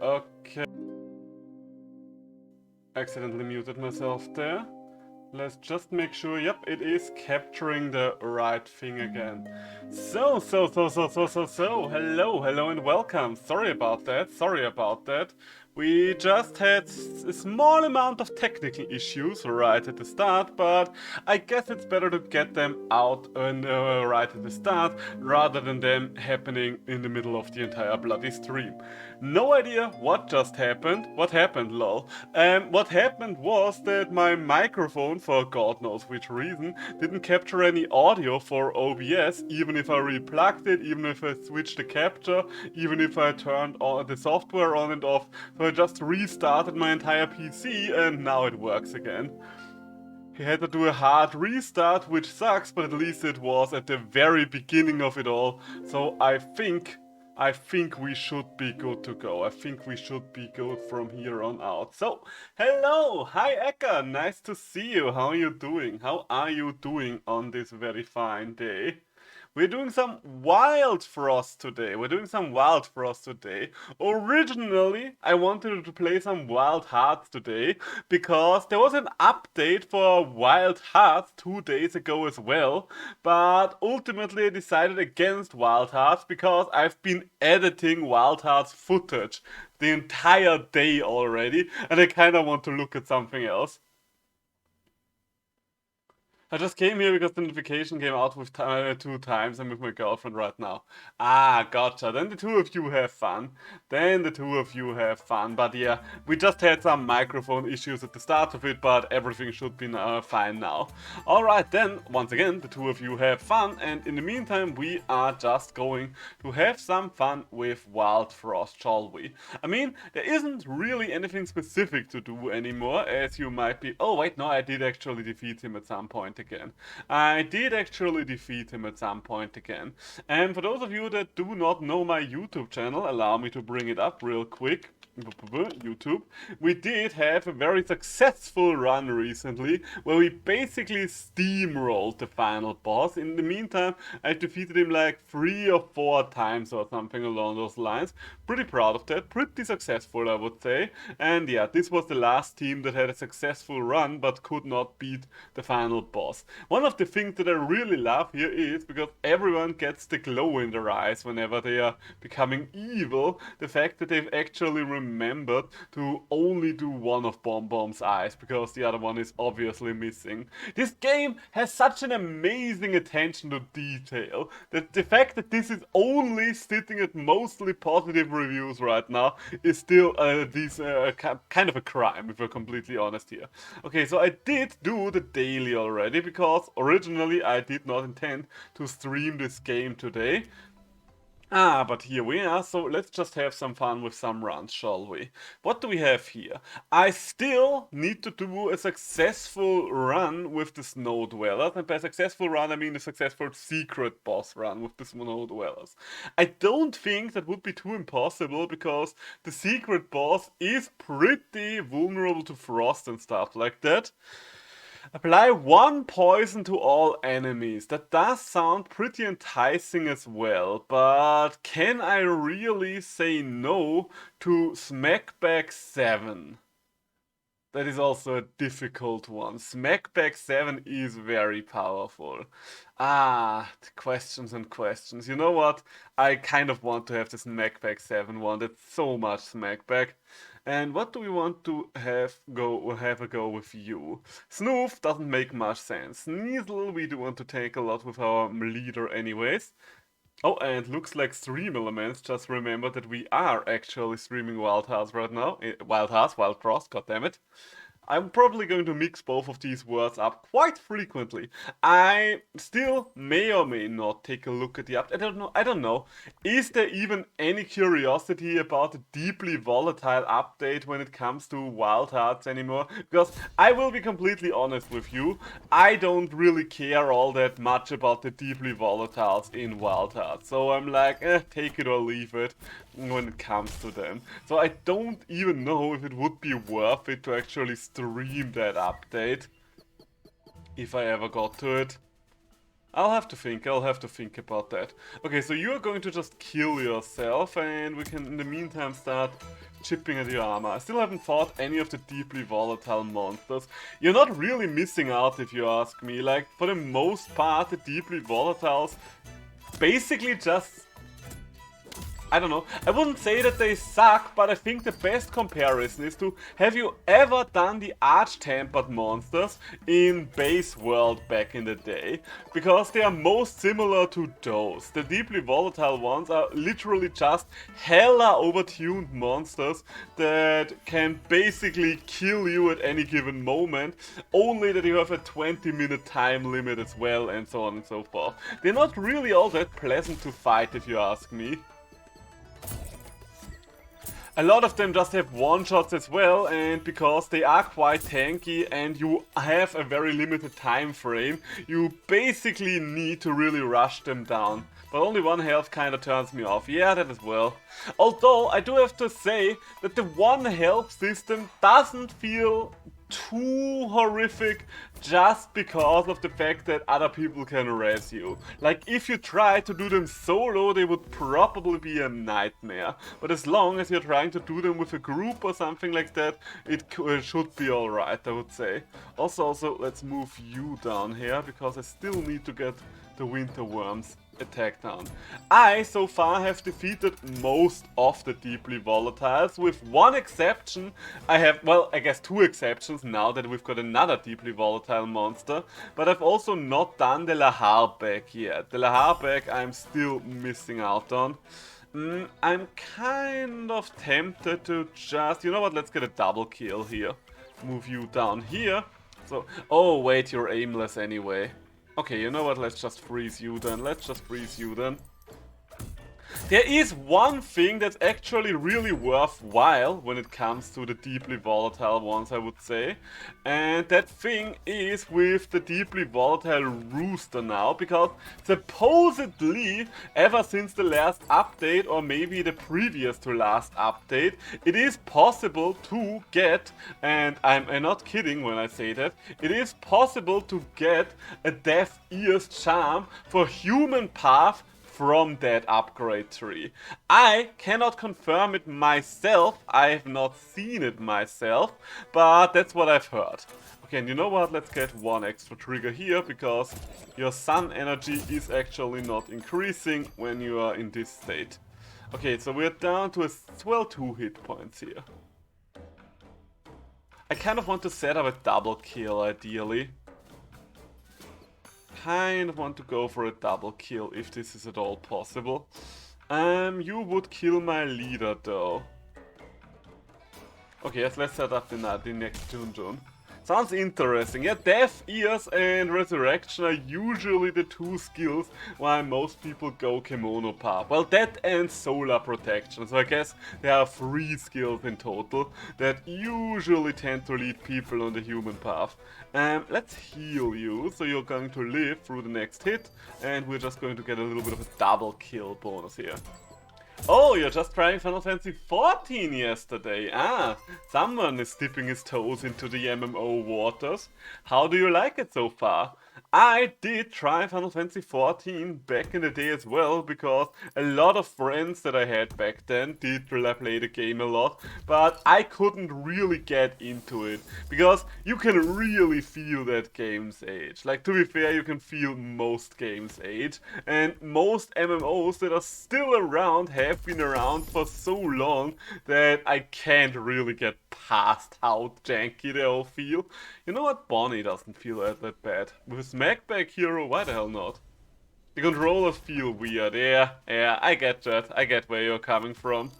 Okay. Accidentally muted myself there. Let's just make sure, yep, it is capturing the right thing again. So, hello and welcome. Sorry about that. We just had a small amount of technical issues right at the start, but I guess it's better to get them out right at the start rather than them happening in the middle of the entire bloody stream. No idea what just happened. What happened, lol? What happened was that my microphone, for God knows which reason, didn't capture any audio for OBS, even if I replugged it, even if I switched the capture, even if I turned on the software on and off. So I just restarted my entire PC and now it works again. He had to do a hard restart, which sucks, but at least it was at the very beginning of it all. So I think we should be good to go. I think we should be good from here on out. So, hello! Hi Eka! Nice to see you. How are you doing? How are you doing on this very fine day? We're doing some Wildfrost today. Originally, I wanted to play some Wild Hearts today because there was an update for Wild Hearts 2 days ago as well. But ultimately, I decided against Wild Hearts because I've been editing Wild Hearts footage the entire day already, and I kind of want to look at something else. I just came here because the notification came out with 2 times. I'm with my girlfriend right now. Ah, gotcha. Then the two of you have fun. But yeah, we just had some microphone issues at the start of it, but everything should be fine now. Alright then, once again, the two of you have fun, and in the meantime, we are just going to have some fun with Wildfrost, shall we? I mean, there isn't really anything specific to do anymore, as you might be... Oh wait, no, I did actually defeat him at some point again. And for those of you that do not know my YouTube channel, allow me to bring it up real quick. YouTube. We did have a very successful run recently where we basically steamrolled the final boss. In the meantime, I defeated him like 3 or 4 times or something along those lines. Pretty proud of that. Pretty successful, I would say. And yeah, this was the last team that had a successful run but could not beat the final boss. One of the things that I really love here is because everyone gets the glow in their eyes whenever they are becoming evil, the fact that they've actually remembered to only do one of Bomb Bomb's eyes because the other one is obviously missing. This game has such an amazing attention to detail that the fact that this is only sitting at mostly positive reviews right now is still kind of a crime, if we're completely honest here. Okay, so I did do the daily already because originally I did not intend to stream this game today. But here we are, so let's just have some fun with some runs, shall we? What do we have here? I still need to do a successful run with the Snow Dwellers, and by successful run I mean a successful secret boss run with the Snow Dwellers. I don't think that would be too impossible, because the secret boss is pretty vulnerable to frost and stuff like that. Apply 1 poison to all enemies. That does sound pretty enticing as well, but can I really say no to Smackback 7? That is also a difficult one. Smackback 7 is very powerful. Questions and questions. You know what? I kind of want to have the Smackback 7 one. That's so much Smackback. And what do we want to have a go with you? Snoof doesn't make much sense. Sneasel we do want to take a lot with our leader anyways. Oh, and looks like Stream Elements just remember that we are actually streaming Wild Hearts right now. Wildfrost, goddammit. I'm probably going to mix both of these words up quite frequently. I still may or may not take a look at the update. I don't know. Is there even any curiosity about the deeply volatile update when it comes to Wild Hearts anymore? Because I will be completely honest with you, I don't really care all that much about the deeply volatiles in Wild Hearts. So I'm like, take it or leave it when it comes to them. So I don't even know if it would be worth it to actually stream that update, if I ever got to it. I'll have to think about that. Okay, so you're going to just kill yourself, and we can in the meantime start chipping at your armor. I still haven't fought any of the deeply volatile monsters. You're not really missing out if you ask me. Like, for the most part, the deeply volatiles basically just... I don't know, I wouldn't say that they suck, but I think the best comparison is to, have you ever done the arch-tempered monsters in base world back in the day? Because they are most similar to those. The deeply volatile ones are literally just hella overtuned monsters that can basically kill you at any given moment, only that you have a 20-minute time limit as well, and so on and so forth. They're not really all that pleasant to fight if you ask me. A lot of them just have one-shots as well, and because they are quite tanky and you have a very limited time frame, you basically need to really rush them down. But only one health kinda turns me off. Yeah, that as well. Although, I do have to say that the one health system doesn't feel too horrific just because of the fact that other people can res you. Like, if you try to do them solo, they would probably be a nightmare. But as long as you're trying to do them with a group or something like that, it should be alright, I would say. Also, let's move you down here, because I still need to get the winter worms attack down. I, so far, have defeated most of the deeply volatiles, with one exception. I have, well, I guess two exceptions now that we've got another deeply volatile monster, but I've also not done the Laharbag yet. The Laharbag I'm still missing out on. I'm kind of tempted to just, you know what, let's get a double kill here. Move you down here. So, oh wait, you're aimless anyway. Okay, you know what, let's just freeze you then, There is one thing that's actually really worthwhile when it comes to the deeply volatile ones, I would say. And that thing is with the deeply volatile rooster now, because supposedly, ever since the last update, or maybe the previous to last update, it is possible to get, and I'm not kidding when I say that, it is possible to get a Deaf Ears charm for human path from that upgrade tree. I cannot confirm it myself, I have not seen it myself, but that's what I've heard. Okay, and you know what, let's get one extra trigger here, because your sun energy is actually not increasing when you are in this state. Okay, so we're down to well 2 hit points here. I kind of want to set up a double kill ideally. Kind of want to go for a double kill if this is at all possible. You would kill my leader though. Okay, yes, let's set up the next Junjun. Sounds interesting. Yeah, Deaf Ears and Resurrection are usually the two skills why most people go Kimono Path. Well, that and Solar Protection, so I guess there are 3 skills in total that usually tend to lead people on the human path. Let's heal you, so you're going to live through the next hit, and we're just going to get a little bit of a double kill bonus here. Oh, you're just trying Final Fantasy XIV yesterday. Ah, someone is dipping his toes into the MMO waters. How do you like it so far? I did try Final Fantasy XIV back in the day as well, because a lot of friends that I had back then did play the game a lot, but I couldn't really get into it, because you can really feel that game's age. Like, to be fair, you can feel most games' age, and most MMOs that are still around have been around for so long that I can't really get past how janky they all feel. You know what? Bonnie doesn't feel that bad. With Smackback Hero, why the hell not? The controllers feel weird. Yeah, I get that. I get where you're coming from.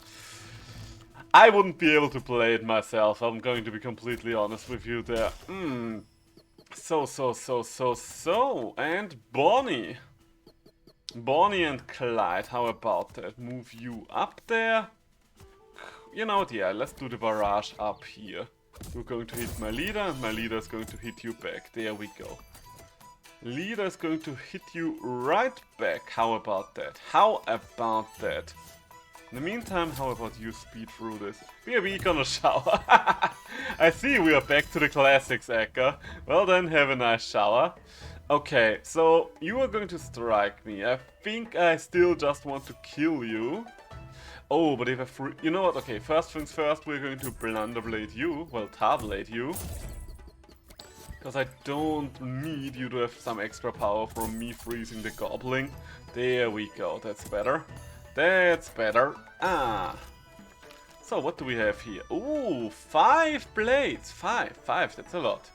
I wouldn't be able to play it myself. I'm going to be completely honest with you there. So. And Bonnie. Bonnie and Clyde, how about that? Move you up there. You know what, yeah, let's do the barrage up here. You're going to hit my leader, and my leader is going to hit you back. There we go. Leader is going to hit you right back. How about that? In the meantime, how about you speed through this? We gonna shower. I see we are back to the classics, Eka. Well then, have a nice shower. Okay, so you are going to strike me. I think I still just want to kill you. Oh, but if I free... You know what? Okay, first things first, we're going to Blunderblade you. Well, Tarblade you. Because I don't need you to have some extra power from me freezing the Goblin. There we go, that's better. That's better. Ah. So, what do we have here? Ooh, 5 blades. Five, that's a lot.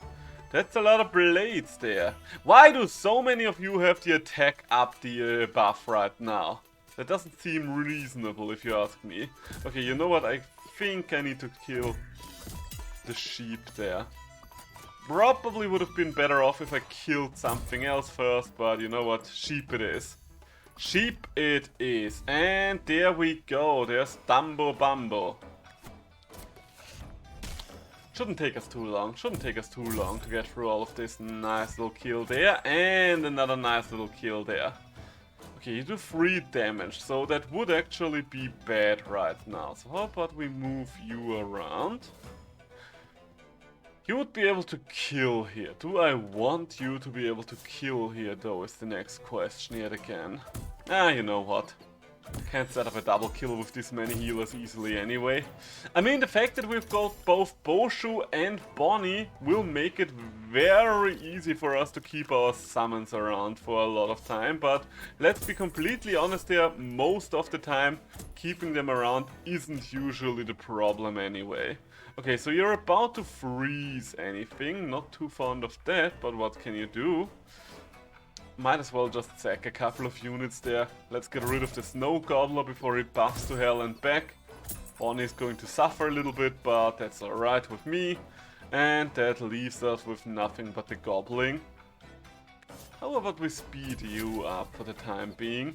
That's a lot of blades there. Why do so many of you have the attack up the buff right now? That doesn't seem reasonable if you ask me. Okay, you know what? I think I need to kill the sheep there. Probably would have been better off if I killed something else first, but you know what? Sheep it is. Sheep it is. And there we go. There's Dumbo Bumbo. Shouldn't take us too long. Shouldn't take us too long to get through all of this. Nice little kill there. And another nice little kill there. Okay, you do 3 damage, so that would actually be bad right now. So how about we move you around? You would be able to kill here. Do I want you to be able to kill here though is the next question yet again. Ah, you know what. Can't set up a double kill with this many healers easily anyway. I mean, the fact that we've got both Boshu and Bonnie will make it very easy for us to keep our summons around for a lot of time. But let's be completely honest here, most of the time keeping them around isn't usually the problem anyway. Okay, so you're about to freeze anything, not too fond of that, but what can you do? Might as well just sack a couple of units there. Let's get rid of the Snow Gobbler before he buffs to hell and back. Bonnie's going to suffer a little bit, but that's alright with me. And that leaves us with nothing but the Goblin. How about we speed you up for the time being?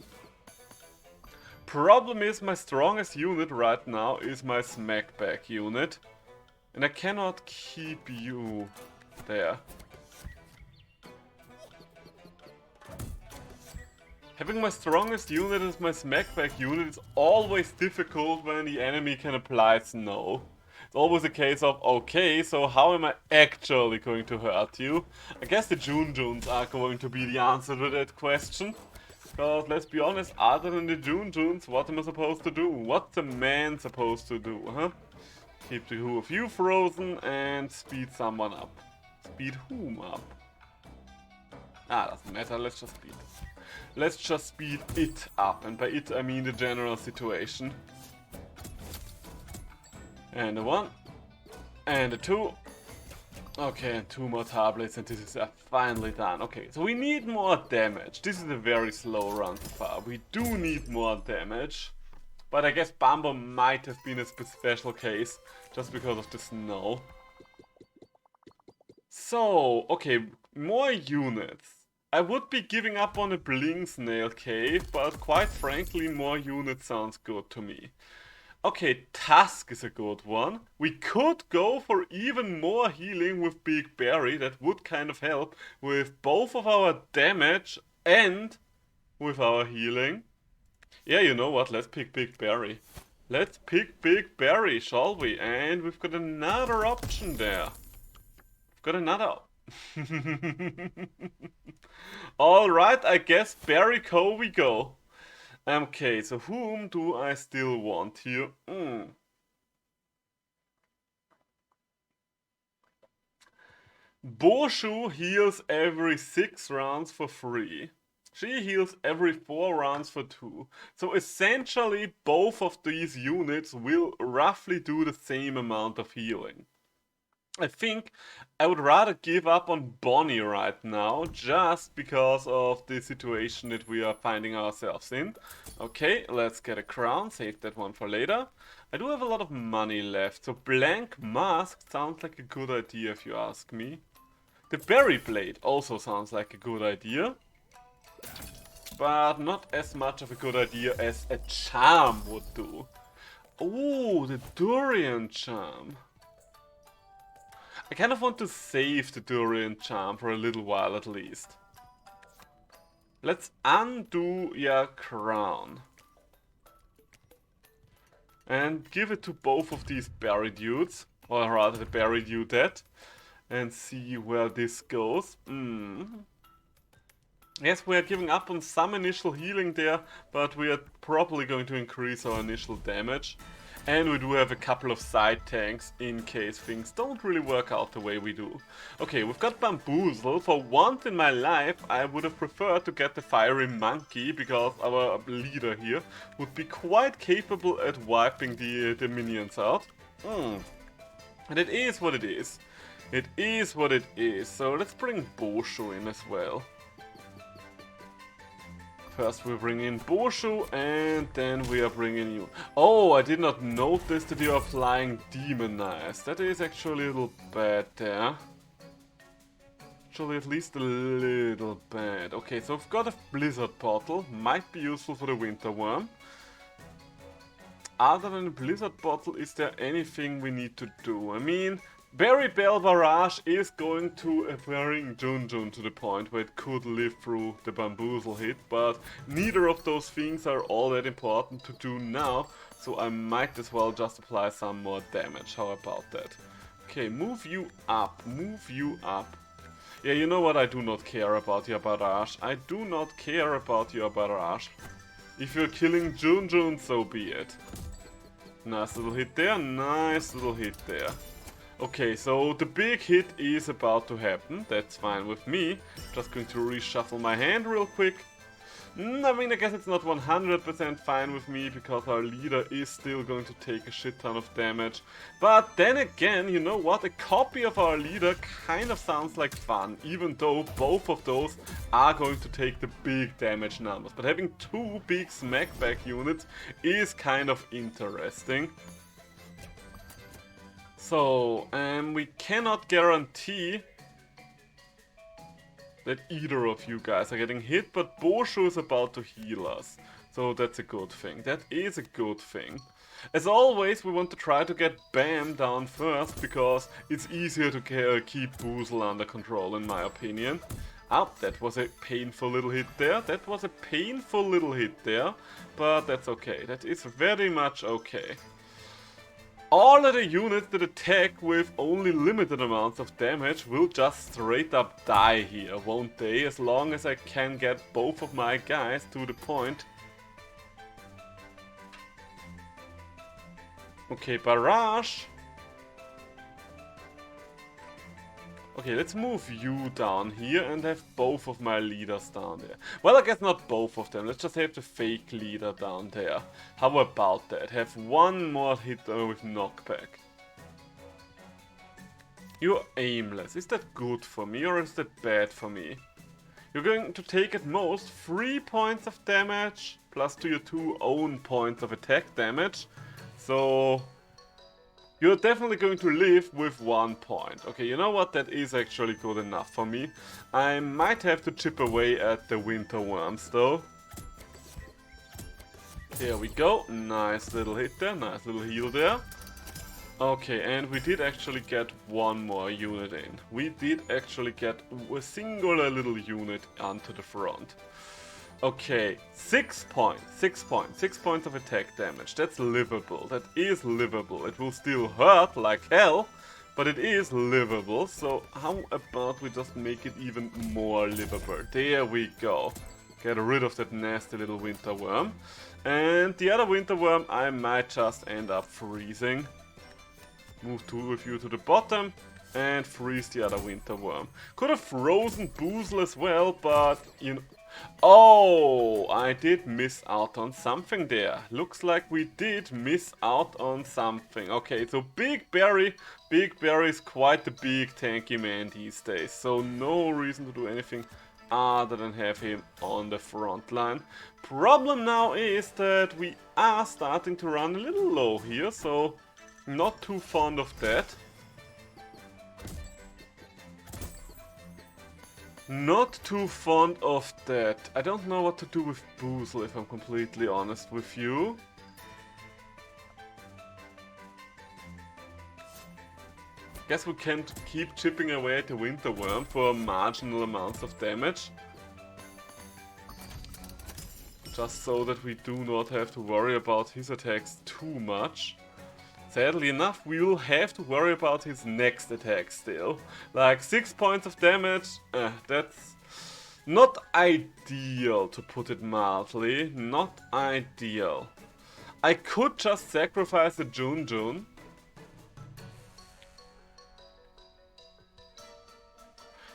Problem is, my strongest unit right now is my Smackback unit. And I cannot keep you there. Having my strongest unit as my Smackback unit is always difficult when the enemy can apply snow. It's always a case of, okay, so how am I actually going to hurt you? I guess the Junjuns are going to be the answer to that question. Because let's be honest, other than the Junjuns, what am I supposed to do? What's a man supposed to do, huh? Keep the two of you frozen and speed someone up. Speed whom up? Ah, doesn't matter, let's just speed. Let's just speed it up, and by it I mean the general situation. And a 1. And a 2. Okay, and 2 more tablets and this is finally done. Okay, so we need more damage. This is a very slow run so far. We do need more damage. But I guess Bumbo might have been a special case, just because of the snow. So, okay, more units. I would be giving up on a Bling Snail Cave, but quite frankly, more units sounds good to me. Okay, Tusk is a good one. We could go for even more healing with Big Berry. That would kind of help with both of our damage and with our healing. Yeah, you know what? Let's pick Big Berry. Let's pick Big Berry, shall we? And we've got another option there. We've got another... Alright, I guess Berry Co we go. Okay, so whom do I still want here? Boshu heals every 6 rounds for free. She heals every 4 rounds for 2. So essentially both of these units will roughly do the same amount of healing. I think I would rather give up on Bonnie right now, just because of the situation that we are finding ourselves in. Okay, let's get a crown, save that one for later. I do have a lot of money left, so Blank Mask sounds like a good idea if you ask me. The Berry Blade also sounds like a good idea. But not as much of a good idea as a charm would do. Oh, the Durian Charm. I kind of want to save the Durian Charm for a little while at least. Let's undo your crown. And give it to both of these berry dudes. Or rather the berry dudette. And see where this goes. Yes, we are giving up on some initial healing there, but we are probably going to increase our initial damage. And we do have a couple of side tanks in case things don't really work out the way we do. Okay, we've got Bamboozle. For once in my life, I would have preferred to get the Fiery Monkey, because our leader here would be quite capable at wiping the minions out. And it is what it is. It is what it is. So let's bring Boshu in as well. First we bring in Boshu, and then we are bringing you. Oh, I did not notice that you are flying Demon Knives. That is actually a little bad there. Actually, at least a little bad. Okay, so I've got a Blizzard Bottle. Might be useful for the Winter Worm. Other than the Blizzard Bottle, is there anything we need to do? I mean, Berry Bell Barrage is going to bring Junjun to the point where it could live through the Bamboozle hit, but neither of those things are all that important to do now, so I might as well just apply some more damage. How about that? Okay, move you up, move you up. Yeah, you know what, I do not care about your Barrage. I do not care about your Barrage. If you're killing Junjun, so be it. Nice little hit there, nice little hit there. Okay, so the big hit is about to happen, that's fine with me. Just going to reshuffle my hand real quick. I mean, I guess it's not 100% fine with me, because our leader is still going to take a shit ton of damage. But then again, you know what, a copy of our leader kind of sounds like fun, even though both of those are going to take the big damage numbers. But having two big smackback units is kind of interesting. So, we cannot guarantee that either of you guys are getting hit, but Boshu is about to heal us. So that's a good thing. That is a good thing. As always, we want to try to get Bam down first, because it's easier to keep Boozle under control, in my opinion. Oh, that was a painful little hit there. That was a painful little hit there, but that's okay. That is very much okay. All of the units that attack with only limited amounts of damage will just straight up die here, won't they? As long as I can get both of my guys to the point. Okay, Barrage. Okay, let's move you down here and have both of my leaders down there. Well, I guess not both of them. Let's just have the fake leader down there. How about that? Have one more hit with knockback. You're aimless. Is that good for me or is that bad for me? You're going to take at most 3 points of damage plus to your 2 own points of attack damage. So you're definitely going to live with 1 point. Okay, you know what? That is actually good enough for me. I might have to chip away at the winter worms though. There we go. Nice little hit there. Nice little heal there. Okay, and we did actually get one more unit in. We did actually get a singular little unit onto the front. Okay, 6 points, 6 points, 6 points of attack damage. That's livable, that is livable. It will still hurt like hell, but it is livable. So how about we just make it even more livable? There we go. Get rid of that nasty little winter worm. And the other winter worm I might just end up freezing. Move 2 of you to the bottom and freeze the other winter worm. Could have frozen Boozle as well, but you know. Oh, I did miss out on something there. Looks like we did miss out on something. Okay, so Big Berry is quite the big tanky man these days. So no reason to do anything other than have him on the front line. Problem now is that we are starting to run a little low here, so not too fond of that. Not too fond of that. I don't know what to do with Boozle, if I'm completely honest with you. Guess we can't keep chipping away at the winter worm for marginal amounts of damage. Just so that we do not have to worry about his attacks too much. Sadly enough, we will have to worry about his next attack still. Like 6 points of damage, Not ideal, to put it mildly. Not ideal. I could just sacrifice the Jun.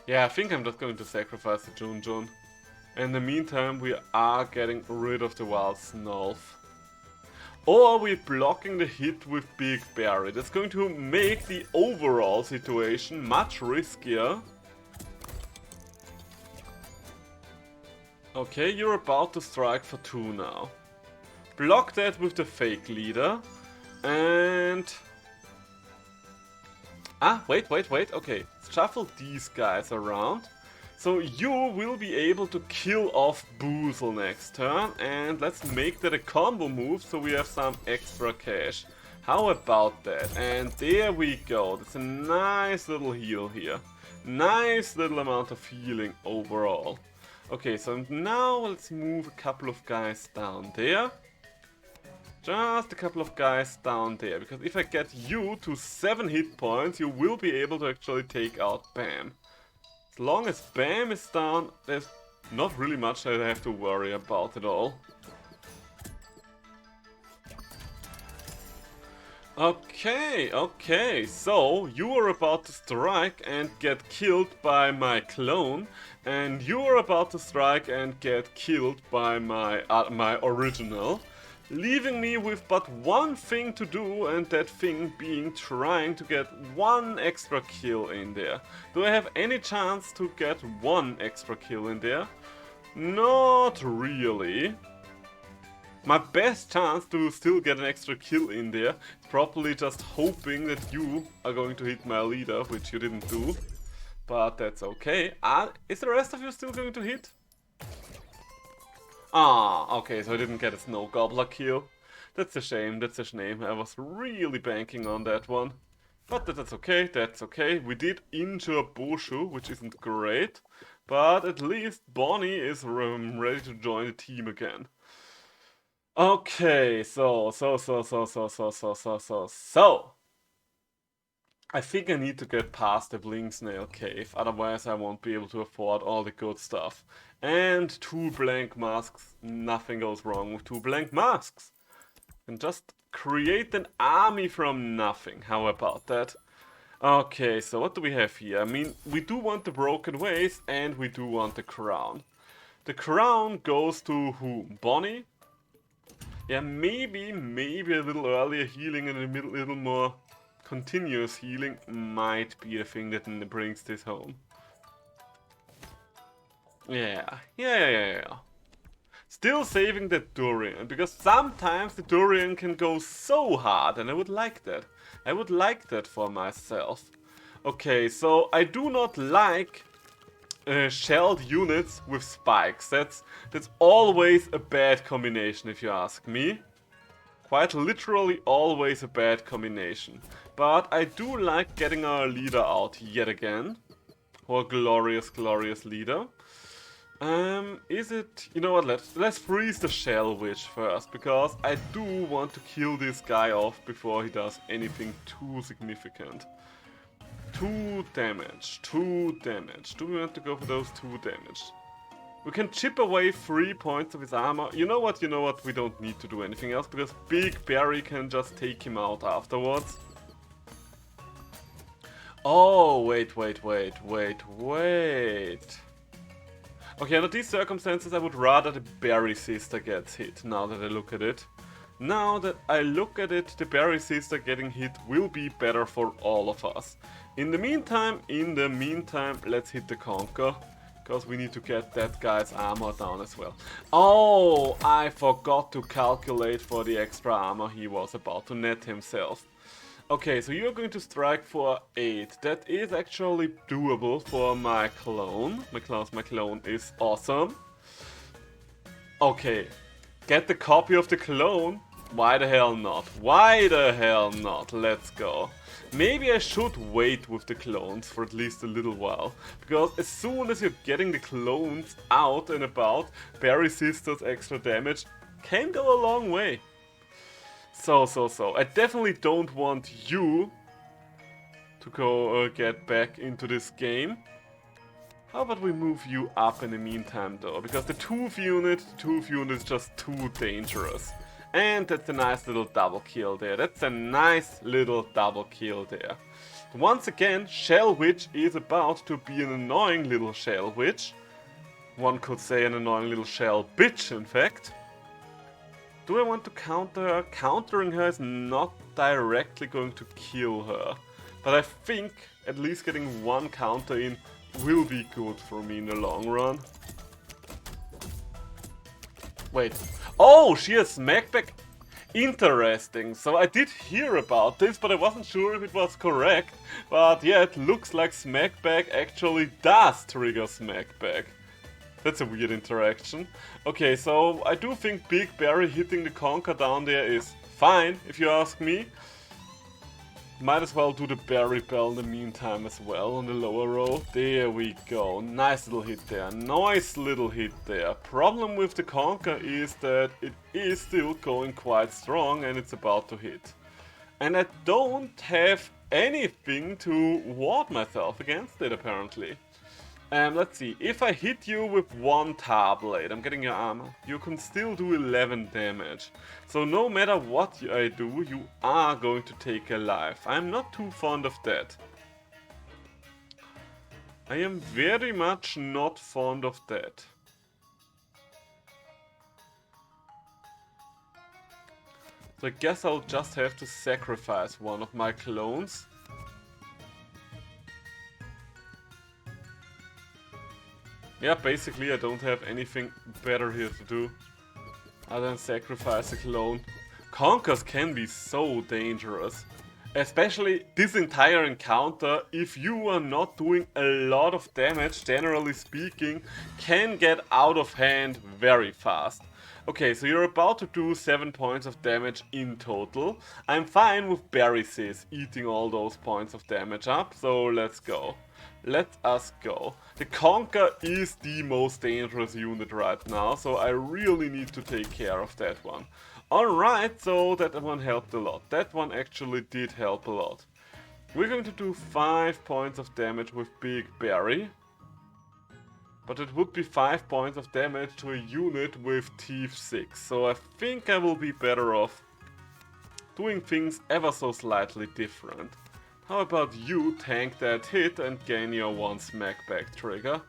Yeah, I think I'm just going to sacrifice the Jun. In the meantime, we are getting rid of the Wild Snolf. Or we're blocking the hit with Big Berry. That's going to make the overall situation much riskier. Okay, you're about to strike for 2 now. Block that with the fake leader. And... wait. Okay, shuffle these guys around. So you will be able to kill off Boozle next turn. And let's make that a combo move so we have some extra cash. How about that? And there we go. That's a nice little heal here. Nice little amount of healing overall. Okay, so now let's move a couple of guys down there. Just a couple of guys down there, because if I get you to 7 hit points, you will be able to actually take out Bam. As long as Bam is down, there's not really much that I have to worry about at all. Okay, so you are about to strike and get killed by my clone, and you are about to strike and get killed by my original, leaving me with but one thing to do, and that thing being trying to get 1 extra kill in there. Do I have any chance to get 1 extra kill in there? Not really. My best chance to still get an extra kill in there is probably just hoping that you are going to hit my leader, which you didn't do. But that's okay. Is the rest of you still going to hit? Okay, so I didn't get a Snow Gobbler kill. That's a shame, I was really banking on that one. But that's okay. We did injure Boshu, which isn't great. But at least Bonnie is ready to join the team again. Okay, so. I think I need to get past the Bling Snail Cave, otherwise I won't be able to afford all the good stuff. And 2 blank masks, nothing goes wrong with 2 blank masks. And just create an army from nothing, how about that? Okay, so what do we have here? I mean, we do want the Broken Ways and we do want the crown. The crown goes to whom? Bonnie? Yeah, maybe a little earlier healing and a little more continuous healing might be the thing that brings this home. Yeah. Still saving that Durian, because sometimes the Durian can go so hard, and I would like that. I would like that for myself. Okay, so I do not like shelled units with spikes. That's always a bad combination, if you ask me. Quite literally always a bad combination. But I do like getting our leader out yet again. Our glorious leader. Is it... You know what, let's freeze the Shell Witch first, because I do want to kill this guy off before he does anything too significant. 2 damage. Do we want to go for those 2 damage? We can chip away 3 points of his armor. You know what, we don't need to do anything else, because Big Berry can just take him out afterwards. Oh, wait. Okay, under these circumstances I would rather the Berry Sister gets hit, now that I look at it. Now that I look at it, the Berry Sister getting hit will be better for all of us. In the meantime, let's hit the Conquer. Because we need to get that guy's armor down as well. Oh, I forgot to calculate for the extra armor he was about to net himself. Okay, so you're going to strike for 8. That is actually doable for my clone. My clone is awesome. Okay, get the copy of the clone. Why the hell not? Let's go. Maybe I should wait with the clones for at least a little while. Because as soon as you're getting the clones out and about, Berry Sister's extra damage can go a long way. So. I definitely don't want you to go get back into this game. How about we move you up in the meantime though, because the tooth unit is just too dangerous. And that's a nice little double kill there. That's a nice little double kill there. Once again, Shell Witch is about to be an annoying little Shell Witch. One could say an annoying little Shell Bitch, in fact. Do I want to counter her? Countering her is not directly going to kill her. But I think at least getting one counter in will be good for me in the long run. Wait. Oh, she has smackback. Interesting. So I did hear about this, but I wasn't sure if it was correct. But yeah, it looks like smackback actually does trigger smackback. That's a weird interaction. Okay, so I do think Big Barry hitting the Conker down there is fine, if you ask me. Might as well do the Berry Bell in the meantime as well on the lower row. There we go. Nice little hit there. Nice little hit there. Problem with the Conker is that it is still going quite strong and it's about to hit. And I don't have anything to ward myself against it apparently. Let's see, if I hit you with one tar blade, I'm getting your armor, you can still do 11 damage. So no matter what I do, you are going to take a life. I'm not too fond of that. I am very much not fond of that. So I guess I'll just have to sacrifice one of my clones. Yeah, basically I don't have anything better here to do other than sacrifice a clone. Conkers can be so dangerous. Especially this entire encounter, if you are not doing a lot of damage, generally speaking, can get out of hand very fast. Okay, so you're about to do 7 points of damage in total. I'm fine with Barry Sis eating all those points of damage up, so let's go. Let us go. The Conker is the most dangerous unit right now, so I really need to take care of that one. Alright, so that one helped a lot. That one actually did help a lot. We're going to do 5 points of damage with Big Barry. But it would be 5 points of damage to a unit with Teeth 6. So I think I will be better off doing things ever so slightly different. How about you tank that hit and gain your 1 smackback trigger?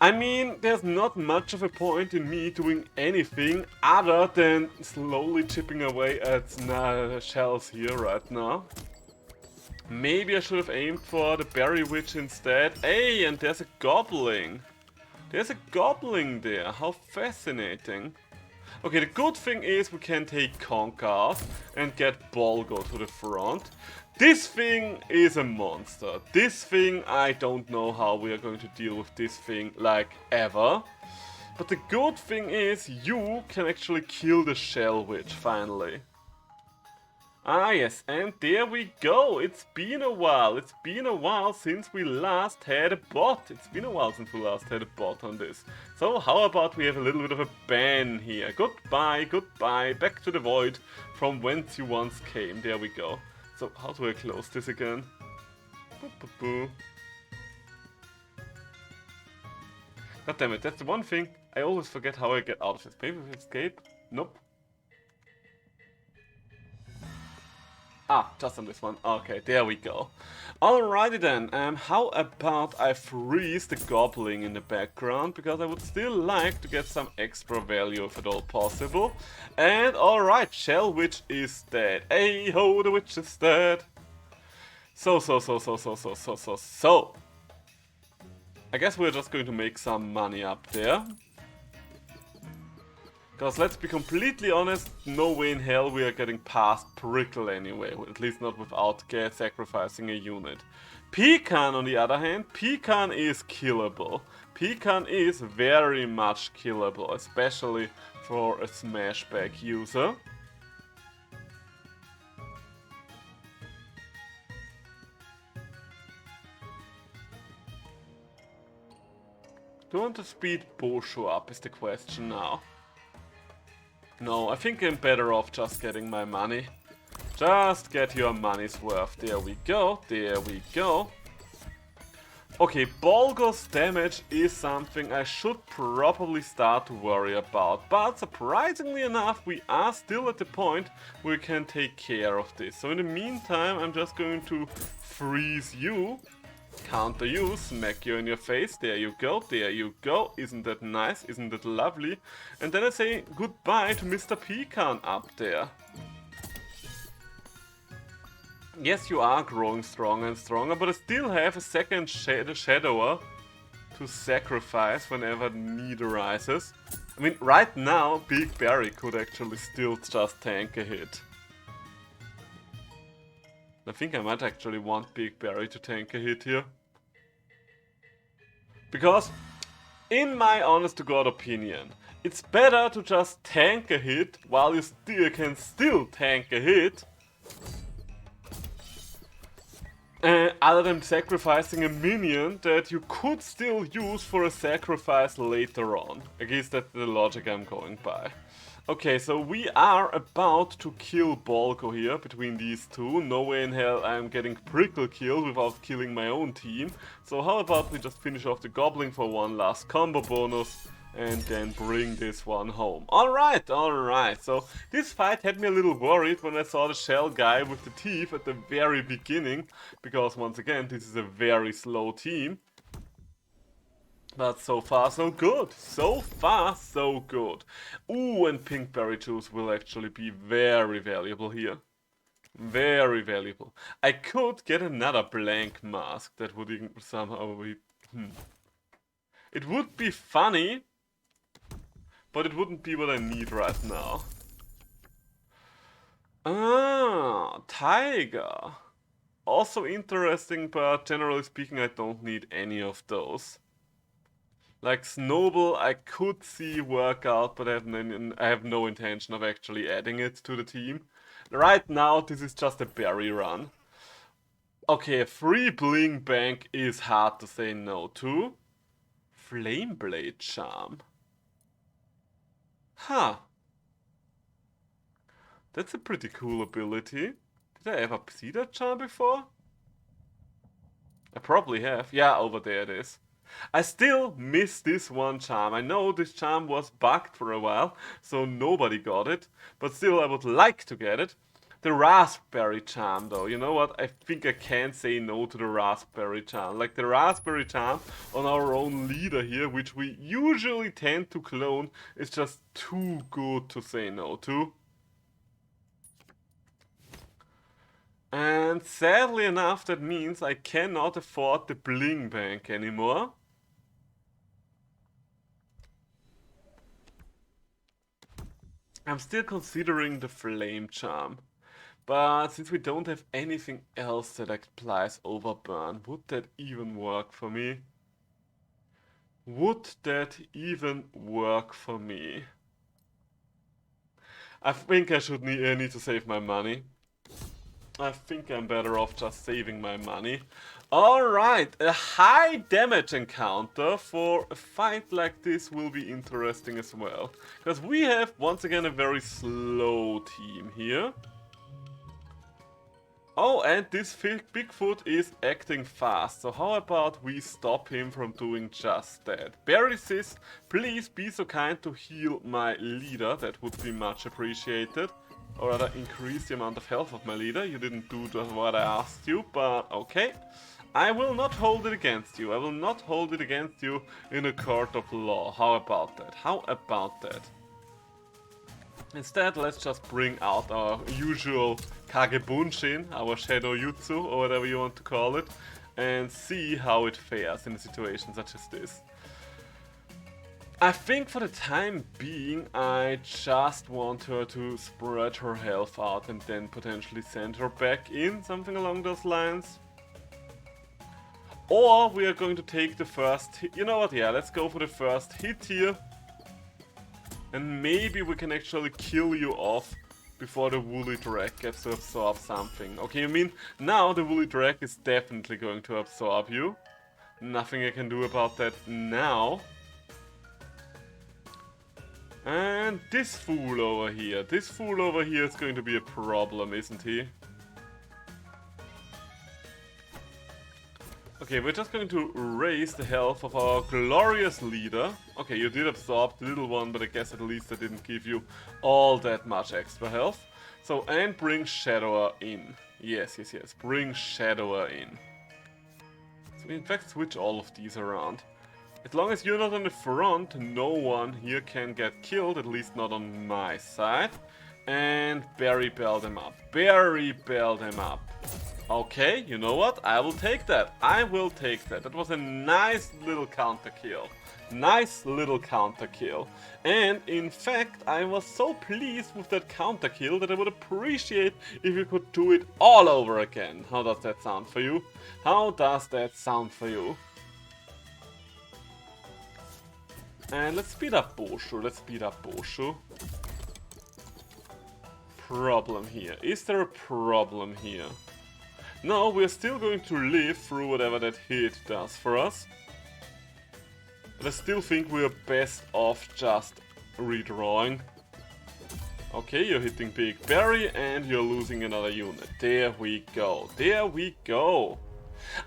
I mean, there's not much of a point in me doing anything other than slowly chipping away at shells here right now. Maybe I should have aimed for the Berry Witch instead. Hey, and there's a goblin. There's a goblin there. How fascinating. Okay, the good thing is we can take Conker out and get Bolgo to the front. This thing is a monster. This thing, I don't know how we are going to deal with this thing, like, ever. But the good thing is, you can actually kill the Shell Witch, finally. Ah yes, and there we go. It's been a while. It's been a while since we last had a bot. It's been a while since we last had a bot on this. So how about we have a little bit of a ban here. Goodbye, goodbye, back to the void from whence you once came. There we go. So how do I close this again? God damn it, that's the one thing. I always forget how I get out of this. Maybe with escape? Nope. Ah, just on this one. Okay, there we go. Alrighty then, how about I freeze the goblin in the background, because I would still like to get some extra value if at all possible. And alright, Shell Witch is dead. Hey ho, the witch is dead. So. I guess we're just going to make some money up there. Because let's be completely honest, no way in hell we are getting past Prickle anyway, at least not without sacrificing a unit. Pecan on the other hand, Pecan is killable. Pecan is very much killable, especially for a smashback user. Do I want to speed Bosho up is the question now. No, I think I'm better off just getting my money. Just get your money's worth. There we go, there we go. Okay, Bolgo's damage is something I should probably start to worry about, but surprisingly enough, we are still at the point where we can take care of this. So in the meantime, I'm just going to freeze you, counter you, smack you in your face, there you go, isn't that nice, isn't that lovely? And then I say goodbye to Mr. Pecan up there. Yes, you are growing stronger and stronger, but I still have a second Shadower to sacrifice whenever need arises. I mean, right now, Big Barry could actually still just tank a hit. I think I might actually want Big Barry to tank a hit here. Because, in my honest to god opinion, it's better to just tank a hit while you can still tank a hit, other than sacrificing a minion that you could still use for a sacrifice later on. I guess that's the logic I'm going by. Okay, so we are about to kill Bolgo here between these two. No way in hell I'm getting Prickle killed without killing my own team. So how about we just finish off the Goblin for one last combo bonus and then bring this one home. Alright, so this fight had me a little worried when I saw the shell guy with the teeth at the very beginning, because once again, this is a very slow team. But so far so good, so far so good. Ooh, and pink berry juice will actually be very valuable here. Very valuable. I could get another blank mask that would somehow be... It would be funny, but it wouldn't be what I need right now. Ah, tiger. Also interesting, but generally speaking I don't need any of those. Like Snowball I could see work out, but I have no intention of actually adding it to the team. Right now this is just a berry run. Okay, a free bling bank is hard to say no to. Flame Blade Charm. Huh. That's a pretty cool ability. Did I ever see that charm before? I probably have. Yeah, over there it is. I still miss this one charm. I know this charm was bugged for a while, so nobody got it. But still, I would like to get it. The Raspberry Charm, though. You know what? I think I can't say no to the Raspberry Charm. Like, the Raspberry Charm on our own leader here, which we usually tend to clone, is just too good to say no to. And sadly enough, that means I cannot afford the Bling Bank anymore. I'm still considering the Flame Charm. But since we don't have anything else that applies Overburn, would that even work for me? Would that even work for me? I think I should need to save my money. I think I'm better off just saving my money. Alright, a high damage encounter for a fight like this will be interesting as well. Because we have, once again, a very slow team here. Oh, and this Bigfoot is acting fast, so how about we stop him from doing just that? Barrysis, please be so kind to heal my leader, that would be much appreciated. Or rather, increase the amount of health of my leader. You didn't do just what I asked you, but okay. I will not hold it against you. I will not hold it against you in a court of law. How about that? How about that? Instead, let's just bring out our usual Kagebunshin, our Shadow Jutsu, or whatever you want to call it, and see how it fares in a situation such as this. I think for the time being, I just want her to spread her health out and then potentially send her back in, something along those lines. Or we are going to take the first hit. You know what, yeah, let's go for the first hit here. And maybe we can actually kill you off before the Woolly Drag gets to absorb something. Okay, I mean, now the Woolly Drag is definitely going to absorb you. Nothing I can do about that now. And this fool over here is going to be a problem, isn't he? Okay, we're just going to raise the health of our glorious leader. Okay, you did absorb the little one, but I guess at least I didn't give you all that much extra health. So, and bring Shadower in. Yes, yes, yes, bring Shadower in. So we in fact switch all of these around. As long as you're not on the front, no one here can get killed, at least not on my side. And Berry Bell them up. Berry Bell them up. Okay, you know what? I will take that. I will take that. That was a nice little counter kill. Nice little counter kill. And in fact, I was so pleased with that counter kill that I would appreciate if you could do it all over again. How does that sound for you? How does that sound for you? And let's speed up Boshu. Let's speed up Boshu. Problem here. Is there a problem here? No, we're still going to live through whatever that hit does for us. But I still think we're best off just redrawing. Okay, you're hitting Big Berry and you're losing another unit. There we go. There we go.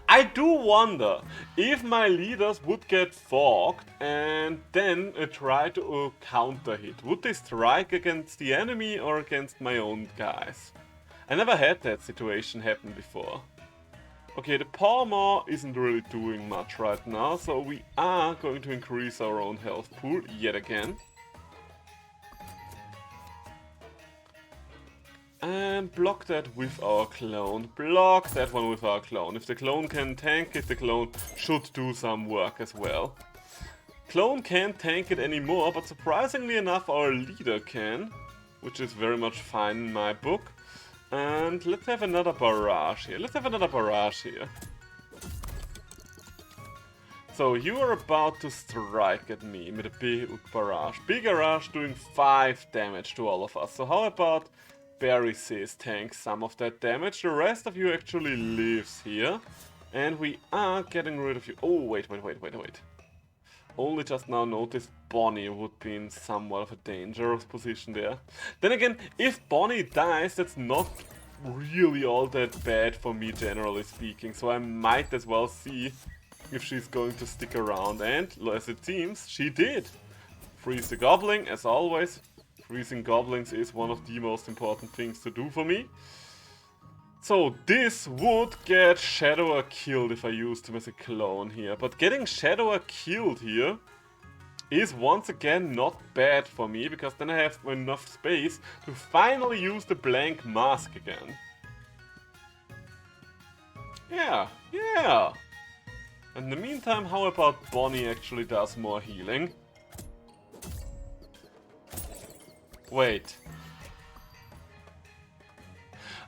I do wonder if my leaders would get fogged and then try to counter hit. Would they strike against the enemy or against my own guys? I never had that situation happen before. Okay, the Palmer isn't really doing much right now, so we are going to increase our own health pool yet again. And block that with our clone. Block that one with our clone. If the clone can tank it, the clone should do some work as well. Clone can't tank it anymore, but surprisingly enough our leader can. Which is very much fine in my book. And let's have another barrage here. Let's have another barrage here. So you are about to strike at me with a big barrage. Big barrage doing 5 damage to all of us. So how about Barry says tanks some of that damage. The rest of you actually lives here. And we are getting rid of you. Oh, wait. Only just now noticed Bonnie would be in somewhat of a dangerous position there. Then again, if Bonnie dies, that's not really all that bad for me, generally speaking. So I might as well see if she's going to stick around. And, as it seems, she did. Freeze the Goblin, as always. Freezing goblins is one of the most important things to do for me. So this would get Shadower killed if I used him as a clone here. But getting Shadower killed here is once again not bad for me, because then I have enough space to finally use the blank mask again. Yeah. In the meantime, how about Bonnie actually does more healing? Wait.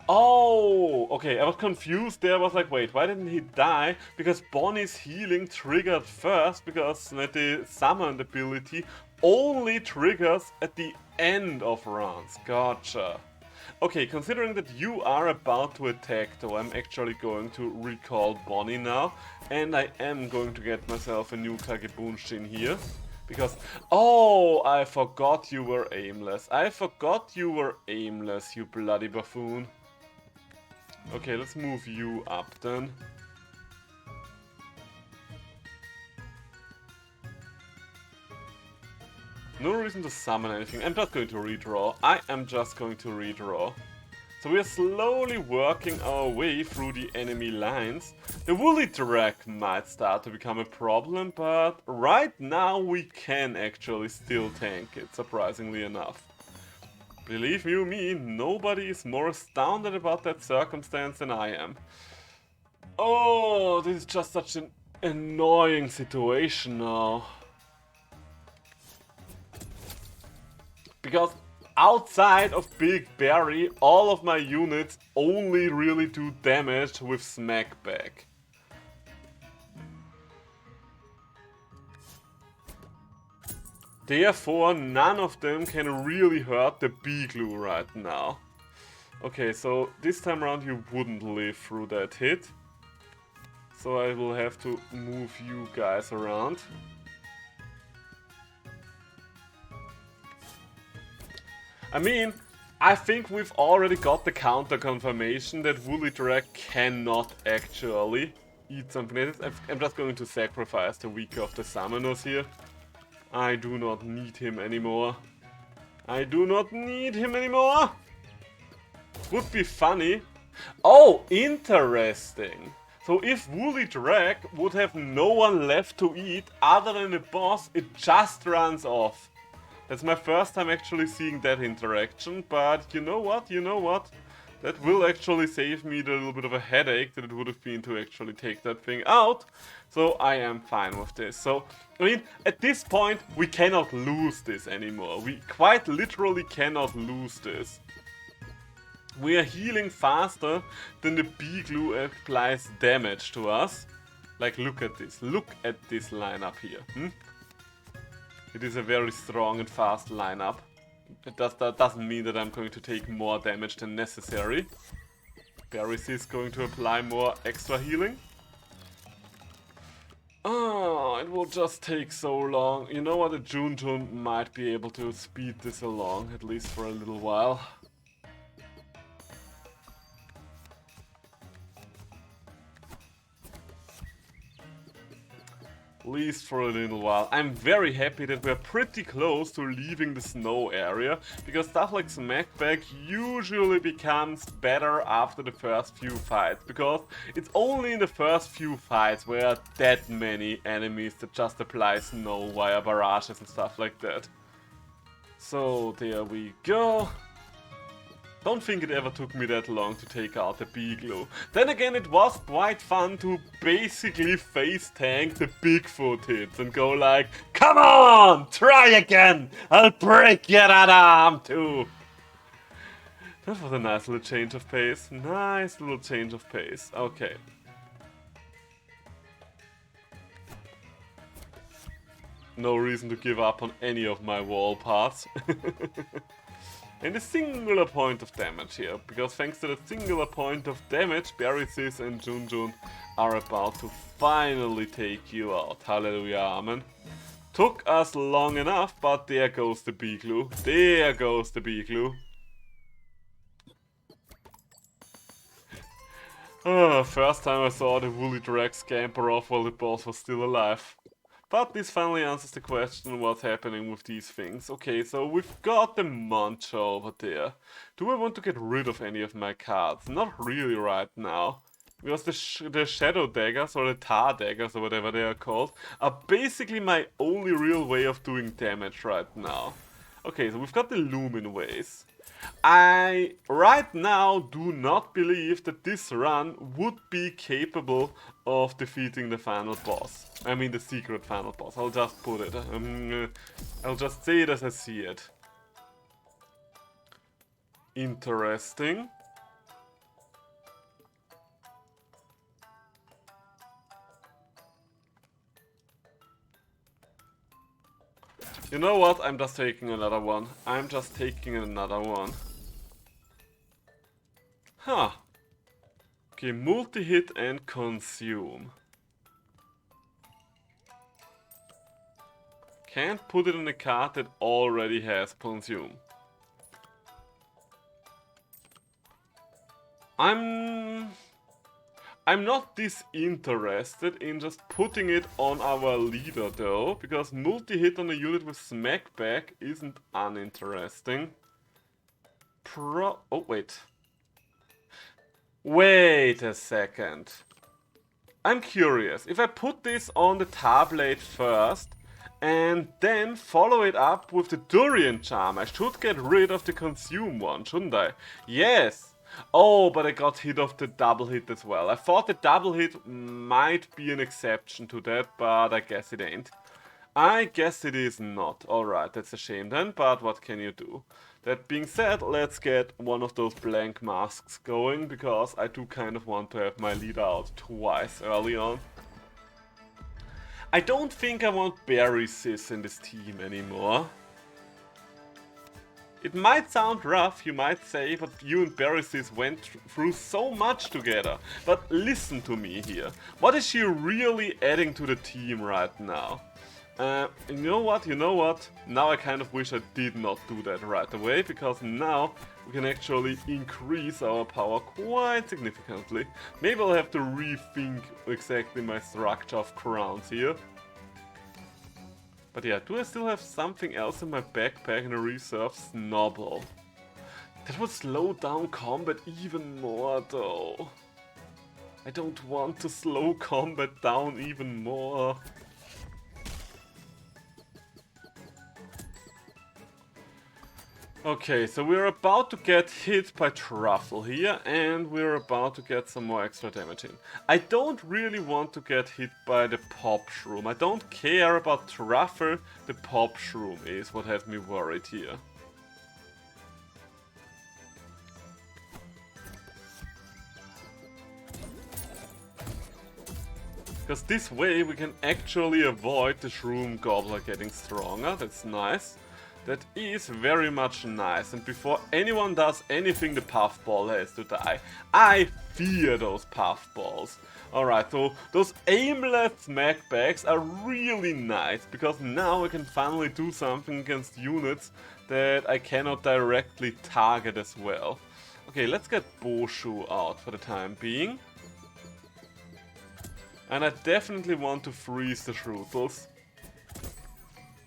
Oh, okay, I was confused there. I was like, wait, why didn't he die? Because Bonnie's healing triggered first, because the summon ability only triggers at the end of rounds. Gotcha. Okay, considering that you are about to attack though, I'm actually going to recall Bonnie now. And I am going to get myself a new Kagebunshin here. Because, oh, I forgot you were aimless. I forgot you were aimless, you bloody buffoon. Okay, let's move you up then. No reason to summon anything. I'm just going to redraw. I am just going to redraw. So we are slowly working our way through the enemy lines. The Woolly Drag might start to become a problem, but right now we can actually still tank it, surprisingly enough. Believe you me, nobody is more astounded about that circumstance than I am. Oh, this is just such an annoying situation now. Because outside of Big Berry, all of my units only really do damage with Smackback. Therefore, none of them can really hurt the B-Glue right now. Okay, so this time around you wouldn't live through that hit. So I will have to move you guys around. I mean, I think we've already got the counter confirmation that Woolly Drag cannot actually eat something. I'm just going to sacrifice the weaker of the summoners here. I do not need him anymore. I do not need him anymore! Would be funny. Oh, interesting. So if Woolly Drag would have no one left to eat other than a boss, it just runs off. That's my first time actually seeing that interaction, but you know what, That will actually save me the little bit of a headache that it would have been to actually take that thing out. So I am fine with this. So, I mean, at this point, we cannot lose this anymore. We quite literally cannot lose this. We are healing faster than the bee glue applies damage to us. Like, look at this. Look at this lineup here. It is a very strong and fast lineup. That doesn't mean that I'm going to take more damage than necessary. Barris is going to apply more extra healing. Oh, it will just take so long. You know what, a Junjun might be able to speed this along, at least for a little while. At least for a little while. I'm very happy that we're pretty close to leaving the snow area, because stuff like Smackback usually becomes better after the first few fights, because it's only in the first few fights where there are that many enemies that just apply snow via barrages and stuff like that. So there we go. Don't think it ever took me that long to take out the bee glue. Then again, it was quite fun to basically face tank the Bigfoot hits and go like, come on, try again, I'll break your other arm too. That was a nice little change of pace. Nice little change of pace. Okay. No reason to give up on any of my wall paths. And a singular point of damage here, because thanks to the singular point of damage, Barrisis and Junjun are about to finally take you out. Hallelujah, amen. Took us long enough, but there goes the bee glue. There goes the bee glue. First time I saw the Woolly Drag scamper off while the boss was still alive. But this finally answers the question what's happening with these things. Okay, so we've got the Muncher over there. Do I want to get rid of any of my cards? Not really right now. Because the Shadow Daggers, or the Tar Daggers, or whatever they are called, are basically my only real way of doing damage right now. Okay, so we've got the Lumin Ways. I right now do not believe that this run would be capable of defeating the final boss. I mean the secret final boss. I'll just put it. I'll just say it as I see it. Interesting. You know what? I'm just taking another one. I'm just taking another one. Huh. Okay, multi-hit and consume. Can't put it in a card that already has consume. I'm not disinterested in just putting it on our leader though, because multi-hit on a unit with Smackback isn't uninteresting. Oh, wait. Wait a second. I'm curious. If I put this on the Tarblade first, and then follow it up with the Durian Charm, I should get rid of the Consume one, shouldn't I? Yes! Oh, but I got hit of the double hit as well. I thought the double hit might be an exception to that, but I guess it ain't. I guess it is not. Alright, that's a shame then, but what can you do? That being said, let's get one of those blank masks going, because I do kind of want to have my leader out twice early on. I don't think I want Barrisis in this team anymore. It might sound rough, you might say, but you and Barrisis went through so much together. But listen to me here. What is she really adding to the team right now? You know what? Now I kind of wish I did not do that right away, because now we can actually increase our power quite significantly. Maybe I'll have to rethink exactly my structure of crowns here. But yeah, do I still have something else in my backpack in a reserve? Snobble. That would slow down combat even more though. I don't want to slow combat down even more. Okay, so we're about to get hit by Truffle here, and we're about to get some more extra damage in. I don't really want to get hit by the Pop Shroom. I don't care about Truffle, the Pop Shroom is what has me worried here. Because this way we can actually avoid the Shroom Gobbler getting stronger, that's nice. That is very much nice, and before anyone does anything the Puffball has to die. I fear those Puffballs. Alright, so those aimless smackbacks are really nice, because now I can finally do something against units that I cannot directly target as well. Okay, let's get Boshu out for the time being. And I definitely want to freeze the Shrootles.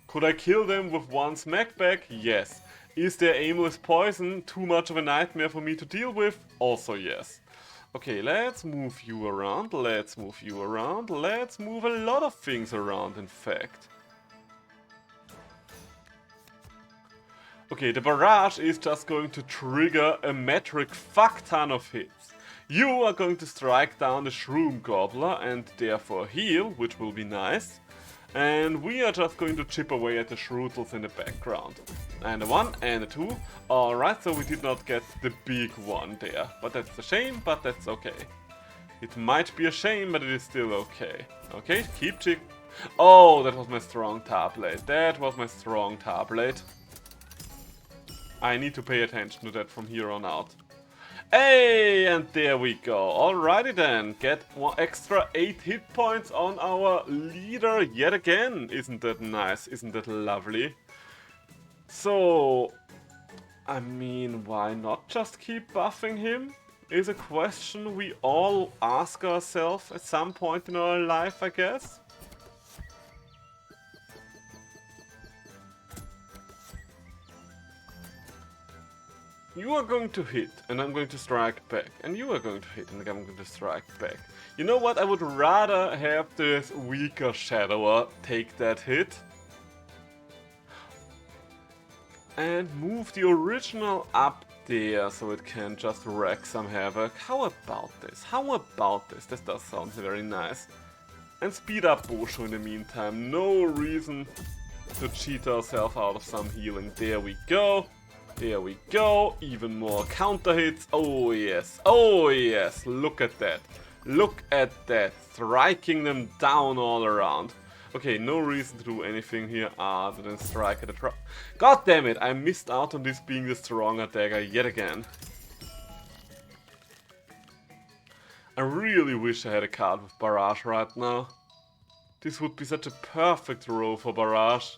Could I kill them with one smackback? Yes. Is their aimless poison too much of a nightmare for me to deal with? Also yes. Okay, let's move you around, let's move you around, let's move a lot of things around in fact. Okay, the barrage is just going to trigger a metric fuck ton of hits. You are going to strike down the Shroom Gobbler and therefore heal, which will be nice. And we are just going to chip away at the Shrootles in the background. And a 1 and a 2. Alright, so we did not get the big one there. But that's a shame, but that's okay. It might be a shame, but it is still okay. Okay, keep chick. Oh, that was my strong tablet. That was my strong tablet. I need to pay attention to that from here on out. Hey, and there we go. Alrighty then, get one extra 8 hit points on our leader yet again. Isn't that nice? Isn't that lovely? So, I mean, why not just keep buffing him? Is a question we all ask ourselves at some point in our life, I guess. You are going to hit, and I'm going to strike back. And you are going to hit, and I'm going to strike back. You know what? I would rather have this weaker Shadower take that hit. And move the original up there, so it can just wreak some havoc. How about this? How about this? This does sound very nice. And speed up Boshu in the meantime. No reason to cheat ourselves out of some healing. There we go. There we go, even more counter hits. Oh yes, oh yes, look at that. Look at that, striking them down all around. Okay, no reason to do anything here other than strike at the drop. God damn it, I missed out on this being the stronger dagger yet again. I really wish I had a card with Barrage right now. This would be such a perfect row for Barrage.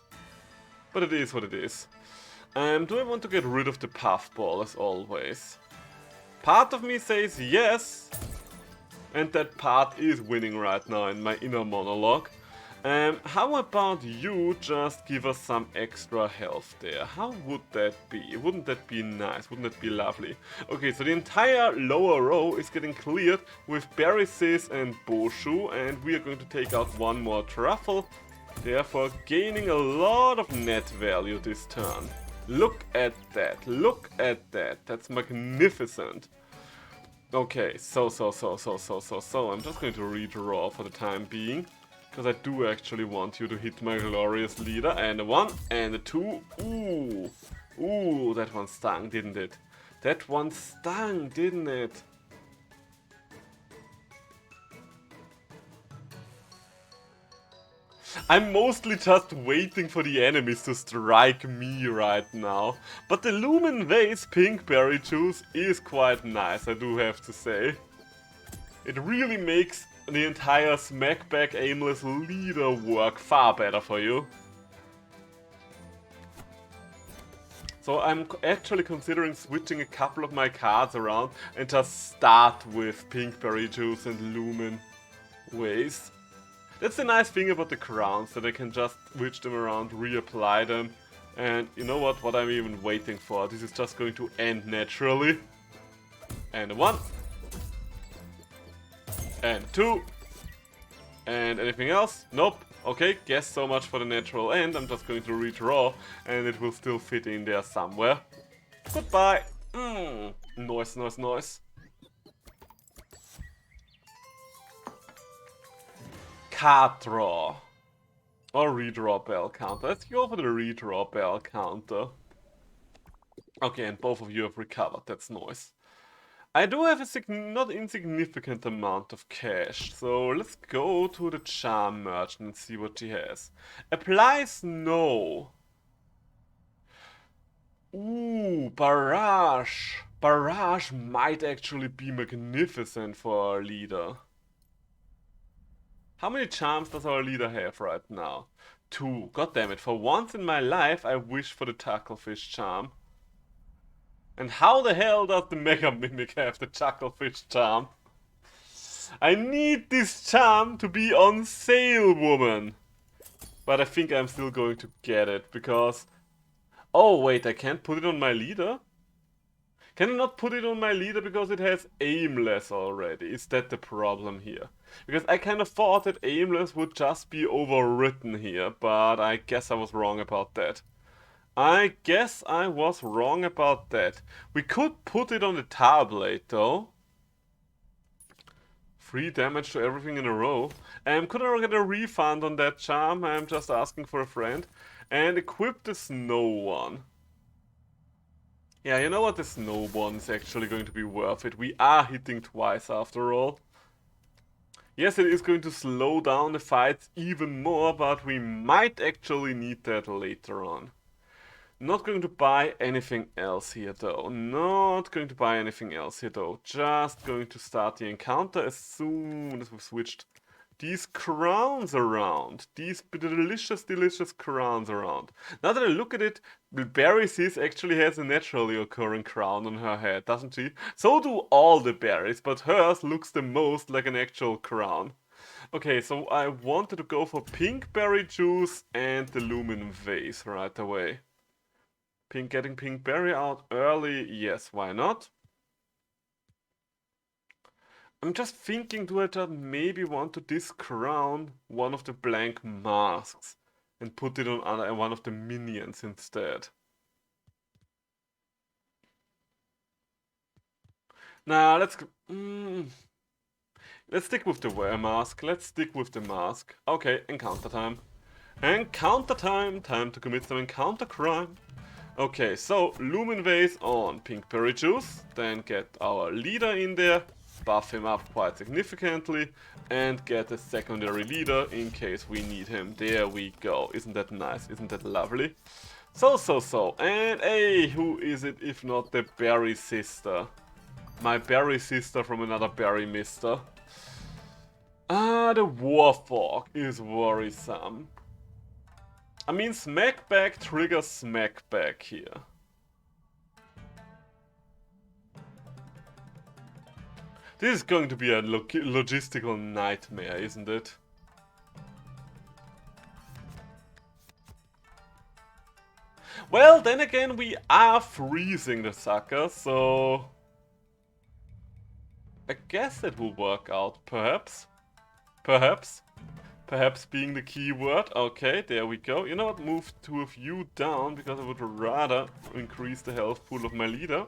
But it is what it is. Do I want to get rid of the Puffball as always? Part of me says yes, and that part is winning right now in my inner monologue. How about you just give us some extra health there? How would that be? Wouldn't that be nice? Wouldn't that be lovely? Okay, so the entire lower row is getting cleared with Berrysis and Boshu, and we are going to take out one more Truffle, therefore gaining a lot of net value this turn. Look at that, look at that, that's magnificent. Okay, so, I'm just going to redraw for the time being, because I do actually want you to hit my glorious leader, and a 1, and a 2, ooh, ooh, that one stung, didn't it? That one stung, didn't it? I'm mostly just waiting for the enemies to strike me right now. But the Lumen Vase Pinkberry Juice is quite nice, I do have to say. It really makes the entire smackback aimless leader work far better for you. So I'm actually considering switching a couple of my cards around and just start with Pinkberry Juice and Lumen Ways. That's the nice thing about the crowns, that I can just switch them around, reapply them. And you know what I'm even waiting for? This is just going to end naturally. And a 1. And 2. And anything else? Nope. Okay, guess so much for the natural end. I'm just going to redraw and it will still fit in there somewhere. Goodbye. Noise, noise, noise. Card draw. Or redraw bell counter. Let's go for the redraw bell counter. Okay, and both of you have recovered. That's nice. I do have a not insignificant amount of cash, so let's go to the charm merchant and see what she has. Applies no. Ooh, barrage. Barrage might actually be magnificent for our leader. How many charms does our leader have right now? 2. God damn it, for once in my life I wish for the Chucklefish charm. And how the hell does the Mega Mimic have the Chucklefish charm? I need this charm to be on sale, woman! But I think I'm still going to get it, because... Oh wait, I can't put it on my leader? Can I not put it on my leader because it has Aimless already? Is that the problem here? Because I kind of thought that Aimless would just be overwritten here, but I guess I was wrong about that. I guess I was wrong about that. We could put it on the tablet though. 3 damage to everything in a row. Could I get a refund on that charm? I'm just asking for a friend. And equip the snow one. Yeah, you know what? The snow one is actually going to be worth it. We are hitting twice after all. Yes, it is going to slow down the fights even more, but we might actually need that later on. Not going to buy anything else here though. Not going to buy anything else here though. Just going to start the encounter as soon as we've switched these crowns around. These delicious, delicious crowns around. Now that I look at it, Berries actually has a naturally occurring crown on her head, doesn't she? So do all the berries, but hers looks the most like an actual crown. Okay, so I wanted to go for Pinkberry Juice and the Lumen Vase right away. Getting Pinkberry out early, yes, why not? I'm just thinking, do I just maybe want to discrown one of the blank masks and put it on one of the minions instead? Nah, let's stick with the wear mask. Let's stick with the mask. Okay, encounter time. Encounter time! Time to commit some encounter crime. Okay, so Lumen Vase on Pinkberry Juice, then get our leader in there, buff him up quite significantly, and get a secondary leader in case we need him. There we go. Isn't that nice? Isn't that lovely? So. And hey, who is it if not the Berry Sister? My Berry Sister from another Berry Mister. The Warfork is worrisome. I mean, Smackback triggers Smackback here. This is going to be a logistical nightmare, isn't it? Well, then again, we are freezing the sucker, so... I guess that will work out, perhaps. Perhaps being the key word. Okay, there we go. You know what? Move 2 of you down because I would rather increase the health pool of my leader.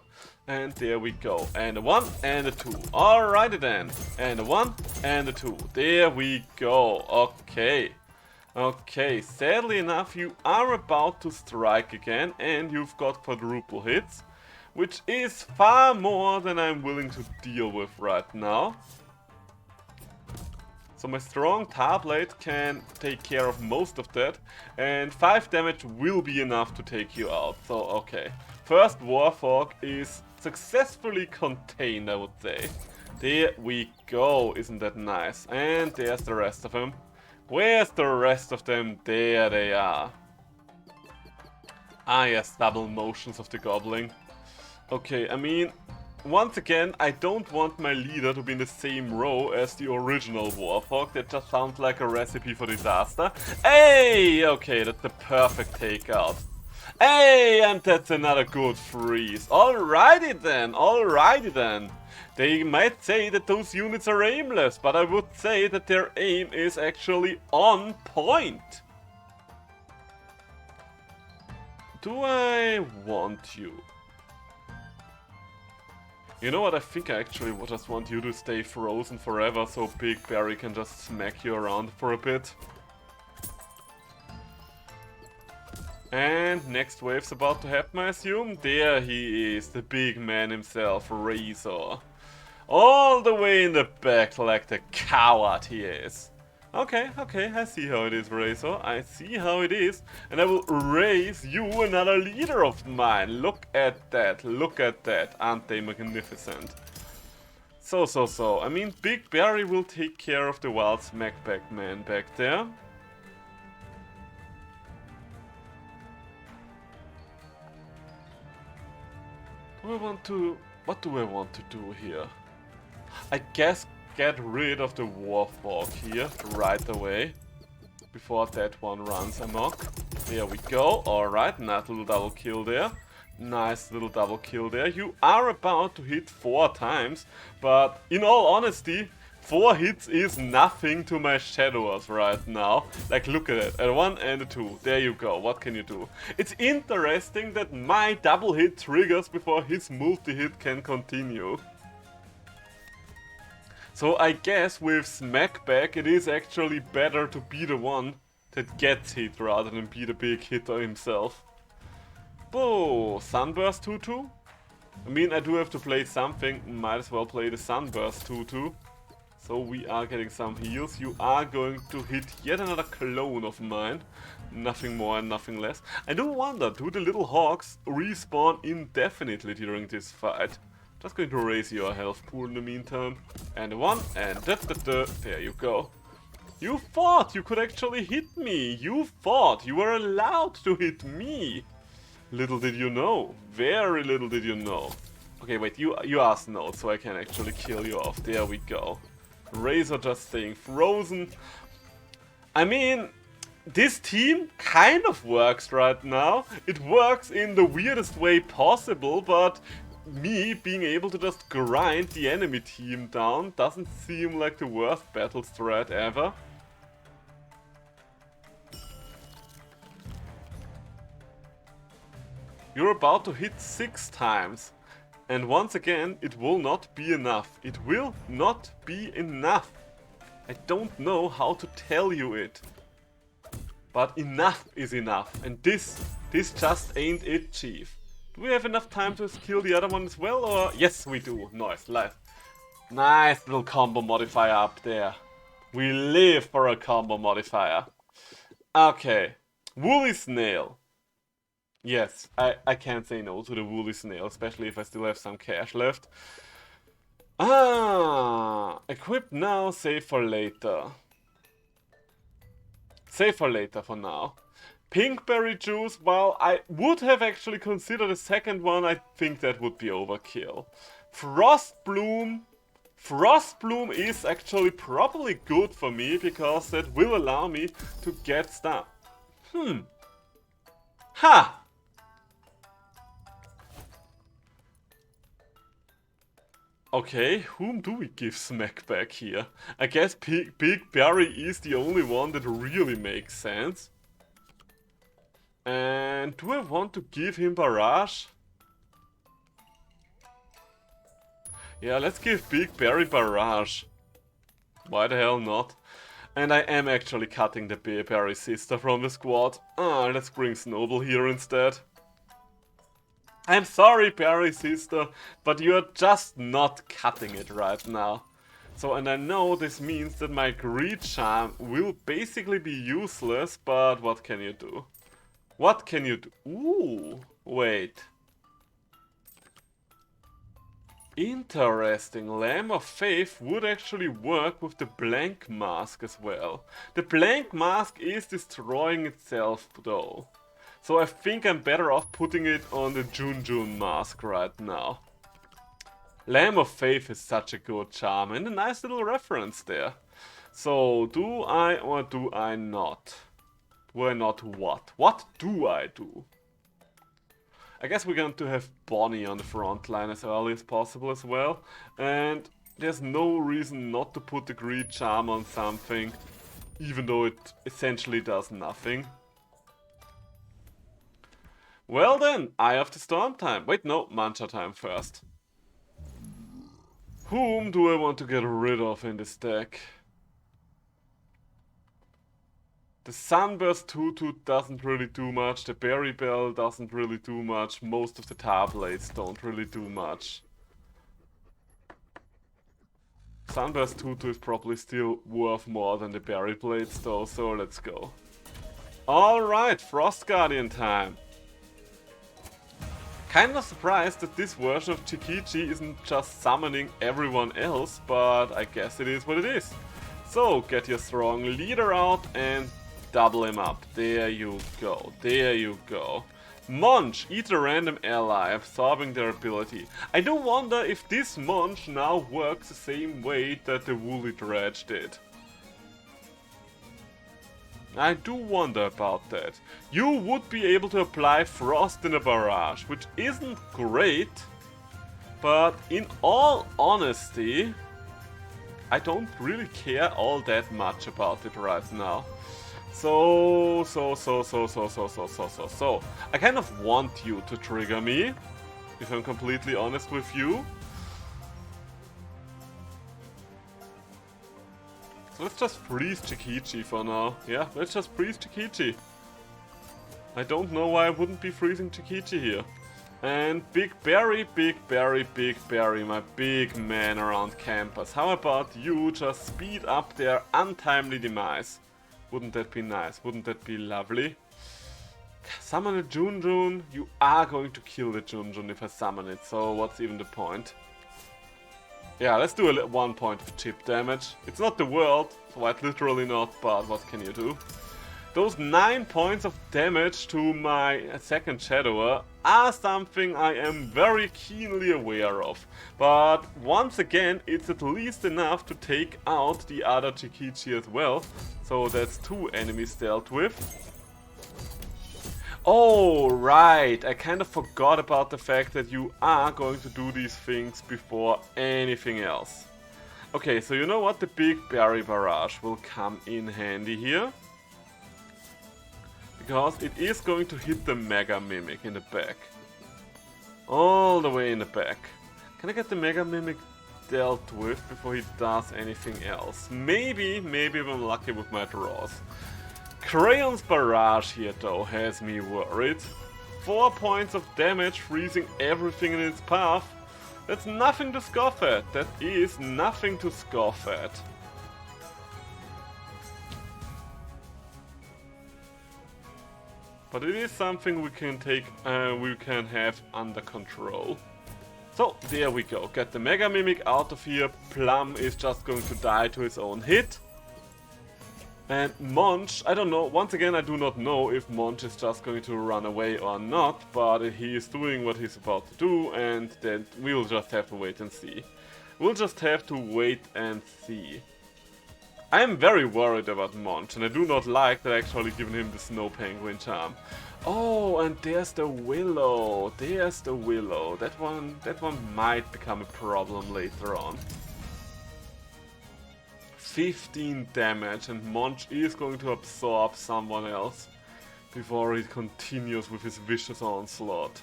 And there we go. And a 1 and a 2. Alrighty then. And a 1 and a 2. There we go. Okay. Okay, sadly enough, you are about to strike again and you've got quadruple hits, which is far more than I'm willing to deal with right now. So my strong tablet can take care of most of that, and 5 damage will be enough to take you out. So okay, first Warfork is successfully contained, I would say. There we go, isn't that nice? And there's the rest of them. Where's the rest of them? There they are. Ah yes, double motions of the goblin. Okay, I mean, once again, I don't want my leader to be in the same row as the original Warthog. That just sounds like a recipe for disaster. Hey! Okay, that's the perfect takeout. Hey, and that's another good freeze. Alrighty then. They might say that those units are aimless, but I would say that their aim is actually on point. Do I want you? You know what, I think I actually just want you to stay frozen forever so Big Barry can just smack you around for a bit. And next wave's about to happen, I assume. There he is, the big man himself, Razor. All the way in the back like the coward he is. Okay, I see how it is, Razor. I see how it is. And I will raise you another leader of mine. Look at that. Aren't they magnificent? So. I mean, Big Barry will take care of the wild smackback man back there. What do I want to do here? I guess get rid of the Warthog here right away. Before that one runs amok. There we go. Alright, nice little double kill there. You are about to hit 4 times, but in all honesty, 4 hits is nothing to my Shadowers right now. Like, look at it. A 1 and a 2. There you go. What can you do? It's interesting that my double hit triggers before his multi-hit can continue. So I guess with Smackback it is actually better to be the one that gets hit rather than be the big hitter himself. Oh, Sunburst 2-2? I mean, I do have to play something, might as well play the Sunburst 2-2. So we are getting some heals. You are going to hit yet another clone of mine. Nothing more and nothing less. I do wonder, do the little hawks respawn indefinitely during this fight? Just going to raise your health pool in the meantime. And 1, and there you go. You thought you could actually hit me. You thought you were allowed to hit me. Little did you know. Very little did you know. Okay, wait, you are snowed, so I can actually kill you off. There we go. Razor just staying frozen. I mean, this team kind of works right now. It works in the weirdest way possible, but me being able to just grind the enemy team down doesn't seem like the worst battle strat ever. You're about to hit 6 times. And once again, it will not be enough. It will not be enough. I don't know how to tell you it. But enough is enough. And this just ain't it, Chief. Do we have enough time to kill the other one as well, or? Yes, we do. Nice, nice little combo modifier up there. We live for a combo modifier. Okay. Woolly Snail. Yes, I can't say no to the Woolly Snail, especially if I still have some cash left. Ah, equip now, save for later. Save for later for now. Pinkberry juice, well, I would have actually considered a second one. I think that would be overkill. Frostbloom is actually probably good for me because that will allow me to get stuff. Ha! Okay, whom do we give smack back here? I guess Big Barry is the only one that really makes sense. And do I want to give him Barrage? Yeah, let's give Big Barry Barrage. Why the hell not? And I am actually cutting the Barry sister from the squad. Ah, let's bring Snowball here instead. I'm sorry, Barry sister, but you're just not cutting it right now. So, and I know this means that my Greed Charm will basically be useless, but what can you do? What can you do? Ooh, wait. Interesting, Lamb of Faith would actually work with the Blank Mask as well. The Blank Mask is destroying itself though. So I think I'm better off putting it on the Junjun mask right now. Lamb of Faith is such a good charm and a nice little reference there. So, do I or do I not? Do I not what? What do I do? I guess we're going to have Bonnie on the front line as early as possible as well. And there's no reason not to put the Greed Charm on something, even though it essentially does nothing. Well then, Eye of the Storm time. Wait, no, Mancha time first. Whom do I want to get rid of in this deck? The Sunburst Tutu doesn't really do much, the Berry Bell doesn't really do much, most of the Tar Blades don't really do much. Sunburst Tutu is probably still worth more than the Berry Blades though, so let's go. Alright, Frost Guardian time. Kinda surprised that this version of Chikichi isn't just summoning everyone else, but I guess it is what it is. So, get your strong leader out and double him up. There you go, there you go. Munch, eat a random ally, absorbing their ability. I do wonder if this Munch now works the same way that the Woolly Dredge did. I do wonder about that. You would be able to apply Frost in a barrage, which isn't great, but in all honesty, I don't really care all that much about it right now. So, I kind of want you to trigger me, if I'm completely honest with you. So let's just freeze Chikichi for now. Yeah, let's just freeze Chikichi. I don't know why I wouldn't be freezing Chikichi here. And Big Berry, Big Berry, Big Berry, my big man around campus. How about you just speed up their untimely demise? Wouldn't that be nice? Wouldn't that be lovely? Summon a Junjun. You are going to kill the Junjun if I summon it, so what's even the point? Yeah, let's do a 1 point of chip damage. It's not the world, quite literally not, but what can you do? Those 9 points of damage to my second Shadower are something I am very keenly aware of. But once again, it's at least enough to take out the other Chikichi as well. So that's 2 enemies dealt with. Oh, right, I kind of forgot about the fact that you are going to do these things before anything else. Okay, so you know what? The Big Berry Barrage will come in handy here. Because it is going to hit the Mega Mimic in the back. All the way in the back. Can I get the Mega Mimic dealt with before he does anything else? Maybe if I'm lucky with my draws. Crayon's Barrage here though has me worried. 4 points of damage, freezing everything in its path. That's nothing to scoff at. That is nothing to scoff at. But it is something we can have under control. So there we go. Get the Mega Mimic out of here. Plum is just going to die to his own hit. And Munch, I don't know, once again I do not know if Munch is just going to run away or not, but he is doing what he's about to do, and then we'll just have to wait and see. We'll just have to wait and see. I am very worried about Munch, and I do not like that I actually given him the Snow Penguin charm. Oh, and there's the Willow, there's the Willow. That one might become a problem later on. 15 damage, and Munch is going to absorb someone else before he continues with his vicious onslaught.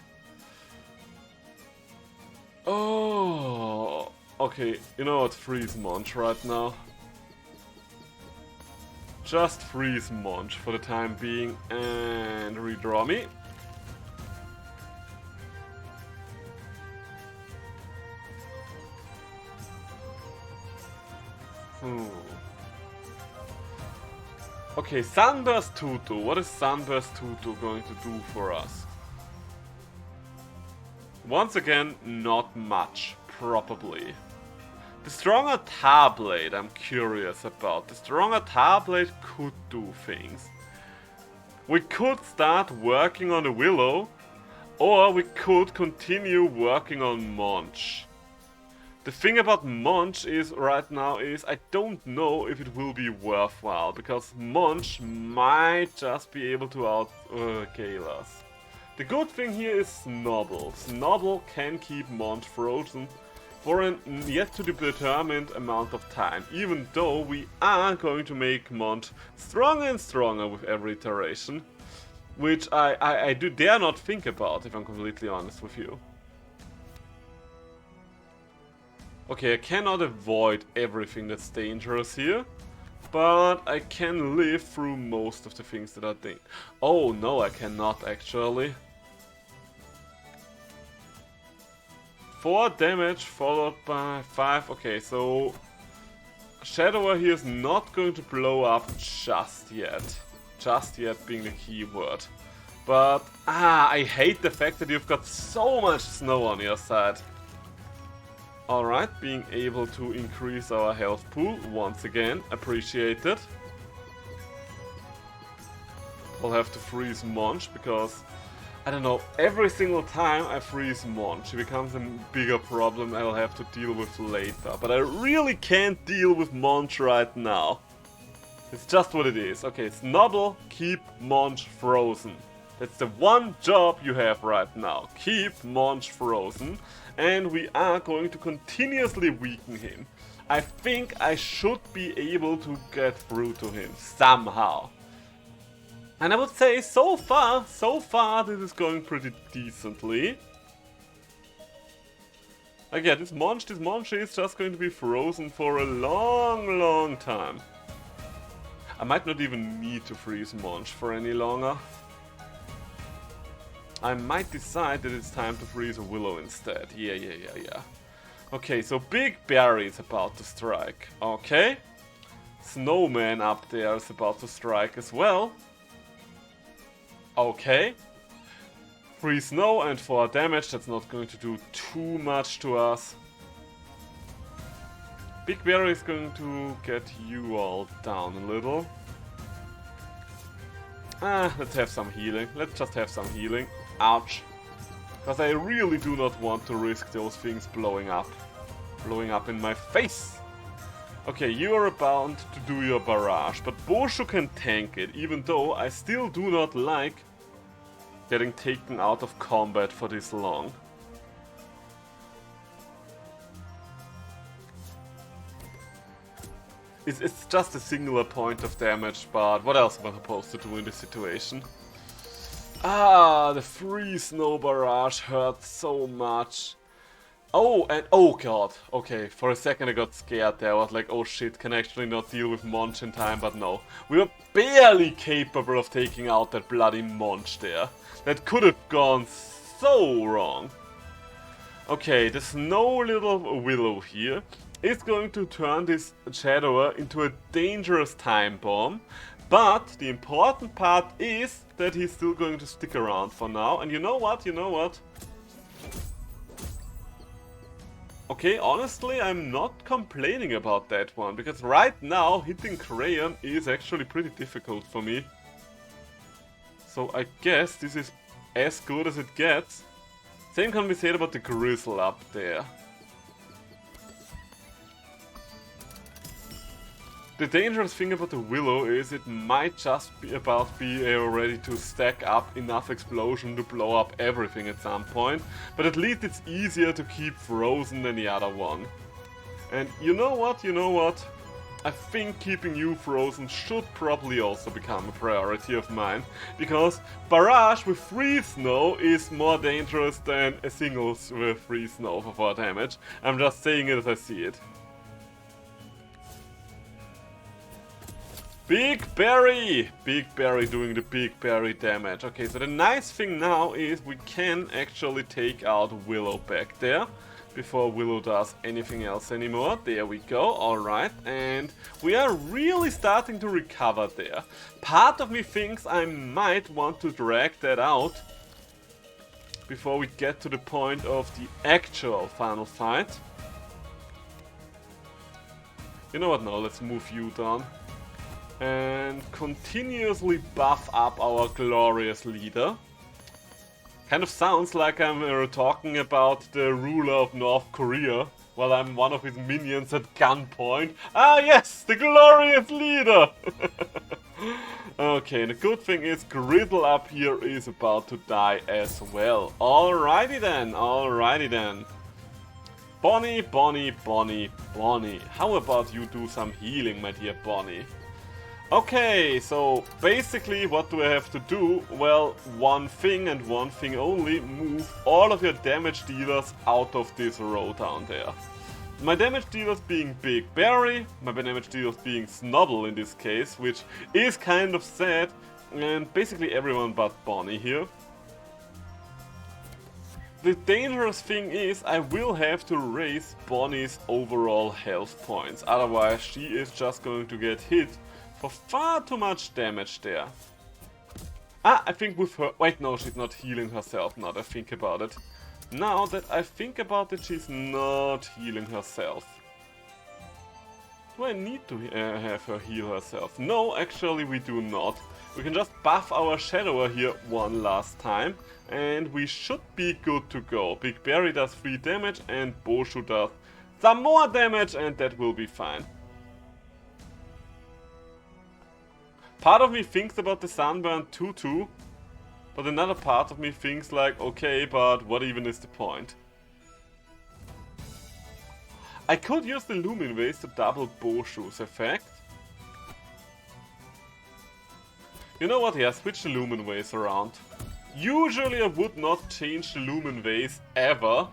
Oh, okay, you know what, freeze Munch right now. Just freeze Munch for the time being and redraw me. Okay, Sunburst Tutu. What is Sunburst Tutu going to do for us? Once again, not much, probably. The stronger Tar Blade I'm curious about. The stronger Tar Blade could do things. We could start working on the Willow, or we could continue working on Monch. The thing about Monch is right now is I don't know if it will be worthwhile, because Monch might just be able to out-scale us. The good thing here is Snobble. Snobble can keep Monch frozen for a yet to be determined amount of time, even though we are going to make Monch stronger and stronger with every iteration, which I do dare not think about, if I'm completely honest with you. Okay, I cannot avoid everything that's dangerous here, but I can live through most of the things that are dangerous. Oh no, I cannot actually. 4 damage followed by 5. Okay, so Shadower here is not going to blow up just yet. Just yet being the key word. But I hate the fact that you've got so much snow on your side. Alright, being able to increase our health pool once again, appreciated. We'll have to freeze Monch because, I don't know, every single time I freeze Monch, it becomes a bigger problem I'll have to deal with later. But I really can't deal with Monch right now. It's just what it is. Okay, Snobble, keep Monch frozen. That's the one job you have right now. Keep Monch frozen. And we are going to continuously weaken him. I think I should be able to get through to him somehow. And I would say so far this is going pretty decently. Again, this Monch is just going to be frozen for a long time. I might not even need to freeze Monch for any longer. I might decide that it's time to freeze a Willow instead. Yeah. Okay, so Big Barry is about to strike. Okay. Snowman up there is about to strike as well. Okay. 3 snow and 4 damage. That's not going to do too much to us. Big Barry is going to get you all down a little. Let's have some healing. Let's just have some healing. Ouch. Because I really do not want to risk those things blowing up. Blowing up in my face. Okay, you are about to do your barrage, but Boshu can tank it, even though I still do not like getting taken out of combat for this long. It's just a singular point of damage, but what else am I supposed to do in this situation? The free snow barrage hurt so much. Oh, and oh god. Okay, for a second I got scared there. I was like, oh shit, can I actually not deal with Monch in time? But no. We were barely capable of taking out that bloody Monch there. That could have gone so wrong. Okay, the snow little Willow here is going to turn this Shadower into a dangerous time bomb. But the important part is that he's still going to stick around for now. And you know what? Okay, honestly, I'm not complaining about that one. Because right now, hitting Crayon is actually pretty difficult for me. So I guess this is as good as it gets. Same can be said about the Grizzle up there. The dangerous thing about the Willow is it might just be ready to stack up enough explosion to blow up everything at some point, but at least it's easier to keep frozen than the other one. And you know what? I think keeping you frozen should probably also become a priority of mine, because Barrage with free snow is more dangerous than a single with free snow for 4 damage. I'm just saying it as I see it. Big Barry! Big Barry doing the Big Barry damage. Okay, so the nice thing now is we can actually take out Willow back there before Willow does anything else anymore. There we go, alright. And we are really starting to recover there. Part of me thinks I might want to drag that out before we get to the point of the actual final fight. You know what, no, let's move you down. and continuously buff up our glorious leader. Kind of sounds like I'm talking about the ruler of North Korea, while I'm one of his minions at gunpoint. Ah yes, the glorious leader! Okay, the good thing is Griddle up here is about to die as well. Alrighty then, alrighty then. Bonnie, Bonnie, Bonnie, Bonnie. How about you do some healing, my dear Bonnie? Okay, so basically what do I have to do? Well, one thing and one thing only, move all of your damage dealers out of this row down there. My damage dealers being Big Barry, my damage dealers being Snubble in this case, which is kind of sad, and basically everyone but Bonnie here. The dangerous thing is I will have to raise Bonnie's overall health points, otherwise she is just going to get hit for far too much damage there. Ah, I think with her... Wait, no, she's not healing herself now that I think about it. Now that I think about it, she's not healing herself. Do I need to have her heal herself? No, actually we do not. We can just buff our Shadower here one last time, and we should be good to go. Big Barry does 3 damage and Boshu does some more damage, and that will be fine. Part of me thinks about the Sunburn 2-2, but another part of me thinks like, okay, but what even is the point? I could use the Lumin Waves to double Boshu's effect. You know what, yeah, switch the Lumin Waves around. Usually I would not change the Lumin Waves ever,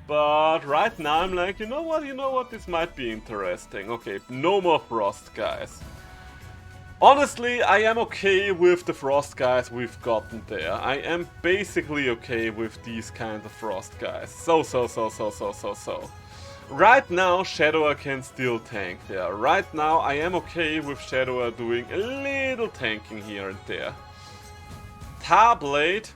but right now I'm like, you know what, this might be interesting. Okay, no more Frost guys. Honestly, I am okay with the Frost guys we've gotten there. I am basically okay with these kinds of Frost guys. So. Right now, Shadower can still tank there. Right now, I am okay with Shadower doing a little tanking here and there. Tarblade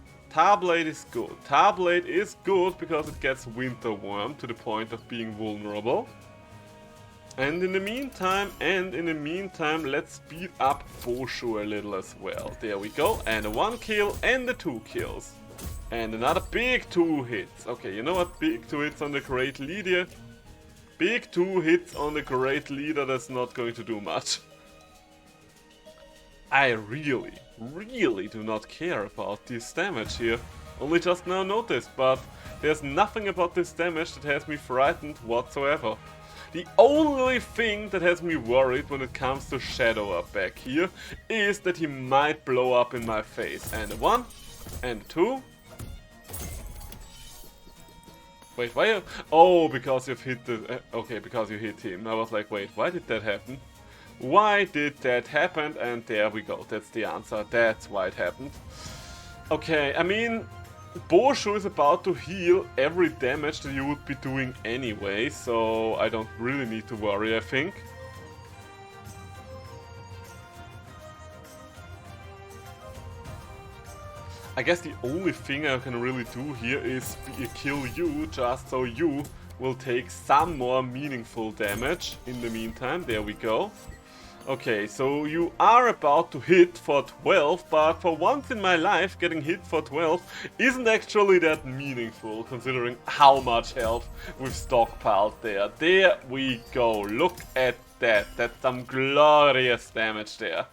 is good. Tarblade is good because it gets Winter Worm to the point of being vulnerable. And in the meantime, let's speed up Boshu a little as well. There we go, and a 1 kill and the 2 kills. And another big 2 hits. Okay, you know what, big 2 hits on the Great Leader. Big 2 hits on the Great Leader, that's not going to do much. I really do not care about this damage here. Only just now noticed, but there's nothing about this damage that has me frightened whatsoever. The only thing that has me worried when it comes to Shadower back here is that he might blow up in my face. And 1, and 2. Wait, why? Oh, because you've hit the... okay, because you hit him. I was like, wait, why did that happen? Why did that happen? And there we go, that's the answer. That's why it happened. Okay, I mean... Boshu is about to heal every damage that you would be doing anyway, so I don't really need to worry, I think. I guess the only thing I can really do here is kill you, just so you will take some more meaningful damage in the meantime. There we go. Okay, so you are about to hit for 12, but for once in my life getting hit for 12 isn't actually that meaningful, considering how much health we've stockpiled there. There we go, look at that, that's some glorious damage there.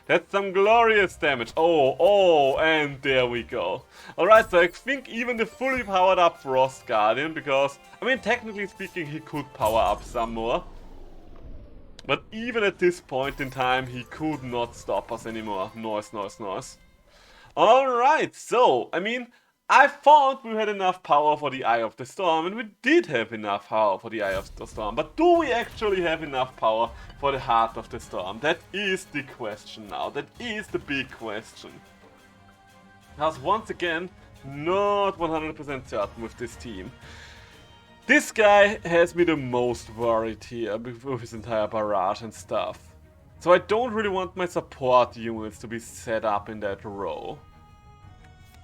That's some glorious damage. Oh, and there we go. Alright, so I think even the fully powered up Frost Guardian, because, I mean, technically speaking, he could power up some more. But even at this point in time, he could not stop us anymore. Nice. Alright, so, I mean, I thought we had enough power for the Eye of the Storm, and we did have enough power for the Eye of the Storm. But do we actually have enough power for the Heart of the Storm? That is the question now. That is the big question. Because once again, not 100% certain with this team. This guy has me the most worried here with his entire barrage and stuff. So I don't really want my support units to be set up in that row.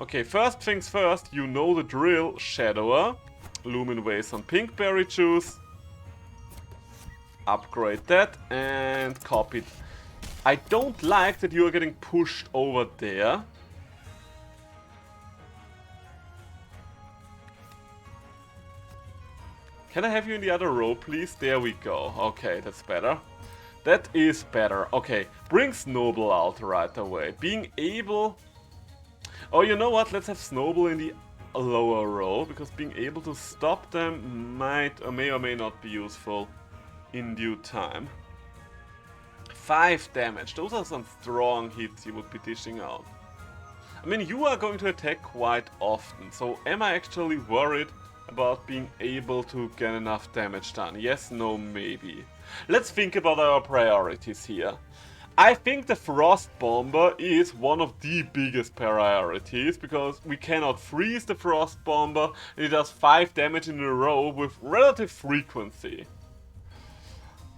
Okay, first things first, you know the drill, Shadower. Lumin Waves on Pinkberry Juice. Upgrade that and copy. I don't like that you are getting pushed over there. Can I have you in the other row, please? There we go. Okay, that's better. That is better. Okay, bring Snowball out right away. Being able... Oh, you know what? Let's have Snowball in the lower row, because being able to stop them might or may not be useful in due time. 5 damage. Those are some strong hits you would be dishing out. I mean, you are going to attack quite often, so am I actually worried about being able to get enough damage done? Yes, no, maybe. Let's think about our priorities here. I think the Frost Bomber is one of the biggest priorities, because we cannot freeze the Frost Bomber, and it does 5 damage in a row with relative frequency.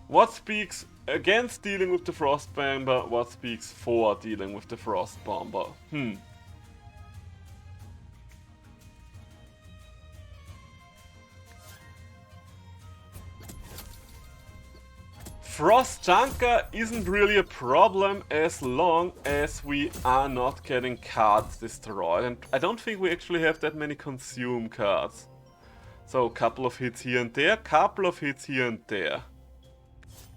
What speaks against dealing with the Frost Bomber? What speaks for dealing with the Frost Bomber? Frost Junker isn't really a problem as long as we are not getting cards destroyed, and I don't think we actually have that many consume cards. So a couple of hits here and there, couple of hits here and there.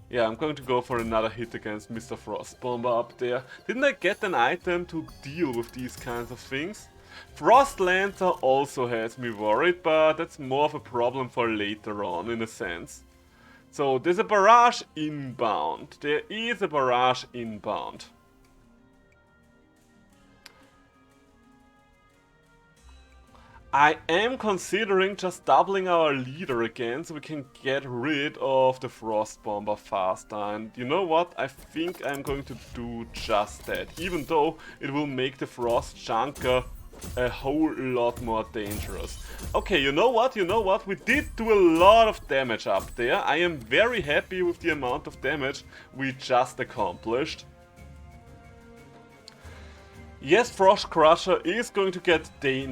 Yeah, I'm going to go for another hit against Mr. Frost Bomber up there. Didn't I get an item to deal with these kinds of things? Frost Lancer also has me worried, but that's more of a problem for later on in a sense. So there's a barrage inbound. There is a barrage inbound. I am considering just doubling our leader again so we can get rid of the Frost Bomber faster. And you know what? I think I'm going to do just that. Even though it will make the Frost Junker a whole lot more dangerous. Okay, you know what? We did do a lot of damage up there. I am very happy with the amount of damage we just accomplished. Yes, Frost Crusher is going to get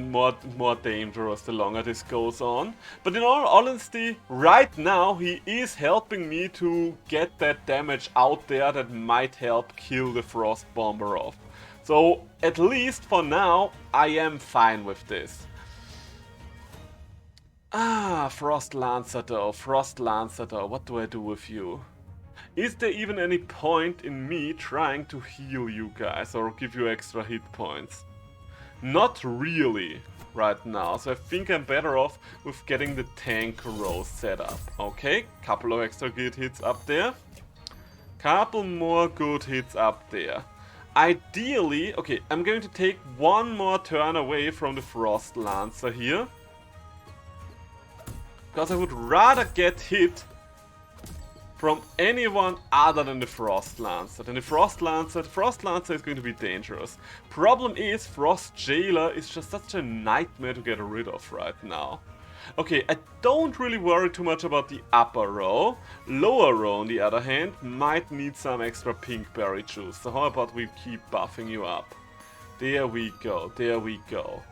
more dangerous the longer this goes on. But in all honesty, right now he is helping me to get that damage out there that might help kill the Frost Bomber off. So, at least for now, I am fine with this. Frost Lancer though, what do I do with you? Is there even any point in me trying to heal you guys or give you extra hit points? Not really right now, so I think I'm better off with getting the tank row set up. Okay, couple of extra good hits up there. Couple more good hits up there. Ideally, okay, I'm going to take one more turn away from the Frost Lancer here. Because I would rather get hit from anyone other than the Frost Lancer. Then the Frost Lancer is going to be dangerous. Problem is, Frost Jailer is just such a nightmare to get rid of right now. Okay, I don't really worry too much about the upper row. Lower row, on the other hand, might need some extra pink berry juice. So how about we keep buffing you up? There we go, there we go.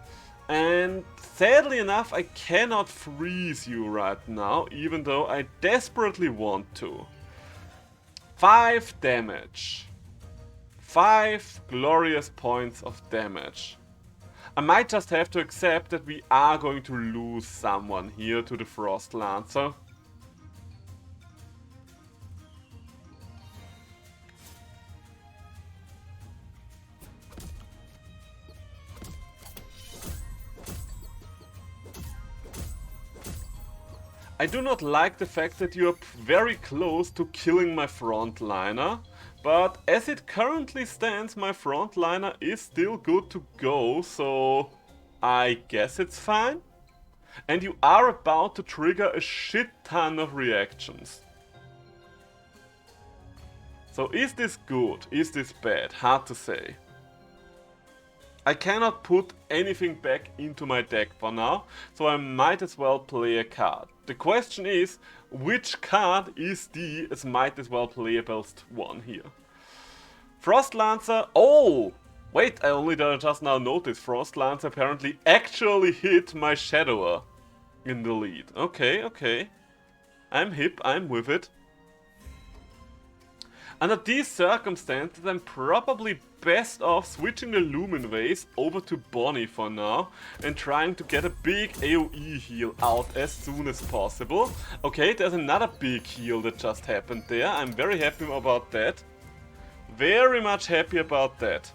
And sadly enough, I cannot freeze you right now, even though I desperately want to. 5 damage. 5 glorious points of damage. I might just have to accept that we are going to lose someone here to the Frost Lancer. I do not like the fact that you are very close to killing my frontliner, but as it currently stands, my frontliner is still good to go, so I guess it's fine. And you are about to trigger a shit ton of reactions. So is this good? Is this bad? Hard to say. I cannot put anything back into my deck for now, so I might as well play a card. The question is, which card is the might as well playable one here? Frost Lancer, oh! Wait, I only just now noticed Frost Lancer apparently actually hit my Shadower in the lead. Okay, okay. I'm hip, I'm with it. Under these circumstances, I'm probably best off switching the Lumen Vase over to Bonnie for now and trying to get a big AoE heal out as soon as possible. Okay, there's another big heal that just happened there. I'm very happy about that. Very much happy about that.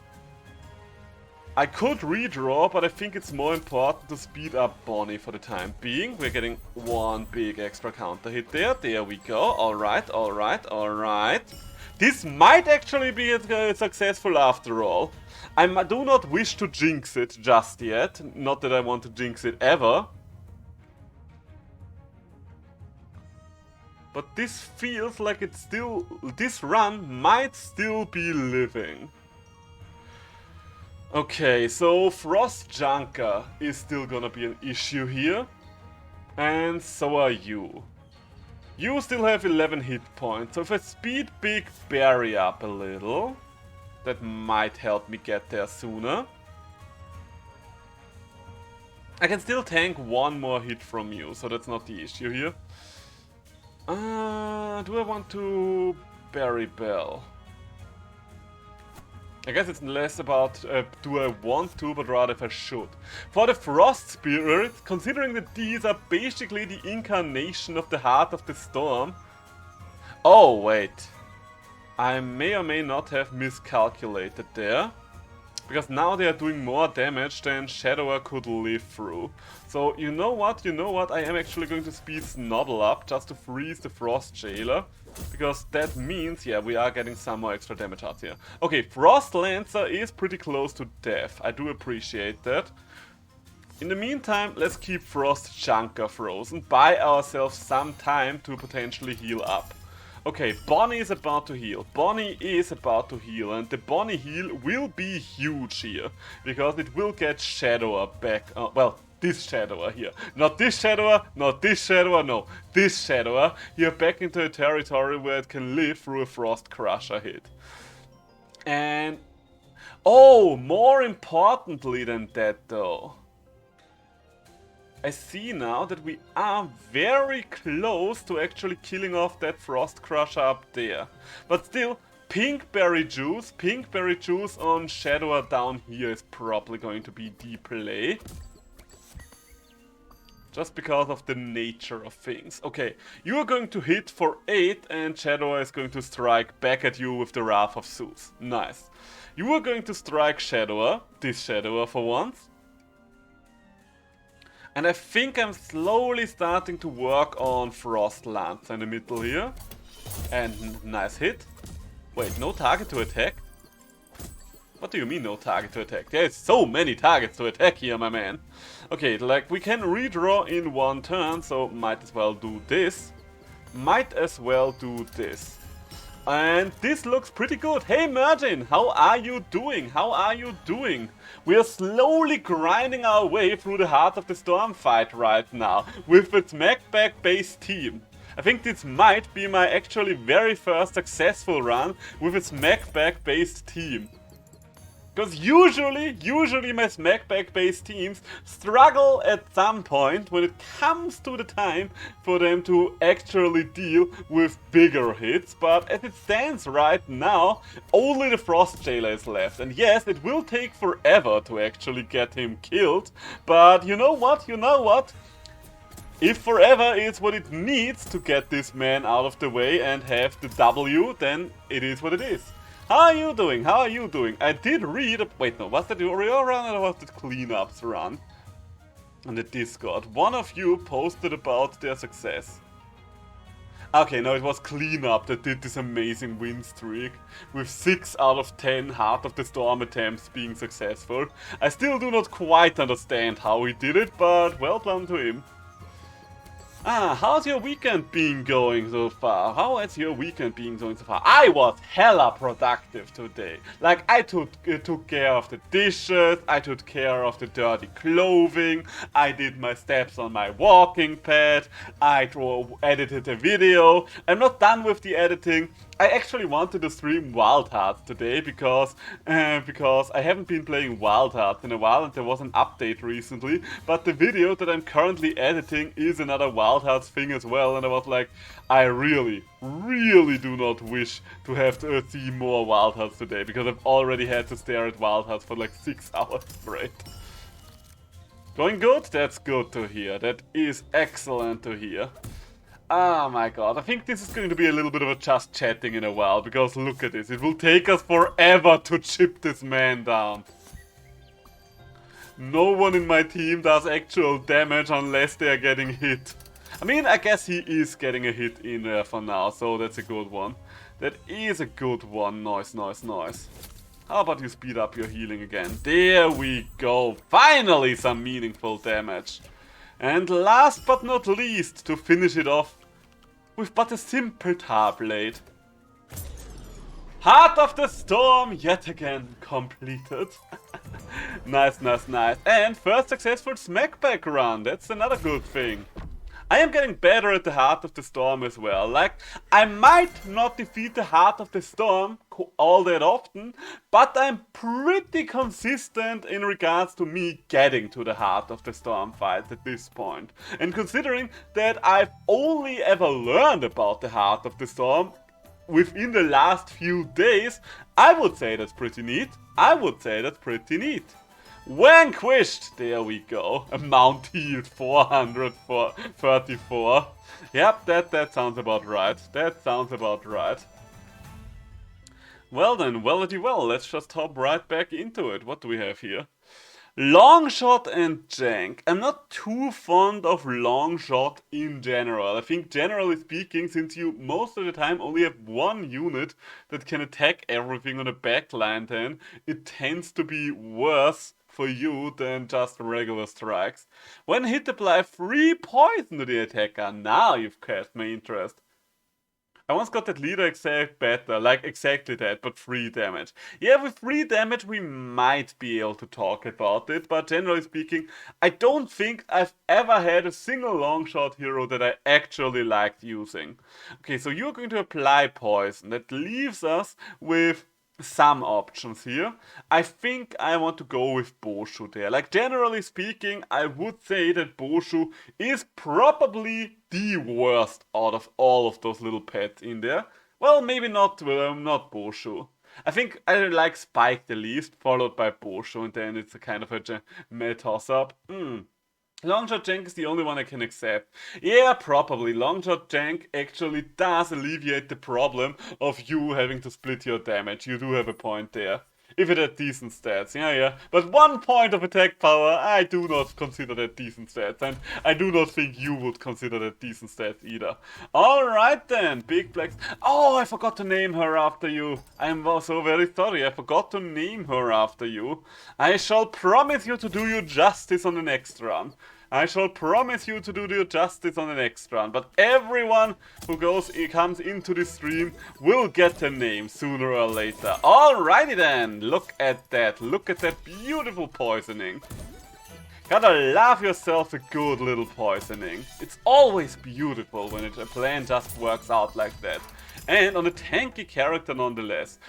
I could redraw, but I think it's more important to speed up Bonnie for the time being. We're getting one big extra counter hit there. There we go. Alright, alright, alright. This might actually be successful after all. I do not wish to jinx it just yet. Not that I want to jinx it ever. But this feels like it's still... this run might still be living. Okay, so Frost Junker is still gonna be an issue here. And so are you. You still have 11 hit points, so if I speed Big Berry up a little, that might help me get there sooner. I can still tank one more hit from you, so that's not the issue here. Do I want to Berry Bell? I guess it's less about do I want to, but rather if I should. For the Frost Spirits, considering that these are basically the incarnation of the Heart of the Storm... Oh, wait. I may or may not have miscalculated there. Because now they are doing more damage than Shadower could live through. So, you know what, I am actually going to speed Snodle up just to freeze the Frost Jailer. Because that means, yeah, we are getting some more extra damage out here. Okay, Frost Lancer is pretty close to death. I do appreciate that. In the meantime, let's keep Frost Junker frozen. Buy ourselves some time to potentially heal up. Okay, Bonnie is about to heal. Bonnie is about to heal, and the Bonnie heal will be huge here. Because it will get Shadower back, well, this Shadower here. Not this Shadower, not this Shadower, no. This Shadower here back into a territory where it can live through a Frost Crusher hit. And... oh, more importantly than that though. I see now that we are very close to actually killing off that Frost Crusher up there. But still, Pink Berry Juice on Shadower down here is probably going to be the play. Just because of the nature of things. Okay, you are going to hit for 8 and Shadower is going to strike back at you with the Wrath of Zeus. Nice. You are going to strike Shadower, this Shadower for once. And I think I'm slowly starting to work on Frost Lance in the middle here. And nice hit. Wait, no target to attack? What do you mean no target to attack? There's so many targets to attack here, my man. Okay, like we can redraw in one turn, so might as well do this. Might as well do this. And this looks pretty good. Hey Mergin, how are you doing? How are you doing? We are slowly grinding our way through the Heart of the Storm fight right now with its MacBack based team. I think this might be my actually very first successful run with its MacBack based team. Because usually my SmackBack based teams struggle at some point when it comes to the time for them to actually deal with bigger hits, but as it stands right now, only the Frost Jailer is left. And yes, it will take forever to actually get him killed, but you know what, If forever is what it needs to get this man out of the way and have the W, then it is what it is. How are you doing? How are you doing? I did read... wait, no, was that the Oreo run or was it Cleanups run? On the Discord. One of you posted about their success. Okay, no, it was Cleanup that did this amazing win streak. With 6 out of 10 Heart of the Storm attempts being successful. I still do not quite understand how he did it, but well done to him. How's your weekend been going so far? How has your weekend been going so far? I was hella productive today. Like, I took care of the dishes, I took care of the dirty clothing, I did my steps on my walking pad, I edited a video. I'm not done with the editing. I actually wanted to stream Wild Hearts today because I haven't been playing Wild Hearts in a while and there was an update recently, but the video that I'm currently editing is another Wild Hearts thing as well, and I was like, I really do not wish to have to see more Wild Hearts today because I've already had to stare at Wild Hearts for like 6 hours straight. Going good? That's good to hear. That is excellent to hear. Oh my god, I think this is going to be a little bit of a just chatting in a while, because look at this, it will take us forever to chip this man down. No one in my team does actual damage unless they are getting hit. I mean, I guess he is getting a hit in there for now, so that's a good one. That is a good one, nice. How about you speed up your healing again? There we go, finally some meaningful damage. And last but not least, to finish it off with but a simple tar blade. Heart of the Storm yet again completed. Nice. And first successful smackback run, that's another good thing. I am getting better at the Heart of the Storm as well. Like, I might not defeat the Heart of the Storm all that often, but I'm pretty consistent in regards to me getting to the Heart of the Storm fight at this point. And considering that I've only ever learned about the Heart of the Storm within the last few days, I would say that's pretty neat. Vanquished! There we go. Amount healed 434. Yep, that sounds about right. Well then, well, let's just hop right back into it. What do we have here? Longshot and Jank. I'm not too fond of Longshot in general. I think generally speaking, since you most of the time only have one unit that can attack everything on the backline, then it tends to be worse for you than just regular strikes. When hit, apply 3 poison to the attacker. Now you've caught my interest. I once got that leader exact better, like exactly that, but 3 damage. Yeah, with 3 damage we might be able to talk about it, but generally speaking, I don't think I've ever had a single longshot hero that I actually liked using. Okay, so you're going to apply poison. That leaves us with some options here. I think I want to go with Boshu there. Like, generally speaking, I would say that Boshu is probably the worst out of all of those little pets in there. Well, maybe not Boshu. I think I like Spike the least, followed by Boshu, and then it's a kind of a toss-up. Longshot Jank is the only one I can accept. Yeah, probably. Longshot Jank actually does alleviate the problem of you having to split your damage. You do have a point there. If it had decent stats, yeah. But 1 point of attack power, I do not consider that decent stats. And I do not think you would consider that decent stats either. Alright then, Big Blacks. Oh, I forgot to name her after you. I am so very sorry, I forgot to name her after you. I shall promise you to do you justice on the next run. But everyone who comes into this stream will get a name sooner or later. Alrighty then, look at that beautiful poisoning. Gotta love yourself a good little poisoning. It's always beautiful when a plan just works out like that. And on a tanky character nonetheless.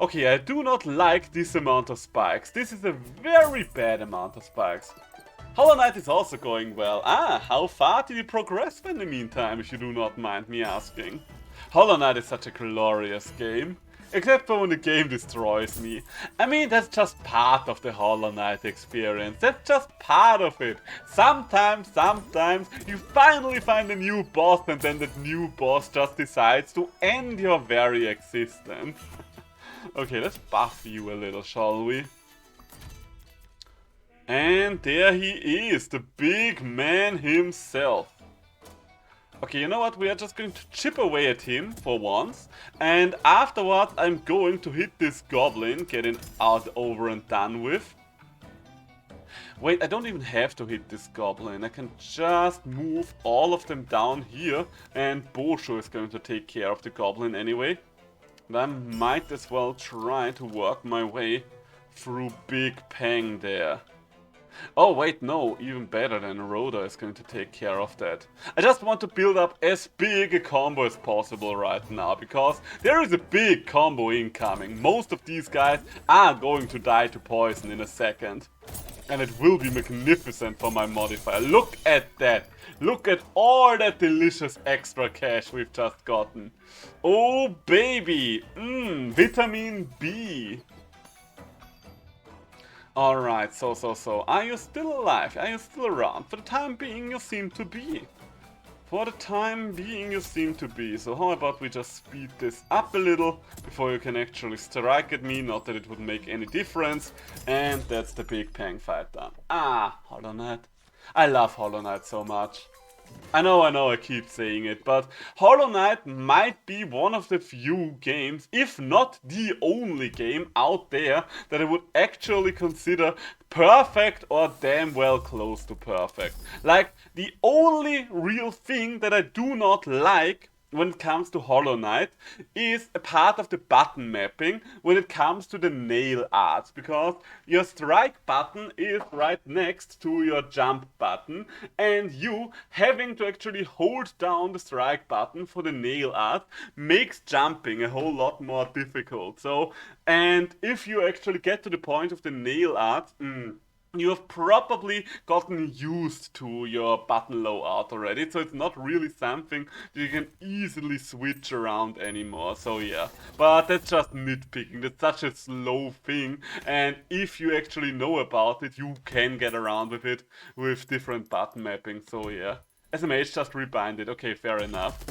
Okay, I do not like this amount of spikes. This is a very bad amount of spikes. Hollow Knight is also going well. How far did you progress in the meantime, if you do not mind me asking? Hollow Knight is such a glorious game. Except for when the game destroys me. I mean, that's just part of the Hollow Knight experience. That's just part of it. Sometimes you finally find a new boss and then that new boss just decides to end your very existence. Okay, let's buff you a little, shall we? And there he is, the big man himself. Okay, you know what, we are just going to chip away at him for once. And afterwards I'm going to hit this goblin, getting out over and done with. Wait, I don't even have to hit this goblin, I can just move all of them down here. And Boshu is going to take care of the goblin anyway. And I might as well try to work my way through Big Pang there. Oh wait, no, even better than Rhoda is going to take care of that. I just want to build up as big a combo as possible right now, because there is a big combo incoming. Most of these guys are going to die to poison in a second. And it will be magnificent for my modifier. Look at that. Look at all that delicious extra cash we've just gotten. Oh baby. Vitamin B. Alright, so. Are you still alive? Are you still around? For the time being, you seem to be. For the time being, you seem to be. So how about we just speed this up a little before you can actually strike at me? Not that it would make any difference. And that's the big Pang fight done. Ah, Hollow Knight. I love Hollow Knight so much. I know, I keep saying it, but Hollow Knight might be one of the few games, if not the only game out there, that I would actually consider perfect or damn well close to perfect. Like, the only real thing that I do not like when it comes to Hollow Knight is a part of the button mapping when it comes to the nail art, because your strike button is right next to your jump button, and you having to actually hold down the strike button for the nail art makes jumping a whole lot more difficult. So, and if you actually get to the point of the nail art, you have probably gotten used to your button low art already, so it's not really something that you can easily switch around anymore. So yeah, but that's just nitpicking. That's such a slow thing, and if you actually know about it, you can get around with it with different button mapping. So yeah, as a mage, just rebind it. Okay, fair enough.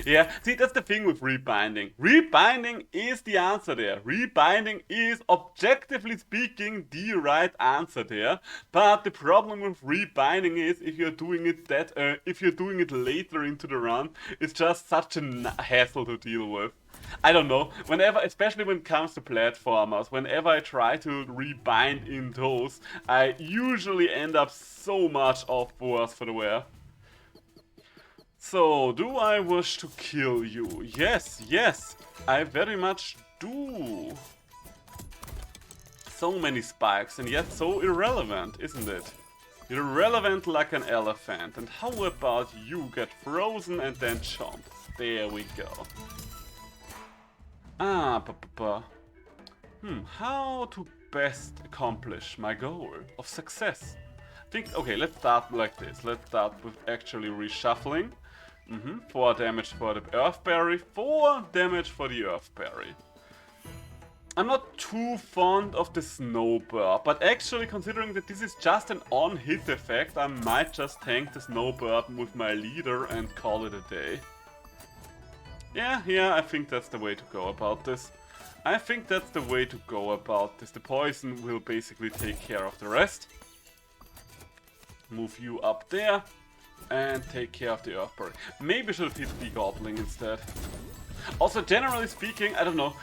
Yeah, see, that's the thing with rebinding. Rebinding is the answer there. Rebinding is, objectively speaking, the right answer there. But the problem with rebinding is, if you're doing it later into the run, it's just such a hassle to deal with. I don't know, whenever, especially when it comes to platformers, whenever I try to rebind in those, I usually end up so much off worse for the wear. So, do I wish to kill you? Yes, I very much do. So many spikes, and yet so irrelevant, isn't it? Irrelevant like an elephant. And how about you get frozen and then chomp? There we go. How to best accomplish my goal of success? Okay, let's start like this. Let's start with actually reshuffling. 4 damage for the Earth Berry, 4 damage for the Earth Berry. I'm not too fond of the Snowbird, but actually considering that this is just an on-hit effect, I might just tank the Snowbird with my leader and call it a day. Yeah, I think that's the way to go about this. The poison will basically take care of the rest. Move you up there. And take care of the Earthberry. Maybe I should have hit the Goblin instead. Also, generally speaking, I don't know,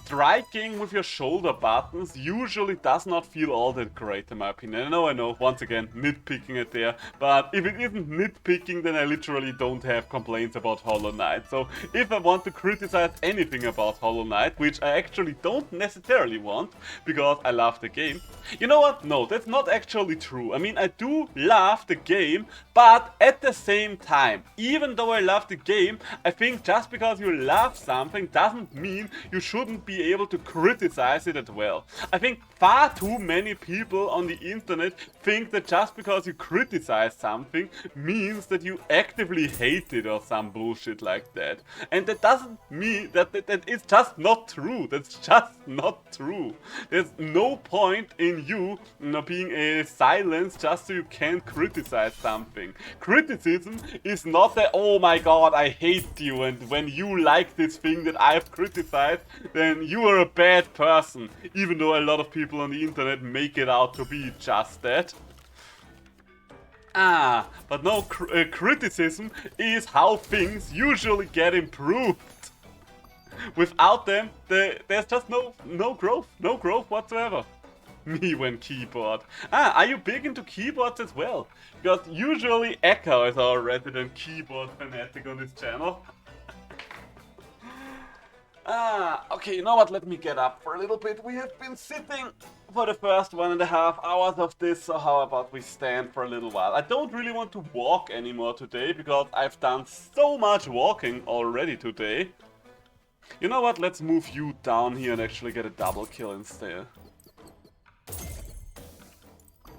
striking with your shoulder buttons usually does not feel all that great in my opinion. I know, once again, nitpicking it there, but if it isn't nitpicking, then I literally don't have complaints about Hollow Knight. So if I want to criticize anything about Hollow Knight, which I actually don't necessarily want, because I love the game, you know what? No, that's not actually true. I mean, I do love the game, but at the same time, even though I love the game, I think just because you love something doesn't mean you shouldn't be able to criticize it as well. I think far too many people on the internet think that just because you criticize something means that you actively hate it or some bullshit like that. And that doesn't mean that it's just not true. That's just not true. There's no point in you being a silence just so you can't criticize something. Criticism is not that, oh my god, I hate you, and when you like this thing that I've criticized, then you are a bad person, even though a lot of people on the internet make it out to be just that. But no, criticism is how things usually get improved. Without them, there's just no growth whatsoever. Me when keyboard. Are you big into keyboards as well? Because usually Echo is our resident keyboard fanatic on this channel. Okay, you know what? Let me get up for a little bit. We have been sitting for the first 1.5 hours of this, so how about we stand for a little while. I don't really want to walk anymore today, because I've done so much walking already today. You know what, let's move you down here and actually get a double kill instead.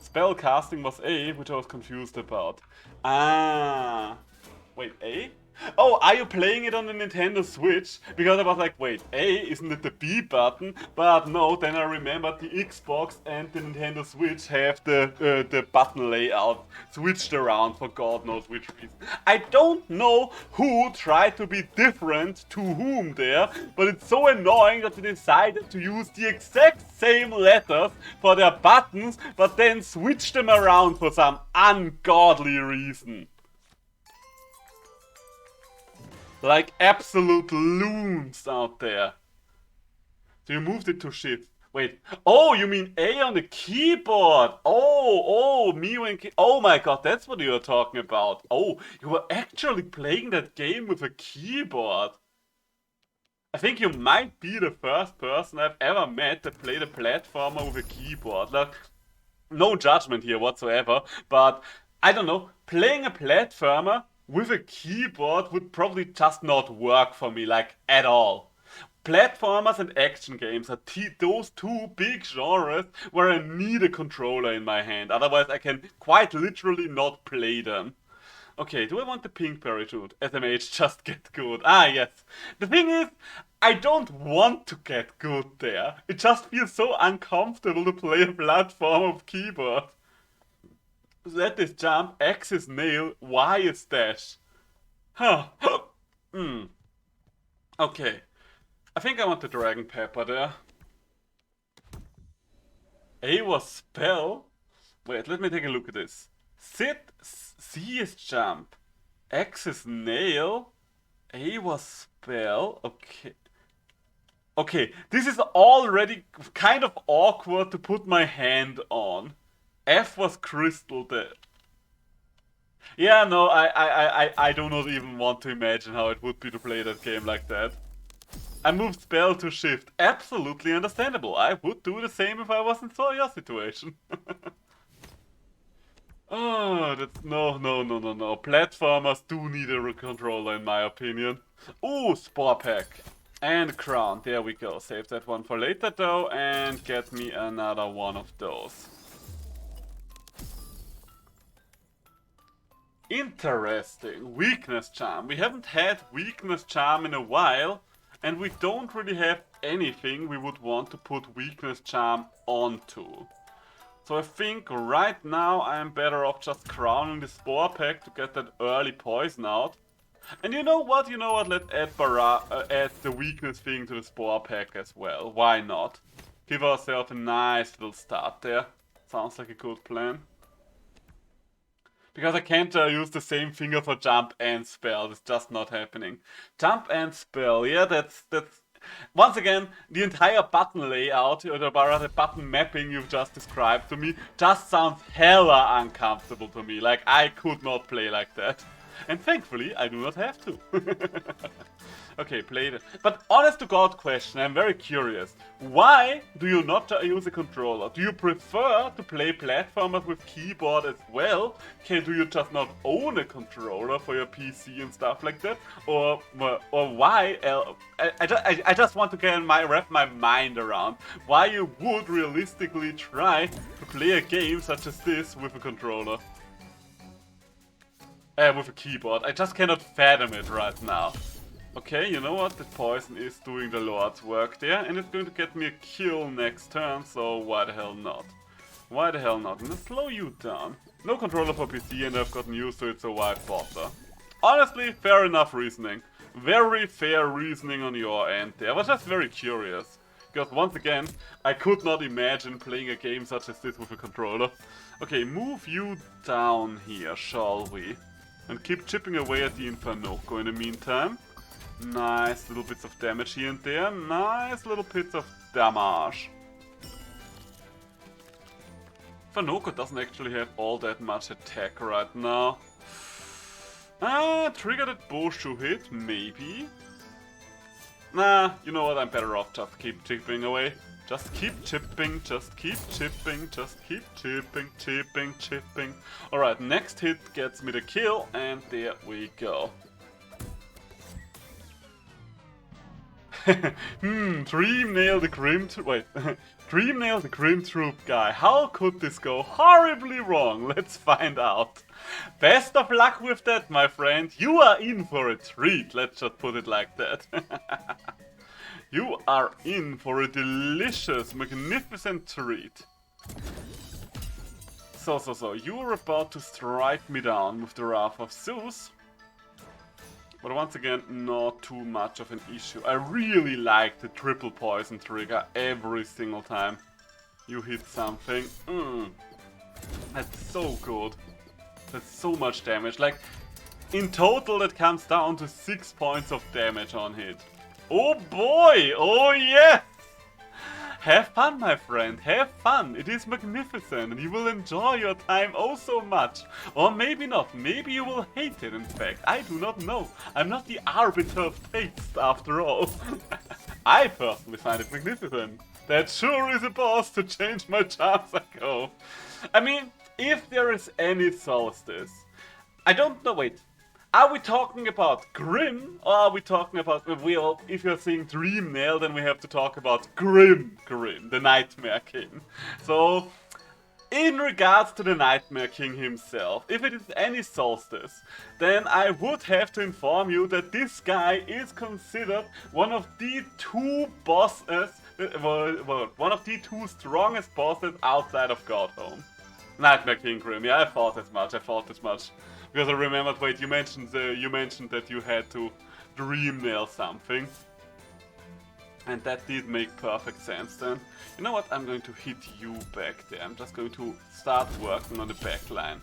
Spell casting was A, which I was confused about. Ah, wait, A? Oh, are you playing it on the Nintendo Switch? Because I was like, wait, A, isn't it the B button? But no, then I remembered the Xbox and the Nintendo Switch have the button layout switched around for God knows which reason. I don't know who tried to be different to whom there, but it's so annoying that they decided to use the exact same letters for their buttons, but then switch them around for some ungodly reason. Like absolute loons out there. So you moved it to shift. Wait. Oh, you mean A on the keyboard? Oh, Mio and oh my god, that's what you were talking about. Oh, you were actually playing that game with a keyboard. I think you might be the first person I've ever met that played a platformer with a keyboard. Like, no judgment here whatsoever, but I don't know, playing a platformer with a keyboard would probably just not work for me, like, at all. Platformers and action games are those two big genres where I need a controller in my hand, otherwise I can quite literally not play them. Okay, do I want the pink parachute? SMH, just get good. Ah, yes. The thing is, I don't want to get good there. It just feels so uncomfortable to play a platform with keyboard. Let this jump, X is nail, Y is dash. Huh. Okay. I think I want the dragon pepper there. A was spell. Wait, let me take a look at this. Sit, C is jump. X is nail. A was spell. Okay. Okay, this is already kind of awkward to put my hand on. F was crystal there. Yeah, no, I do not even want to imagine how it would be to play that game like that. I moved spell to shift. Absolutely understandable. I would do the same if I was in your situation. Oh, that's no. Platformers do need a controller in my opinion. Ooh, Spore Pack. And Crown. There we go. Save that one for later though and get me another one of those. Interesting. Weakness Charm. We haven't had Weakness Charm in a while, and we don't really have anything we would want to put Weakness Charm onto. So I think right now I'm better off just crowning the Spore Pack to get that early poison out. And you know what? Let's add the weakness thing to the Spore Pack as well. Why not? Give ourselves a nice little start there. Sounds like a good plan. Because I can't use the same finger for jump and spell. It's just not happening. Jump and spell. Yeah, that's once again, the entire button layout, or rather button mapping you've just described to me, just sounds hella uncomfortable to me. Like, I could not play like that. And thankfully, I do not have to. Okay, play it. But honest to God question, I'm very curious. Why do you not use a controller? Do you prefer to play platformers with keyboard as well? Do you just not own a controller for your PC and stuff like that? Or why? I just want to wrap my mind around why you would realistically try to play a game such as this with a controller. With a keyboard. I just cannot fathom it right now. Okay, you know what? The poison is doing the Lord's work there, and it's going to get me a kill next turn, so why the hell not? Why the hell not? I'm gonna slow you down. No controller for PC, and I've gotten used to it, so why bother? Honestly, fair enough reasoning. Very fair reasoning on your end there. I was just very curious. Because once again, I could not imagine playing a game such as this with a controller. Okay, move you down here, shall we? And keep chipping away at the Infernoco in the meantime. Nice little bits of damage here and there. Nice little bits of damage. Infernoco doesn't actually have all that much attack right now. Trigger that Boshu hit, maybe. Nah, you know what, I'm better off just keep chipping away. Just keep chipping, just keep chipping, just keep chipping, chipping, chipping. Alright, next hit gets me the kill, and there we go. Dream nailed the Grim... wait. Dream nailed the Grim Troop guy. How could this go horribly wrong? Let's find out. Best of luck with that, my friend. You are in for a treat. Let's just put it like that. You are in for a delicious, magnificent treat. So, you're about to strike me down with the Wrath of Zeus. But once again, not too much of an issue. I really like the triple poison trigger every single time you hit something. That's so good. That's so much damage. Like, in total that comes down to 6 points of damage on hit. Oh boy! Oh yes! Have fun, my friend, have fun. It is magnificent and you will enjoy your time oh so much. Or maybe not, maybe you will hate it in fact. I do not know. I'm not the arbiter of taste after all. I personally find it magnificent. That sure is a boss to change my charms ago. I mean, if there is any solstice, I don't know, wait. Are we talking about Grim, or are we talking about, if you're saying Dream Nail, then we have to talk about Grim, the Nightmare King. So, in regards to the Nightmare King himself, if it is any solstice, then I would have to inform you that this guy is considered one of the two bosses, one of the two strongest bosses outside of Godhome. Nightmare King Grim, yeah, I thought as much. Because I remembered, wait, you mentioned that you had to dream nail something. And that did make perfect sense then. You know what, I'm going to hit you back there. I'm just going to start working on the back line.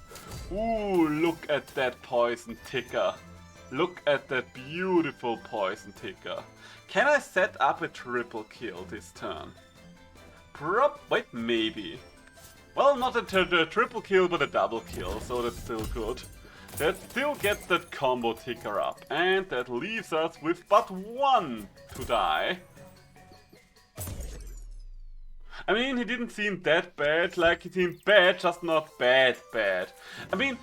Ooh, look at that poison ticker. Look at that beautiful poison ticker. Can I set up a triple kill this turn? Wait, maybe. Well, not a triple kill, but a double kill, so that's still good. That still gets that combo ticker up, and that leaves us with but one to die. I mean, he didn't seem that bad, like he seemed bad, just not bad. I mean,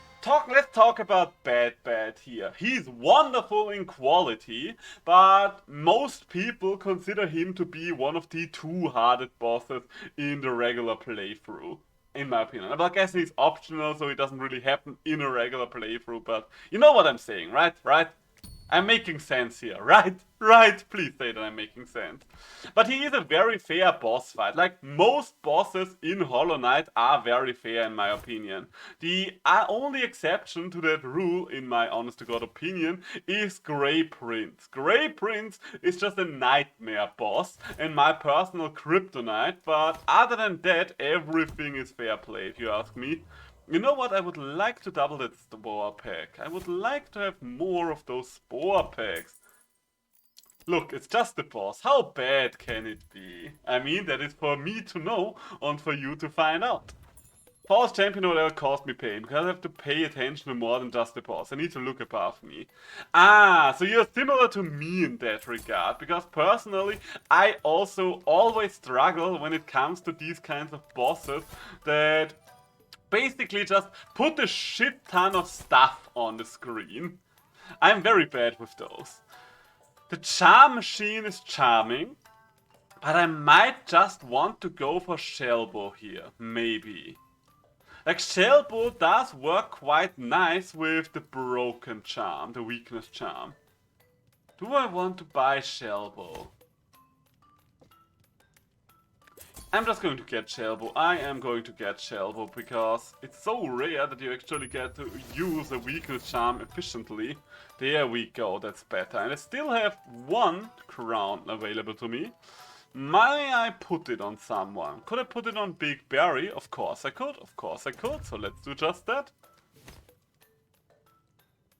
let's talk about bad here. He's wonderful in quality, but most people consider him to be one of the two hardest bosses in the regular playthrough. In my opinion. But I guess he's optional, so it doesn't really happen in a regular playthrough, but you know what I'm saying, right? I'm making sense here, right? Please say that I'm making sense. But he is a very fair boss fight. Like, most bosses in Hollow Knight are very fair in my opinion. The only exception to that rule, in my honest to God opinion, is Grey Prince. Grey Prince is just a nightmare boss and my personal kryptonite, but other than that, everything is fair play, if you ask me. You know what, I would like to double that spore pack. I would like to have more of those spore packs. Look, it's just a boss. How bad can it be? I mean, that is for me to know and for you to find out. Boss champion or whatever caused me pain, because I have to pay attention to more than just the boss. I need to look above me. Ah, so you're similar to me in that regard, because personally, I also always struggle when it comes to these kinds of bosses that basically just put a shit ton of stuff on the screen. I'm very bad with those. The charm machine is charming, but I might just want to go for Shellbow here, maybe. Like, Shellbow does work quite nice with the broken charm, the weakness charm. Do I want to buy Shellbow? I'm just going to get Shellbow. I am going to get Shellbow because it's so rare that you actually get to use a weakness charm efficiently. There we go, that's better. And I still have one crown available to me. May I put it on someone? Could I put it on Big Barry? Of course I could, so let's do just that.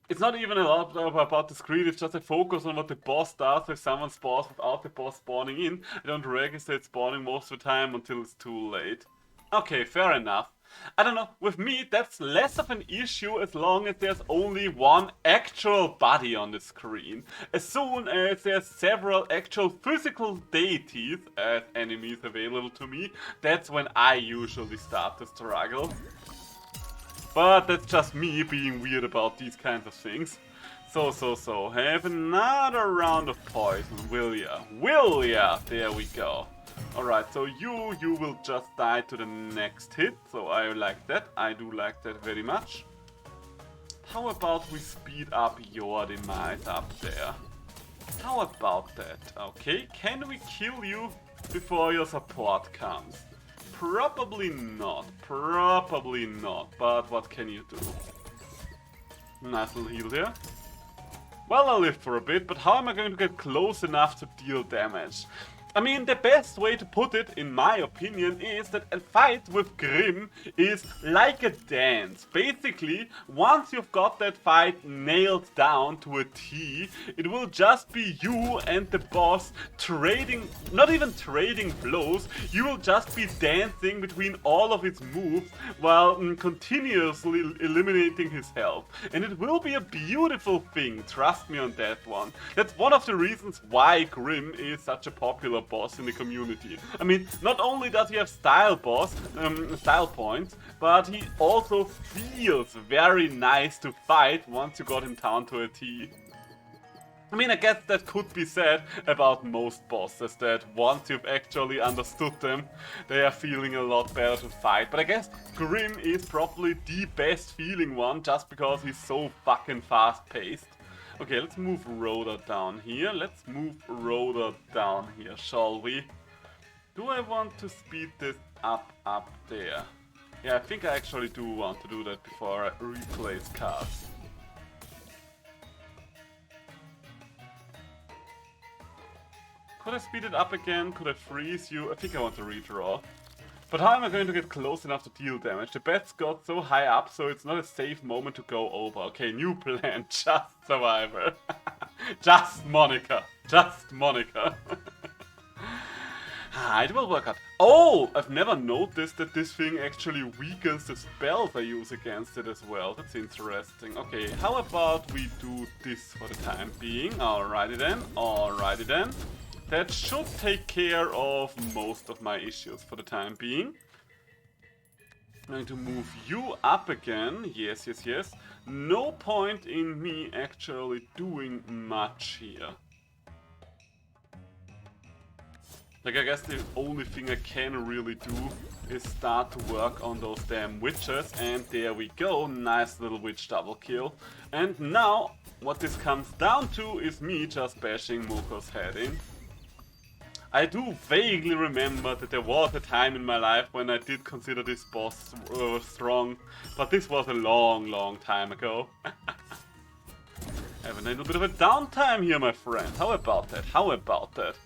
It's not even a lot about the screen, it's just a focus on what the boss does if someone spawns without the boss spawning in. I don't register it spawning most of the time until it's too late. Okay, fair enough. I don't know, with me that's less of an issue as long as there's only one actual body on the screen. As soon as there's several actual physical deities as enemies available to me, that's when I usually start to struggle. But that's just me being weird about these kinds of things. So. Have another round of poison, will ya? Will ya? There we go. Alright, so you will just die to the next hit. So I like that. I do like that very much. How about we speed up your demise up there? How about that? Okay, can we kill you before your support comes? Probably not. Probably not. But what can you do? Nice little heal there. Well, I'll live for a bit, but how am I going to get close enough to deal damage? I mean, the best way to put it, in my opinion, is that a fight with Grimm is like a dance. Basically, once you've got that fight nailed down to a T, it will just be you and the boss trading, not even trading blows, you will just be dancing between all of his moves while continuously eliminating his health. And it will be a beautiful thing, trust me on that one. That's one of the reasons why Grimm is such a popular boss in the community. I mean, not only does he have style points, but he also feels very nice to fight once you got him down to a T. I mean, I guess that could be said about most bosses, that once you've actually understood them, they are feeling a lot better to fight. But I guess Grimm is probably the best feeling one just because he's so fucking fast paced. Okay, let's move Rhoda down here. Let's move Rhoda down here, shall we? Do I want to speed this up there? Yeah, I think I actually do want to do that before I replace cards. Could I speed it up again? Could I freeze you? I think I want to redraw. But how am I going to get close enough to deal damage? The bets got so high up, so it's not a safe moment to go over. Okay, new plan. Just Survivor. Just Monica. Just Monica. It will work out. Oh! I've never noticed that this thing actually weakens the spells I use against it as well. That's interesting. Okay, how about we do this for the time being? Alrighty then. Alrighty then. That should take care of most of my issues for the time being. I'm going to move you up again. Yes. No point in me actually doing much here. Like, I guess the only thing I can really do is start to work on those damn witches. And there we go. Nice little witch double kill. And now, what this comes down to is me just bashing Moko's head in. I do vaguely remember that there was a time in my life when I did consider this boss strong, but this was a long time ago. Having a little bit of a downtime here, my friend. How about that? How about that?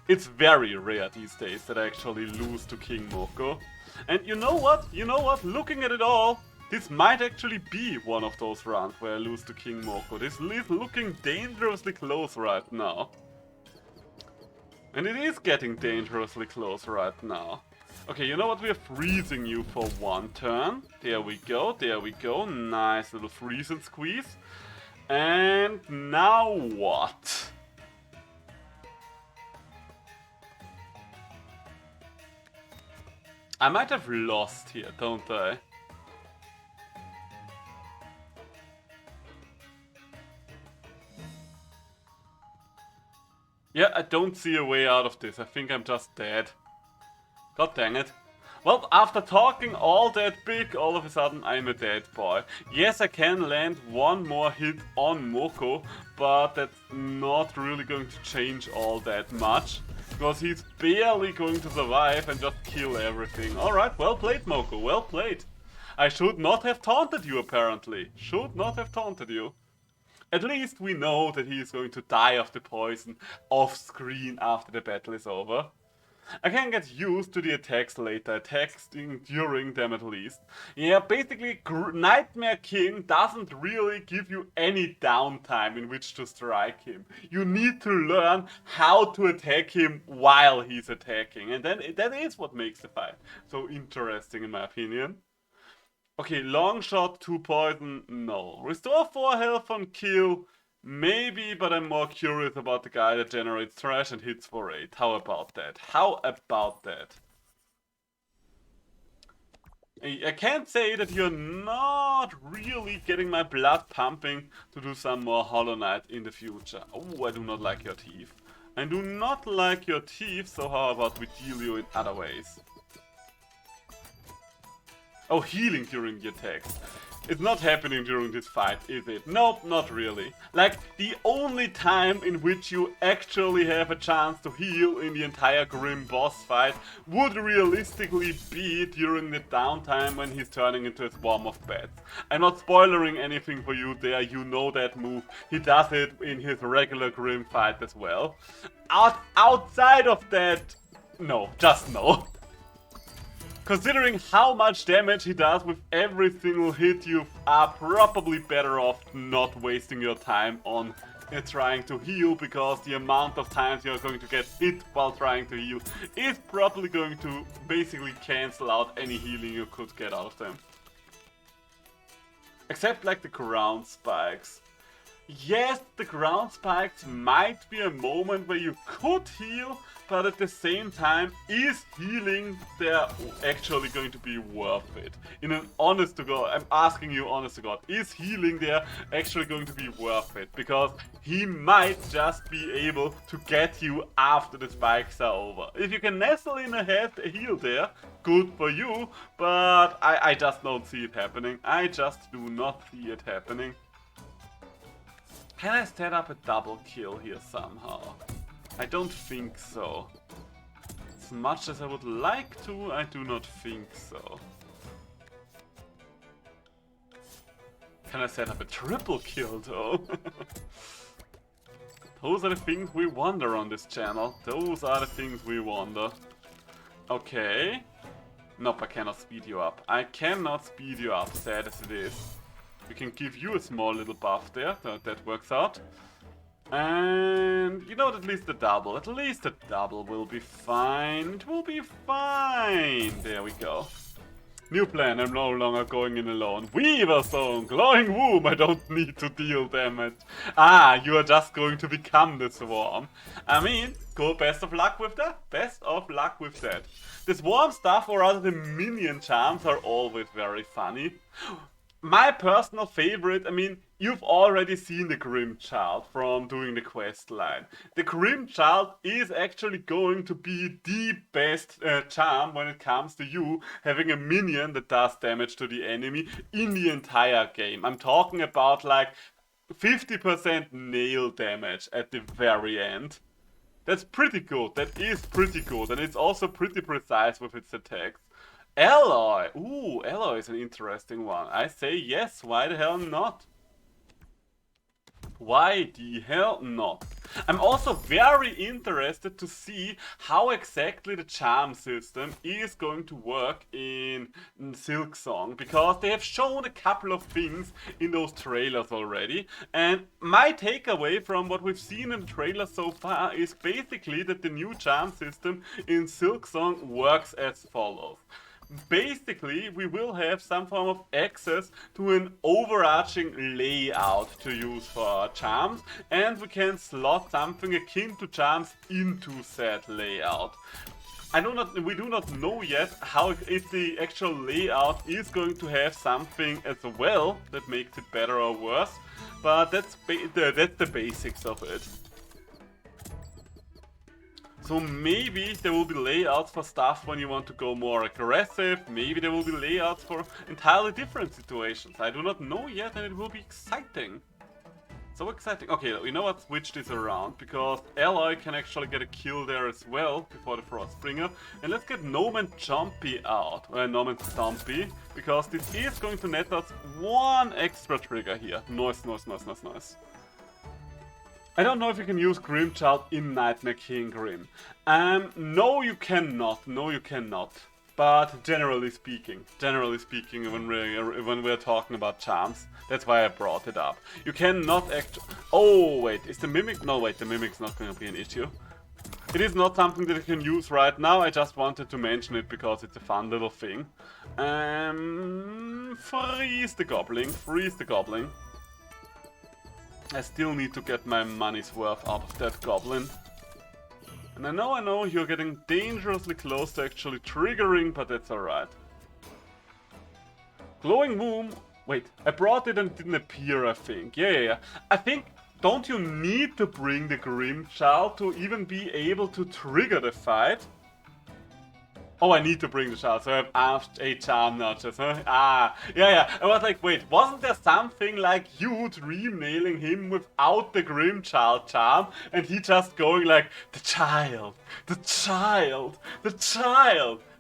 It's very rare these days that I actually lose to King Moko. And you know what? You know what? Looking at it all, this might actually be one of those runs where I lose to King Moko. This is looking dangerously close right now. And it is getting dangerously close right now. Okay, you know what? We are freezing you for one turn. There we go, there we go. Nice little freeze and squeeze. And now what? I might have lost here, don't I? Yeah, I don't see a way out of this. I think I'm just dead. God dang it. Well, after talking all that big, all of a sudden I'm a dead boy. Yes, I can land one more hit on Moko, but that's not really going to change all that much. Because he's barely going to survive and just kill everything. Alright, well played, Moko, well played. I should not have taunted you, apparently. Should not have taunted you. At least we know that he is going to die of the poison off screen after the battle is over. I can get used to the attacks later, attacks during them at least. Yeah, basically Nightmare King doesn't really give you any downtime in which to strike him. You need to learn how to attack him while he's attacking, and then that is what makes the fight so interesting in my opinion. Okay, long shot, 2 poison, no. Restore 4 health on kill, maybe, but I'm more curious about the guy that generates trash and hits for 8. How about that? How about that? I can't say that you're not really getting my blood pumping to do some more Hollow Knight in the future. Oh, I do not like your teeth. I do not like your teeth, so how about we deal you in other ways? Oh, healing during the attacks. It's not happening during this fight, is it? Nope, not really. Like, the only time in which you actually have a chance to heal in the entire Grim boss fight would realistically be during the downtime when he's turning into a swarm of bats. I'm not spoiling anything for you there, you know that move. He does it in his regular Grim fight as well. Outside of that, no, just no. Considering how much damage he does with every single hit, you are probably better off not wasting your time on trying to heal, because the amount of times you're going to get hit while trying to heal is probably going to basically cancel out any healing you could get out of them. Except like the ground spikes. Yes, the ground spikes might be a moment where you could heal, but at the same time, is healing there actually going to be worth it? In an honest to God, I'm asking you honest to God, is healing there actually going to be worth it? Because he might just be able to get you after the spikes are over. If you can nestle in a heal there, good for you, but I just don't see it happening. I just do not see it happening. Can I set up a double kill here somehow? I don't think so. As much as I would like to, I do not think so. Can I set up a triple kill though? Those are the things we wonder on this channel. Those are the things we wonder. Okay. Nope, I cannot speed you up. I cannot speed you up, sad as it is. We can give you a small little buff there, that works out. And you know, at least the double will be fine. It will be fine. There we go. New plan, I'm no longer going in alone. Weaver Zone, glowing womb, I don't need to deal damage. Ah, you are just going to become the swarm. I mean, cool, best of luck with that. Best of luck with that. The swarm stuff, or rather the minion charms, are always very funny. My personal favorite, I mean, you've already seen the Grim Child from doing the quest line. The Grim Child is actually going to be the best charm when it comes to you having a minion that does damage to the enemy in the entire game. I'm talking about like 50% nail damage at the very end. That's pretty good, that is pretty good, and it's also pretty precise with its attacks. Alloy! Ooh, Alloy is an interesting one. I say yes, why the hell not? Why the hell not? I'm also very interested to see how exactly the charm system is going to work in Silksong, because they have shown a couple of things in those trailers already, and my takeaway from what we've seen in the trailer so far is basically that the new charm system in Silksong works as follows. Basically, we will have some form of access to an overarching layout to use for our charms, and we can slot something akin to charms into said layout. We do not know yet if the actual layout is going to have something as well that makes it better or worse, but that's the basics of it. So maybe there will be layouts for stuff when you want to go more aggressive, maybe there will be layouts for entirely different situations. I do not know yet, and it will be exciting. So exciting. Okay, you know what, switch this around, because Alloy can actually get a kill there as well before the Frostbringer. And let's get Gnome and Chompy out, Gnome and Stompy, because this is going to net us one extra trigger here. Nice, nice, nice, nice, nice. I don't know if you can use Grim Child in Nightmare King Grim. No you cannot, no you cannot. But generally speaking, when we're talking about charms, that's why I brought it up. You cannot oh wait, is the Mimic, no wait, the Mimic's not going to be an issue. It is not something that I can use right now, I just wanted to mention it because it's a fun little thing. Freeze the goblin, freeze the goblin. I still need to get my money's worth out of that goblin. And I know, you're getting dangerously close to actually triggering, but that's alright. Glowing Womb. Wait, I brought it and it didn't appear, I think. Yeah. I think, don't you need to bring the Grim Child to even be able to trigger the fight? Oh, I need to bring the child, so I have asked a charm notches, huh? Yeah. I was like, wait, wasn't there something like you dream nailing him without the Grim Child charm? And he just going like, the child.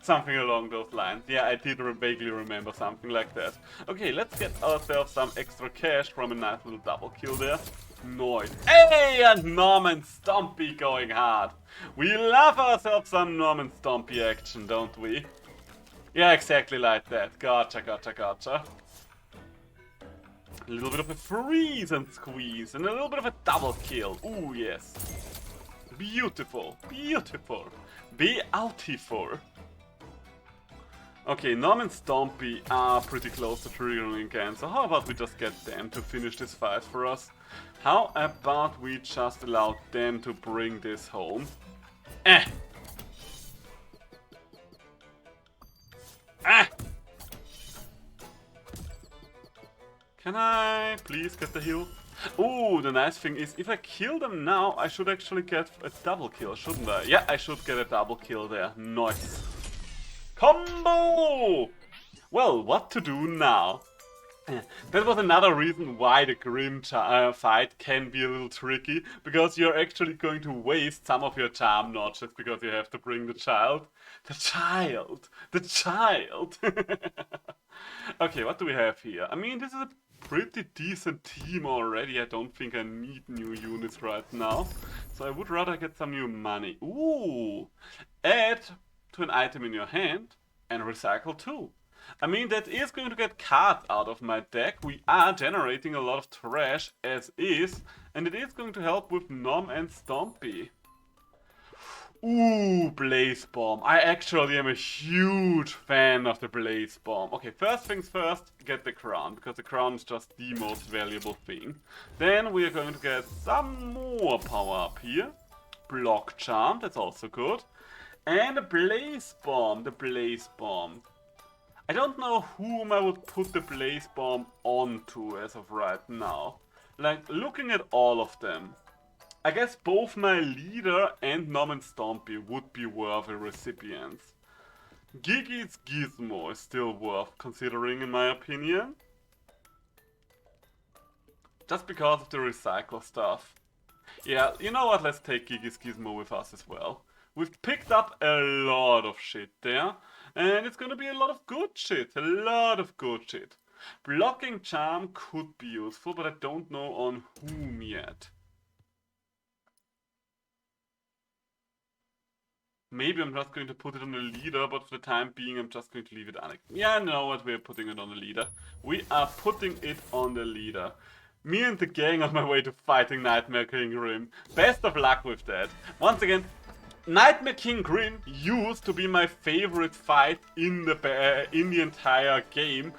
Something along those lines. Yeah, I did vaguely remember something like that. Okay, let's get ourselves some extra cash from a nice little double kill there. Nice. Hey, and Norman Stompy going hard. We love ourselves some Norman Stompy action, don't we? Yeah, exactly like that. Gotcha. A little bit of a freeze and squeeze, and a little bit of a double kill. Ooh, yes. Beautiful. Beautiful. Okay, Norman Stompy are pretty close to triggering again, so how about we just get them to finish this fight for us? How about we just allow them to bring this home? Can I please get the heal? Ooh, the nice thing is, if I kill them now, I should actually get a double kill, shouldn't I? Yeah, I should get a double kill there. Nice. Combo! Well, what to do now? That was another reason why the Grim fight can be a little tricky, because you're actually going to waste some of your charm notches because you have to bring the child. The child! Okay, what do we have here? I mean, this is a pretty decent team already. I don't think I need new units right now. So I would rather get some new money. Ooh! Add to an item in your hand and recycle 2. I mean, that is going to get cards out of my deck. We are generating a lot of trash as is, and it is going to help with Nom and Stompy. Ooh, Blaze Bomb. I actually am a huge fan of the Blaze Bomb. Okay, first things first, get the crown, because the crown is just the most valuable thing. Then we are going to get some more power up here. Block Charm, that's also good. And the Blaze Bomb, I don't know whom I would put the Blaze Bomb onto as of right now. Like, looking at all of them, I guess both my leader and Norman Stompy would be worthy recipients. Gigi's Gizmo is still worth considering in my opinion. Just because of the recycle stuff. Yeah, you know what, let's take Gigi's Gizmo with us as well. We've picked up a lot of shit there, and it's gonna be a lot of good shit, Blocking Charm could be useful, but I don't know on whom yet. Maybe I'm just going to put it on the leader, but for the time being I'm just going to leave it on. Yeah, I know what, we're putting it on the leader. We are putting it on the leader. Me and the gang on my way to fighting Nightmare King Grim. Best of luck with that. Once again, Nightmare King Grim used to be my favorite fight in the entire game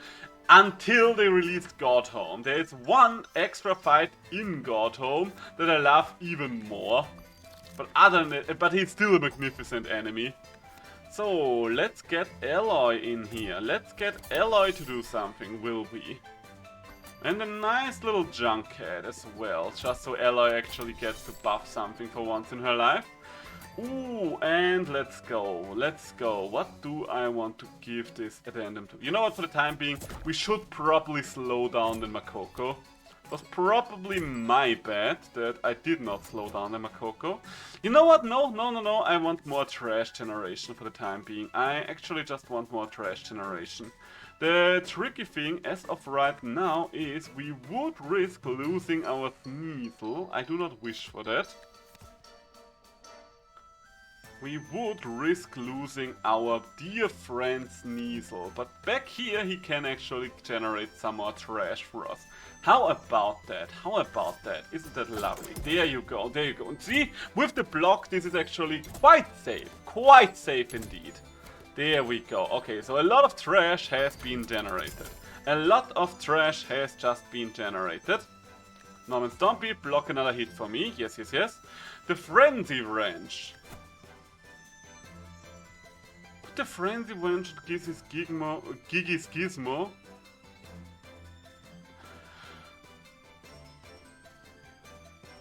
until they released Godhome. There is one extra fight in Godhome that I love even more. But other than that, but he's still a magnificent enemy. So let's get Alloy in here. Let's get Alloy to do something, will we? And a nice little Junkhead as well, just so Alloy actually gets to buff something for once in her life. Ooh, and let's go. What do I want to give this addendum to? You know what, for the time being, we should probably slow down the Makoko. It was probably my bad that I did not slow down the Makoko. You know what, no, I want more trash generation for the time being. I actually just want more trash generation. The tricky thing as of right now is we would risk losing our Sneasel. I do not wish for that. we would risk losing our dear friend Sneasel, but back here he can actually generate some more trash for us. How about that? How about that? Isn't that lovely? There you go, there you go. And see, with the block this is actually quite safe indeed. There we go. Okay, so a lot of trash has been generated. A lot of trash has just been generated. Norman Stompy, block another hit for me. Yes, yes, yes. The Frenzy Wrench. Put the Frenzy Wrench gives his Gigi's Gizmo.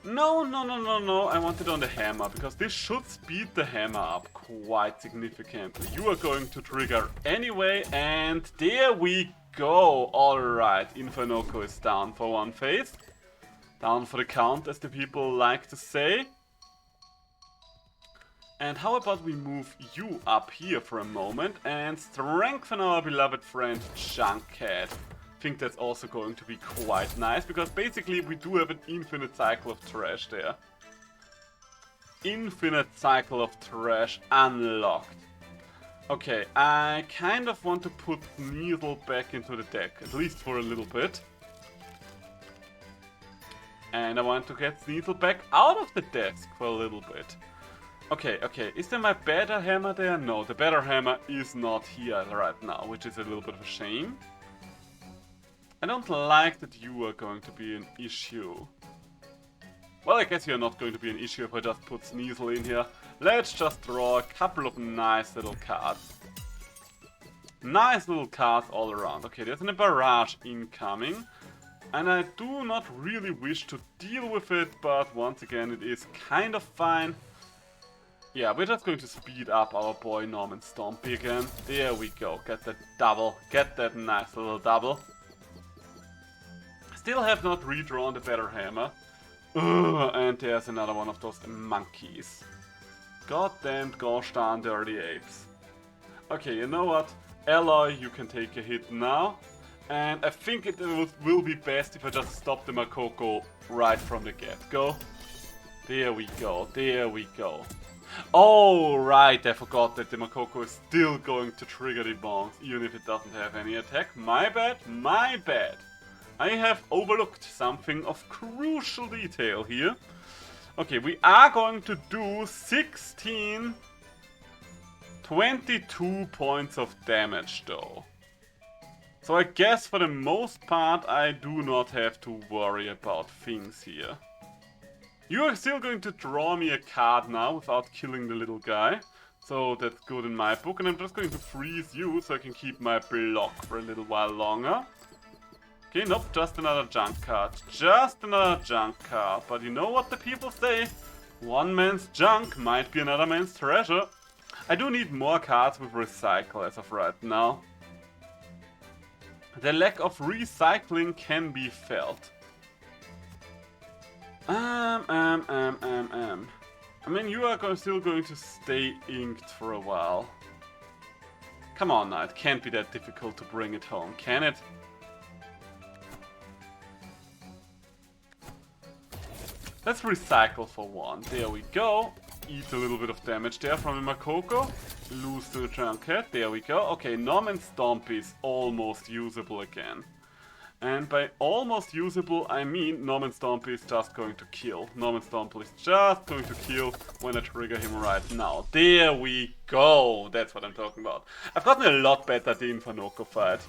No, no, no, no, no. I want it on the hammer, because this should speed the hammer up quite significantly. You are going to trigger anyway, and there we go. Alright, Infernoco is down for one phase. Down for the count, as the people like to say. And how about we move you up here for a moment and strengthen our beloved friend Junkcat. I think that's also going to be quite nice, because basically we do have an infinite cycle of trash there. Infinite cycle of trash unlocked. Okay, I kind of want to put Needle back into the deck, at least for a little bit. And I want to get Sneasel back out of the desk for a little bit. Okay, okay, is there my better hammer there? No, the better hammer is not here right now, which is a little bit of a shame. I don't like that you are going to be an issue. Well, I guess you're not going to be an issue if I just put Sneasel in here. Let's just draw a couple of nice little cards. Nice little cards all around. Okay, there's a barrage incoming. And I do not really wish to deal with it, but once again it is kind of fine. Yeah, we're just going to speed up our boy Norman Stompy again. There we go, get that double, get that nice little double. Still have not redrawn the better hammer. Ugh, and there's another one of those monkeys. Goddamned gosh darn dirty apes. Okay, you know what? Alloy, you can take a hit now. And I think it will be best if I just stop the Makoko right from the get-go. There we go, there we go. Oh, right, I forgot that the Makoko is still going to trigger the bombs, even if it doesn't have any attack. My bad, my bad. I have overlooked something of crucial detail here. Okay, we are going to do 22 points of damage though. So I guess for the most part I do not have to worry about things here. You are still going to draw me a card now without killing the little guy. So that's good in my book, and I'm just going to freeze you so I can keep my block for a little while longer. Okay, nope, just another junk card. Just another junk card. But you know what the people say? One man's junk might be another man's treasure. I do need more cards with recycle as of right now. The lack of recycling can be felt. I mean, you are still going to stay inked for a while. Come on now, it can't be that difficult to bring it home, can it? Let's recycle for one. There we go. Eat a little bit of damage there from the Makoko. Lose to the Junkcat. There we go. Okay, Norman Stompy is almost usable again. And by almost usable, I mean Norman Stompy is just going to kill. Norman Stompy is just going to kill when I trigger him right now. There we go. That's what I'm talking about. I've gotten a lot better at the Infernoco fight.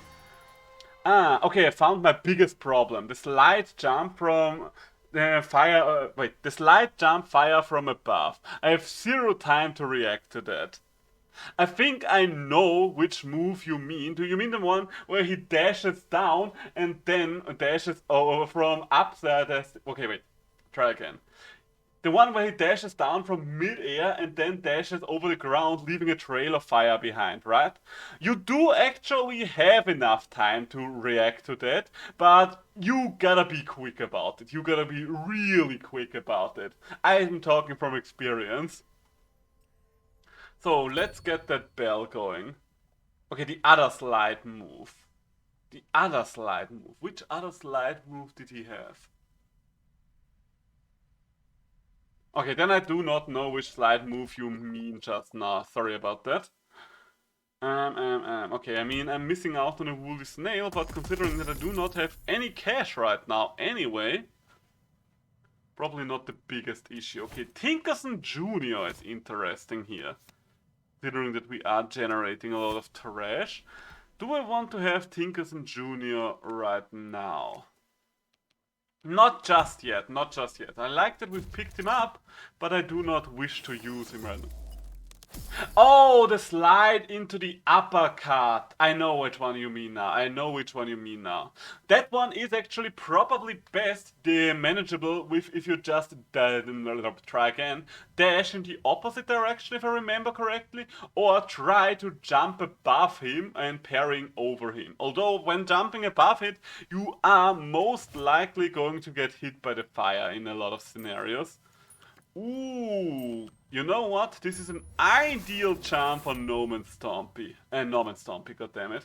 Ah, okay, I found my biggest problem. The slight jump from... the slight jump fire from above. I have zero time to react to that. I think I know which move you mean. Do you mean the one where he dashes down and then dashes over from upside? Okay, wait. Try again. The one where he dashes down from mid-air and then dashes over the ground, leaving a trail of fire behind, right? You do actually have enough time to react to that, but you gotta be quick about it. You gotta be really quick about it. I'm talking from experience. So let's get that bell going. Okay, the other slide move. The other slide move. Which other slide move did he have? Okay, then I do not know which slide move you mean just now. Sorry about that. Okay, I mean, I'm missing out on a woolly snail, but considering that I do not have any cash right now anyway, probably not the biggest issue. Okay, Tinkerson Jr. is interesting here, considering that we are generating a lot of trash. Do I want to have Tinkerson Jr. right now? Not just yet, not just yet. I like that we've picked him up, but I do not wish to use him right now. Oh, the slide into the uppercut. I know which one you mean now. I know which one you mean now. That one is actually probably best manageable with if you just try again. Dash in the opposite direction if I remember correctly. Or try to jump above him and parrying over him. Although when jumping above it, you are most likely going to get hit by the fire in a lot of scenarios. Ooh, you know what? This is an ideal charm for Norman Stompy. Norman Stompy, goddammit.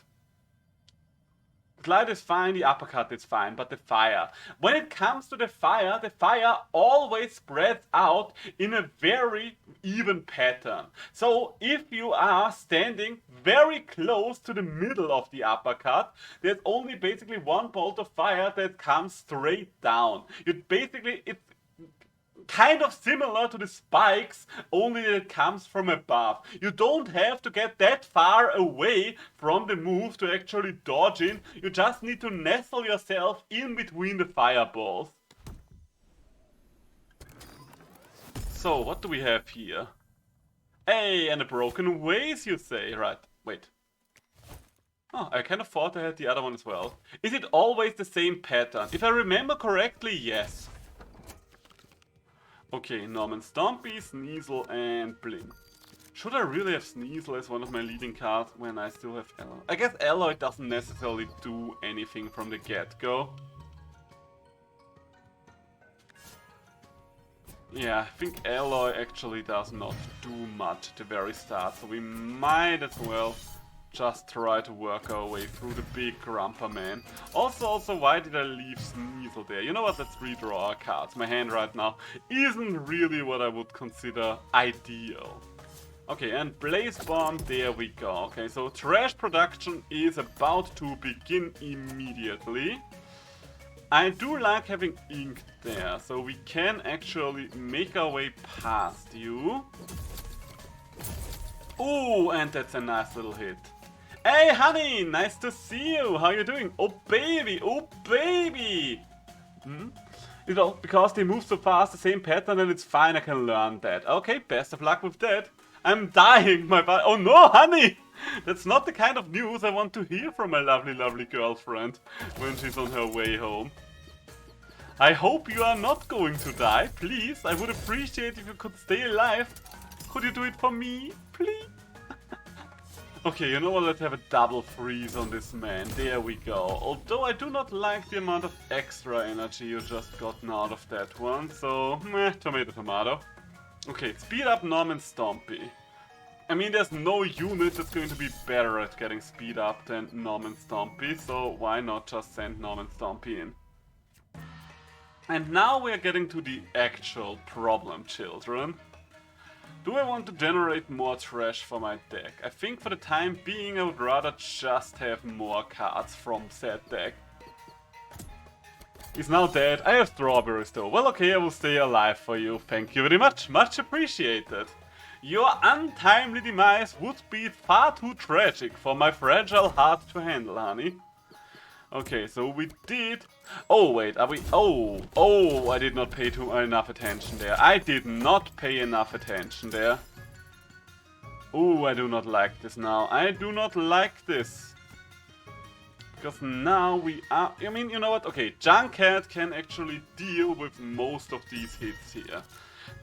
Slide is fine, the uppercut is fine, but the fire. When it comes to the fire always spreads out in a very even pattern. So if you are standing very close to the middle of the uppercut, there's only basically one bolt of fire that comes straight down. It's kind of similar to the spikes, only that it comes from above. You don't have to get that far away from the move to actually dodge in. You just need to nestle yourself in between the fireballs. So, what do we have here? Hey, and a broken vase, you say? Right, wait. Oh, I kind of thought I had the other one as well. Is it always the same pattern? If I remember correctly, yes. Okay, Norman Stompy, Sneasel, and Bling. Should I really have Sneasel as one of my leading cards when I still have Alloy? I guess Alloy doesn't necessarily do anything from the get-go. Yeah, I think Alloy actually does not do much at the very start, so we might as well just try to work our way through the big Grumper man. Also, why did I leave Sneasel there? You know what, let's redraw our cards. My hand right now isn't really what I would consider ideal. Okay, and Blaze Bomb, there we go. Okay, so trash production is about to begin immediately. I do like having ink there, so we can actually make our way past you. Ooh, and that's a nice little hit. Hey honey, nice to see you. How you doing? Oh baby, oh baby. You know, because they move so fast, the same pattern, and it's fine, I can learn that. Okay, best of luck with that. I'm dying, my body. Oh no, honey! That's not the kind of news I want to hear from my lovely, lovely girlfriend when she's on her way home. I hope you are not going to die, please. I would appreciate if you could stay alive. Could you do it for me, please? Okay, you know what, let's have a double freeze on this man. There we go. Although I do not like the amount of extra energy you just gotten out of that one, so meh, tomato tomato. Okay, speed up Norman Stompy. I mean, there's no unit that's going to be better at getting speed up than Norman Stompy, so why not just send Norman Stompy in? And now we're getting to the actual problem, children. Do I want to generate more trash for my deck? I think for the time being I would rather just have more cards from said deck. He's now dead. I have strawberries though. Well, okay, I will stay alive for you. Thank you very much. Much appreciated. Your untimely demise would be far too tragic for my fragile heart to handle, honey. Okay, so we did... Oh, wait, are we... Oh, I did not pay enough attention there. I did not pay enough attention there. Oh, I do not like this now. I do not like this. Because now we are... I mean, you know what? Okay, Junkhead can actually deal with most of these hits here.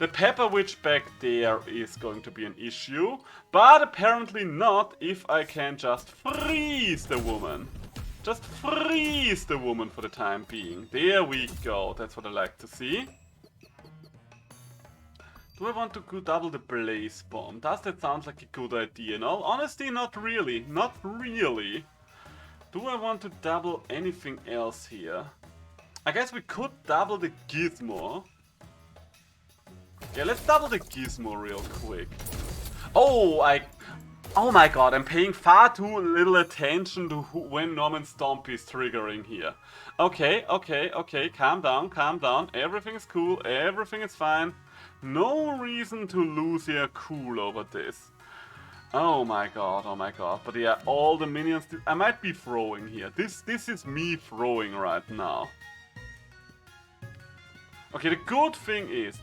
The Pepper Witch back there is going to be an issue. But apparently not if I can just freeze the woman. Just freeze the woman for the time being. There we go. That's what I like to see. Do I want to go double the Blaze Bomb? Does that sound like a good idea? In all honesty, not really. Not really. Do I want to double anything else here? I guess we could double the Gizmo. Yeah, let's double the gizmo real quick. Oh my god, I'm paying far too little attention to when Norman Stomp is triggering here. Okay, calm down. Everything is cool, everything is fine. No reason to lose your cool over this. Oh my god. But yeah, all the minions... I might be throwing here. This is me throwing right now. Okay, the good thing is...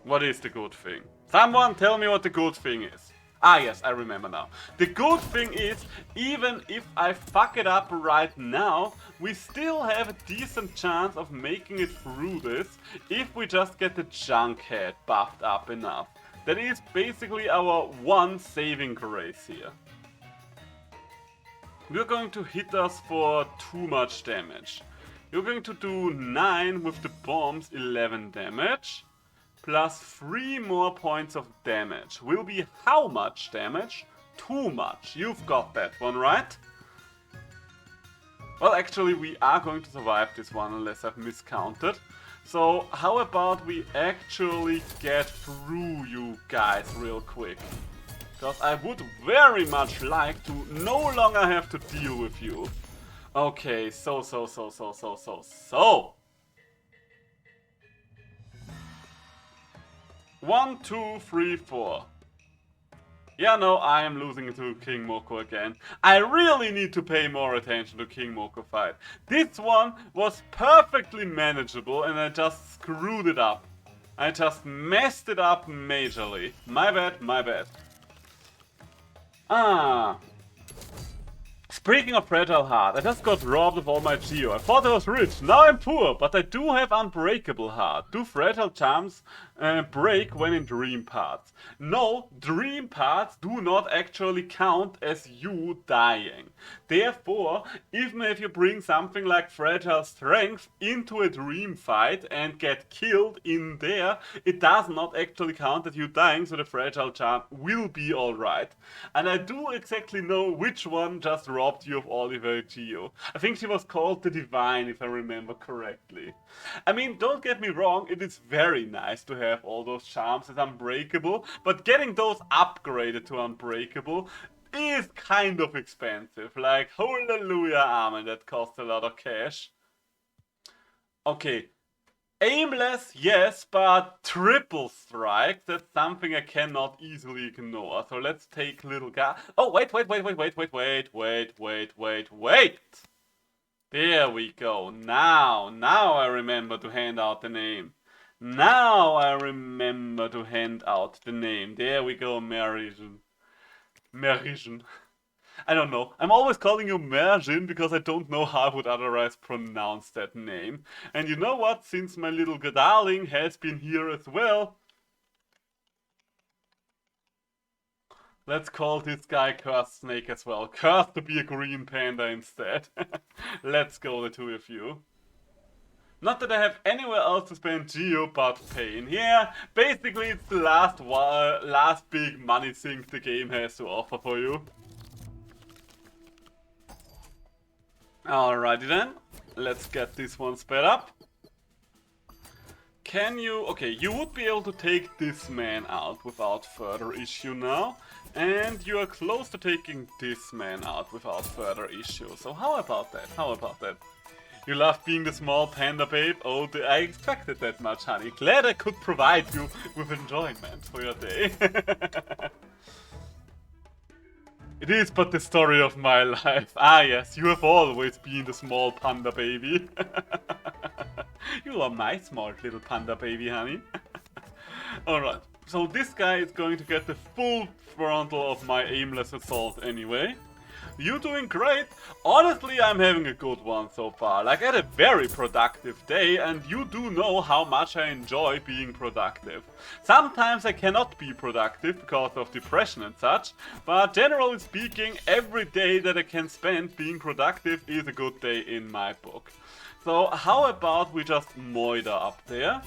What is the good thing? Someone tell me what the good thing is. Ah yes, I remember now. The good thing is, even if I fuck it up right now, we still have a decent chance of making it through this if we just get the junk head buffed up enough. That is basically our one saving grace here. We're going to hit us for too much damage. You're going to do 9 with the bombs, 11 damage. Plus 3 more points of damage. Will be how much damage? Too much. You've got that one, right? Well, actually, we are going to survive this one unless I've miscounted. So, how about we actually get through you guys real quick? Because I would very much like to no longer have to deal with you. Okay, so. 1, 2, 3, 4. Yeah, no, I am losing to King Moko again. I really need to pay more attention to King Moko fight. This one was perfectly manageable and I just screwed it up. I just messed it up majorly. My bad. Speaking of fragile heart, I just got robbed of all my geo. I thought I was rich, now I'm poor, but I do have unbreakable heart. Do fragile charms break when in dream parts? No, dream parts do not actually count as you dying. Therefore, even if you bring something like fragile strength into a dream fight and get killed in there, it does not actually count as you dying, so the fragile charm will be alright. And I do exactly know which one just robbed you of all of your geo. I think she was called the Divine, if I remember correctly. I mean, don't get me wrong, it is very nice to have all those charms as unbreakable, but getting those upgraded to unbreakable is kind of expensive. Like, hallelujah, amen, that costs a lot of cash. Okay. Aimless, yes, but triple strike, that's something I cannot easily ignore. So let's take little guy. Oh, wait. There we go. Now I remember to hand out the name. There we go, Merision. I don't know. I'm always calling you Merjin because I don't know how I would otherwise pronounce that name. And you know what? Since my little darling has been here as well, let's call this guy Cursed Snake as well. Cursed to be a green panda instead. Let's go, the two of you. Not that I have anywhere else to spend geo but pain. Yeah, basically it's the last big money sink the game has to offer for you. Alrighty then, let's get this one sped up. Can you... okay, you would be able to take this man out without further issue now. And you are close to taking this man out without further issue. So how about that? You love being the small panda babe? Oh, I expected that much, honey. Glad I could provide you with enjoyment for your day. It is but the story of my life. Ah yes, you have always been the small panda baby. You are my smart little panda baby, honey. Alright, so this guy is going to get the full frontal of my aimless assault anyway. You doing great? Honestly, I'm having a good one so far. Like, I had a very productive day, and you do know how much I enjoy being productive. Sometimes I cannot be productive because of depression and such, but generally speaking, every day that I can spend being productive is a good day in my book. So how about we just moiter up there?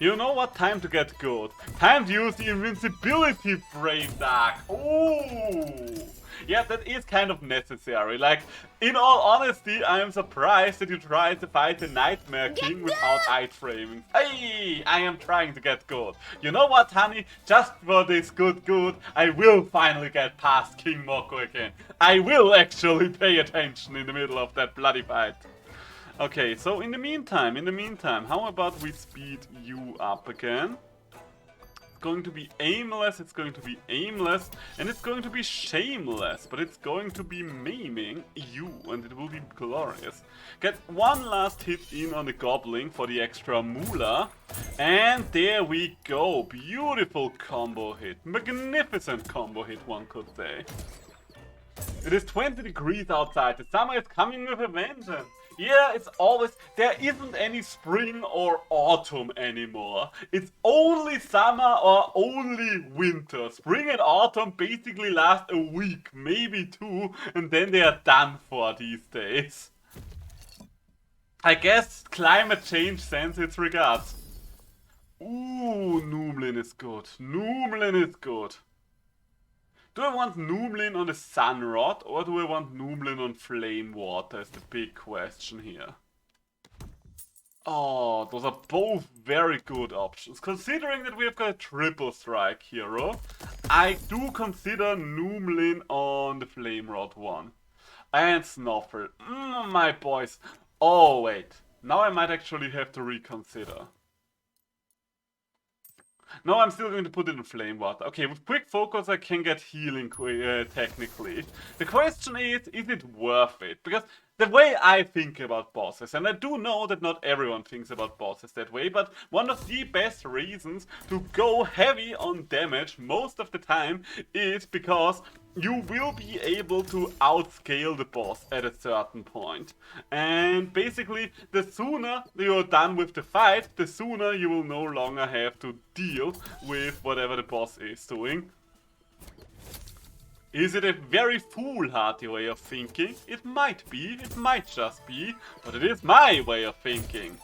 You know what? Time to get good. Time to use the invincibility frame dark. Ooh! Yeah, that is kind of necessary. Like, in all honesty, I am surprised that you tried to fight the Nightmare King without iframing. Hey, I am trying to get good. You know what, honey? Just for this good, I will finally get past King Moko again. I will actually pay attention in the middle of that bloody fight. Okay, so in the meantime, how about we speed you up again? It's going to be aimless, and it's going to be shameless, but it's going to be maiming you, and it will be glorious. Get one last hit in on the Goblin for the extra moolah, and there we go. Beautiful combo hit, magnificent combo hit, one could say. It is 20 degrees outside, the summer is coming with a vengeance. Yeah, it's always, there isn't any spring or autumn anymore. It's only summer or only winter. Spring and autumn basically last a week, maybe two, and then they are done for these days. I guess climate change sends its regards. Ooh, Noomlin is good. Noomlin is good. Do I want Noomlin on the Sunrod, or do I want Noomlin on Flame Water is the big question here. Oh, those are both very good options. Considering that we have got a triple strike hero, I do consider Noomlin on the Flame Rod one. And Snuffle. My boys. Oh, wait. Now I might actually have to reconsider. No, I'm still going to put it in Flame Water. Okay, with Quick Focus I can get healing technically. The question is it worth it? Because the way I think about bosses, and I do know that not everyone thinks about bosses that way, but one of the best reasons to go heavy on damage most of the time is because you will be able to outscale the boss at a certain point. And basically, the sooner you're done with the fight, the sooner you will no longer have to deal with whatever the boss is doing. Is it a very foolhardy way of thinking? It might be, it might just be, but it is my way of thinking.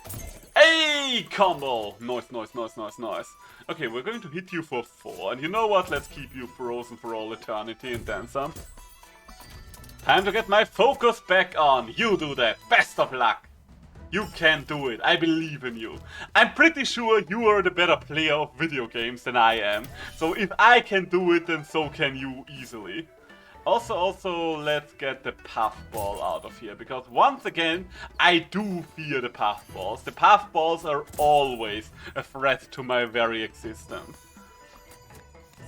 Hey, combo! Nice, nice, nice, nice, nice. Okay, we're going to hit you for 4, and you know what? Let's keep you frozen for all eternity and then some. Time to get my focus back on. You do that. Best of luck. You can do it. I believe in you. I'm pretty sure you are the better player of video games than I am. So if I can do it, then so can you easily. Also, let's get the puffball out of here, because once again, I do fear the puffballs. The puffballs are always a threat to my very existence.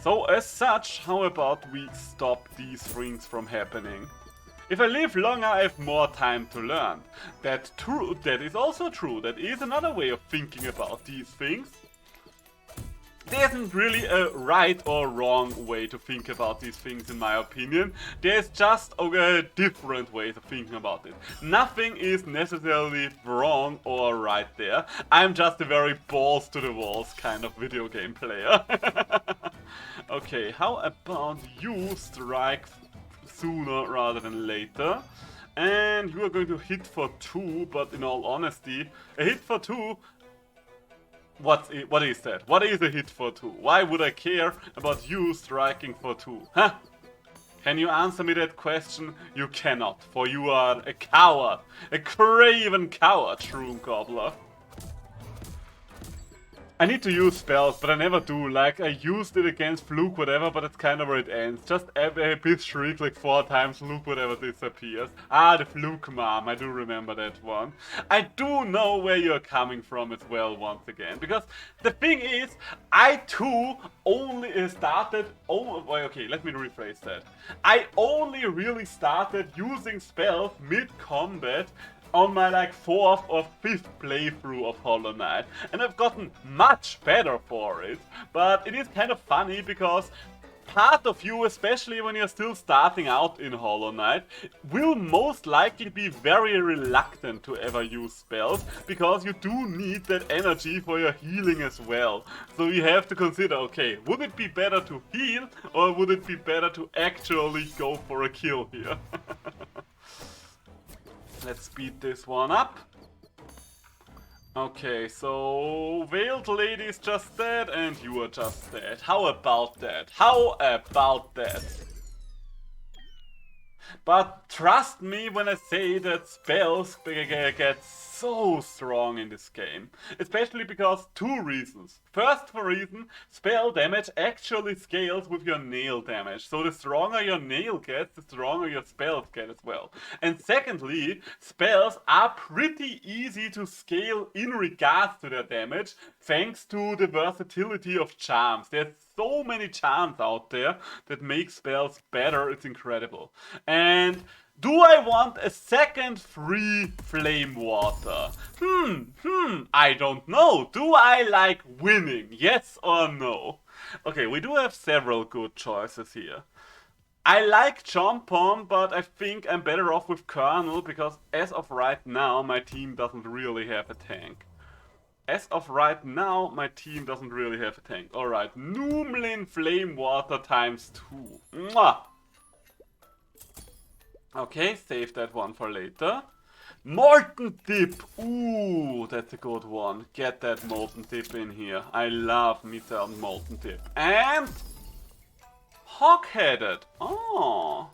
So as such, how about we stop these things from happening? If I live longer, I have more time to learn. That is also true. That is another way of thinking about these things. There isn't really a right or wrong way to think about these things, in my opinion. There's just different ways of thinking about it. Nothing is necessarily wrong or right there. I'm just a very balls to the walls kind of video game player. Okay, how about you strike sooner rather than later? And you are going to hit for 2, but in all honesty, a hit for 2... What is that? What is a hit for 2? Why would I care about you striking for 2? Huh? Can you answer me that question? You cannot, for you are a coward. A craven coward, Shroom Gobbler. I need to use spells, but I never do. Like, I used it against Fluke, whatever, but that's kind of where it ends. Just a bit shriek like 4 times, Fluke, whatever disappears. Ah, the Fluke Mom, I do remember that one. I do know where you're coming from as well, once again. Because the thing is, I too only started... okay, let me rephrase that. I only really started using spells mid-combat on my like 4th or 5th playthrough of Hollow Knight, and I've gotten much better for it, but it is kind of funny because part of you, especially when you're still starting out in Hollow Knight, will most likely be very reluctant to ever use spells, because you do need that energy for your healing as well. So you have to consider, okay, would it be better to heal, or would it be better to actually go for a kill here? Let's speed this one up. Okay, so Veiled Lady is just dead and you are just dead. How about that? How about that? But trust me when I say that spells get so strong in this game. Especially because two reasons. First reason, spell damage actually scales with your nail damage. So the stronger your nail gets, the stronger your spells get as well. And secondly, spells are pretty easy to scale in regards to their damage, thanks to the versatility of charms. There's so many charms out there that make spells better, it's incredible. And do I want a second free flame water? I don't know. Do I like winning? Yes or no? Okay, we do have several good choices here. I like Chompom, but I think I'm better off with Colonel because as of right now, my team doesn't really have a tank. As of right now, my team doesn't really have a tank. Alright, Noomlin Flame Water times 2. Mwah! Okay, save that one for later. Molten Dip! Ooh, that's a good one. Get that Molten Dip in here. I love me some Molten Dip. And... Hog-headed. Oh.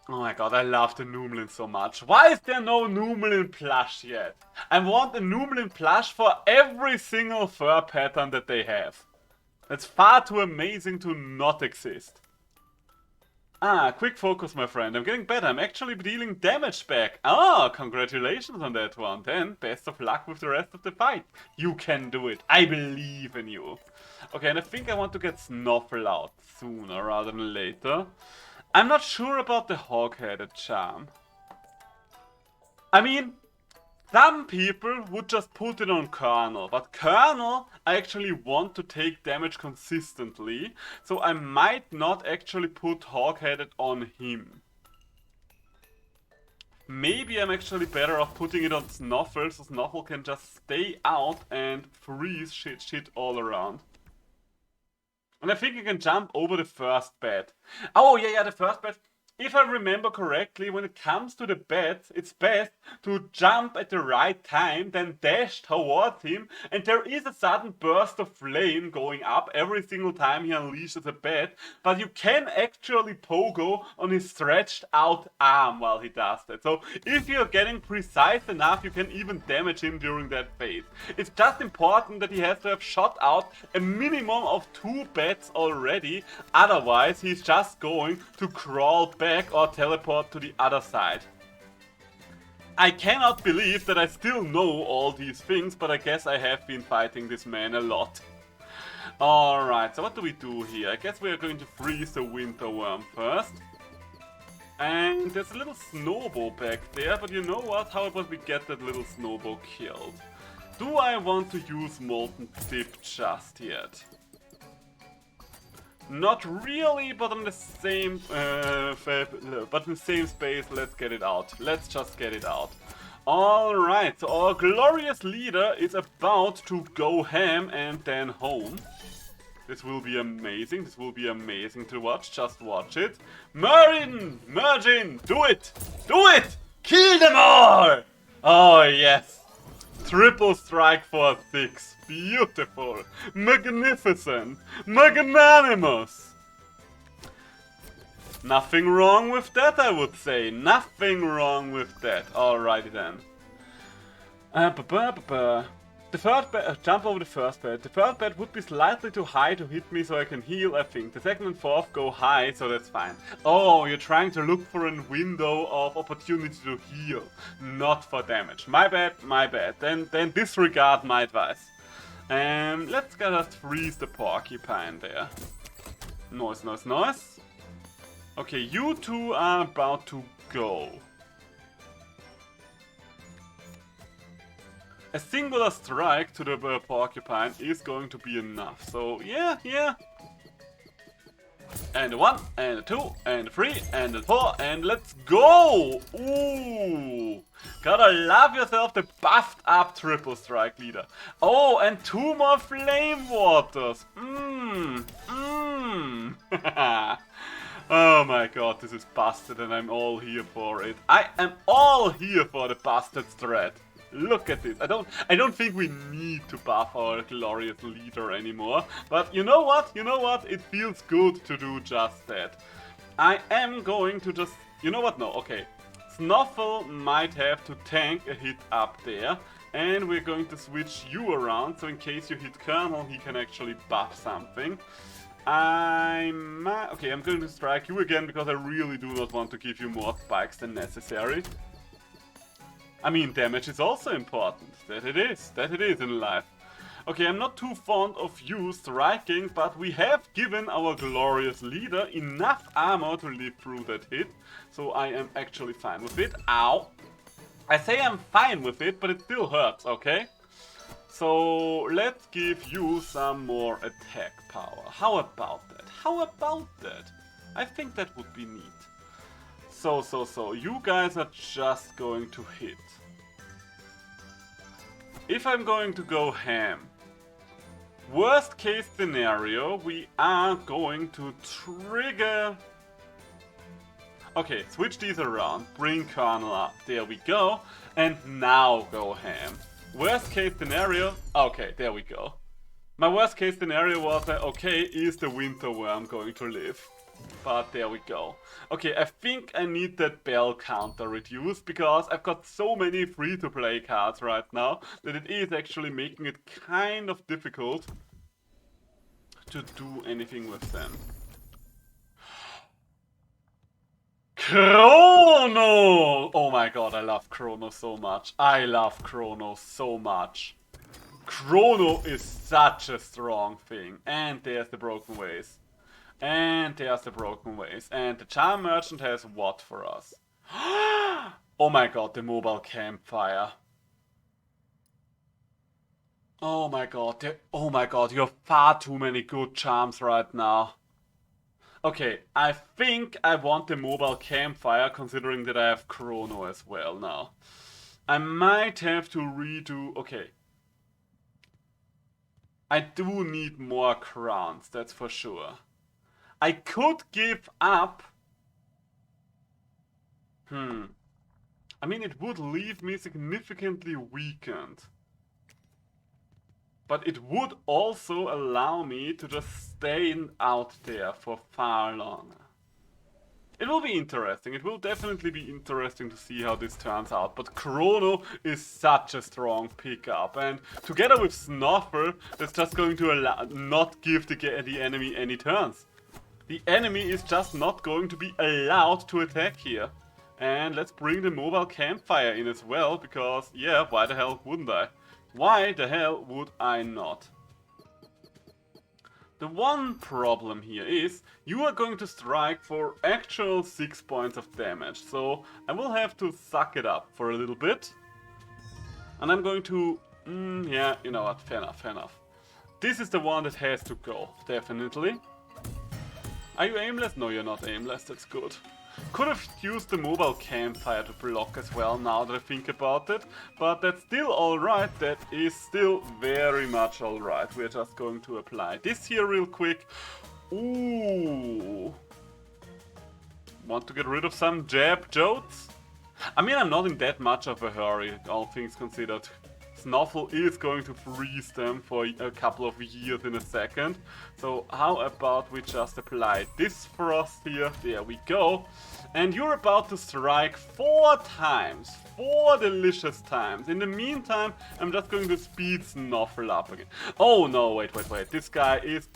Oh my god, I love the Noomlin so much. Why is there no Noomlin plush yet? I want a Noomlin plush for every single fur pattern that they have. That's far too amazing to not exist. Ah, quick focus, my friend. I'm getting better. I'm actually dealing damage back. Ah, congratulations on that one. Then, best of luck with the rest of the fight. You can do it. I believe in you. Okay, and I think I want to get Snuffle out sooner rather than later. I'm not sure about the hog-headed charm. I mean, some people would just put it on Colonel, but Colonel I actually want to take damage consistently, so I might not actually put hog-headed on him. Maybe I'm actually better off putting it on Snuffle, so Snuffle can just stay out and freeze shit all around. And I think I can jump over the first bed. Oh, yeah, the first bed. If I remember correctly, when it comes to the beds, it's best to jump at the right time, then dash towards him, and there is a sudden burst of flame going up every single time he unleashes a bed, but you can actually pogo on his stretched out arm while he does that. So if you're getting precise enough, you can even damage him during that phase. It's just important that he has to have shot out a minimum of 2 beds already, otherwise he's just going to crawl back or teleport to the other side. I cannot believe that I still know all these things, but I guess I have been fighting this man a lot. Alright, so what do we do here? I guess we are going to freeze the winter worm first. And there's a little snowball back there, but you know what? How about we get that little snowball killed? Do I want to use Molten Dip just yet? Not really, but in the same space, let's get it out. Let's just get it out. Alright, so our glorious leader is about to go ham and then home. This will be amazing. This will be amazing to watch. Just watch it. Mergin! Do it! Do it! Kill them all! Oh, yes. Triple strike for 6. Beautiful. Magnificent. Magnanimous. Nothing wrong with that, I would say. Nothing wrong with that. Alrighty then. The third bed, jump over the first bed. The third bed would be slightly too high to hit me so I can heal, I think. The second and fourth go high, so that's fine. Oh, you're trying to look for a window of opportunity to heal, not for damage. My bad, my bad. Then disregard my advice. Let's just freeze the porcupine there. Nice, nice, nice. Okay, you two are about to go. A singular strike to the porcupine is going to be enough. So, yeah. And a 1, and a 2, and a 3, and a 4, and let's go! Ooh! Gotta love yourself the buffed up triple strike leader. Oh, and 2 more flame waters. Oh my god, this is busted and I'm all here for it. I am all here for the busted thread. Look at this. I don't think we need to buff our glorious leader anymore. But you know what? You know what? It feels good to do just that. I am going to just... You know what? No, okay. Snuffle might have to tank a hit up there. And we're going to switch you around, so in case you hit Colonel, he can actually buff something. Okay, I'm going to strike you again, because I really do not want to give you more spikes than necessary. I mean, damage is also important. That it is in life. Okay, I'm not too fond of you striking, but we have given our glorious leader enough armor to live through that hit. So I am actually fine with it. Ow! I say I'm fine with it, but it still hurts, okay? So let's give you some more attack power. How about that? How about that? I think that would be neat. So, you guys are just going to hit. If I'm going to go ham, worst case scenario, we are going to trigger... Okay, switch these around, bring Colonel up, there we go, and now go ham. Worst case scenario, okay, there we go. My worst case scenario was that, okay, is the winter where I'm going to live? But there we go. Okay, I think I need that bell counter reduced, because I've got so many free-to-play cards right now that it is actually making it kind of difficult to do anything with them. Chrono! Oh my god, I love Chrono so much. I love Chrono so much. Chrono is such a strong thing. And there's the Broken Ways. And there's the Broken Ways. And the Charm Merchant has what for us? Oh my god, the mobile campfire. Oh my god, you have far too many good charms right now. Okay, I think I want the mobile campfire, considering that I have Chrono as well now. I might have to redo... Okay. I do need more crowns, that's for sure. I could give up... I mean, it would leave me significantly weakened. But it would also allow me to just stay out there for far longer. It will be interesting. It will definitely be interesting to see how this turns out. But Chrono is such a strong pickup. And together with Snuffle, that's just going to not give the enemy any turns. The enemy is just not going to be allowed to attack here. And let's bring the mobile campfire in as well, because, yeah, why the hell wouldn't I? Why the hell would I not? The one problem here is, you are going to strike for actual 6 points of damage, so I will have to suck it up for a little bit. And I'm going to... yeah, you know what, fair enough, fair enough. This is the one that has to go, definitely. Are you aimless? No, you're not aimless, that's good. Could have used the mobile campfire to block as well, now that I think about it. But that's still alright, that is still very much alright. We're just going to apply this here real quick. Ooh. Want to get rid of some jab jotes? I mean, I'm not in that much of a hurry, all things considered. Snuffle is going to freeze them for a couple of years in a second. So how about we just apply this frost here, there we go. And you're about to strike 4 times, 4 delicious times. In the meantime, I'm just going to speed Snuffle up again. Oh no, wait, this guy is...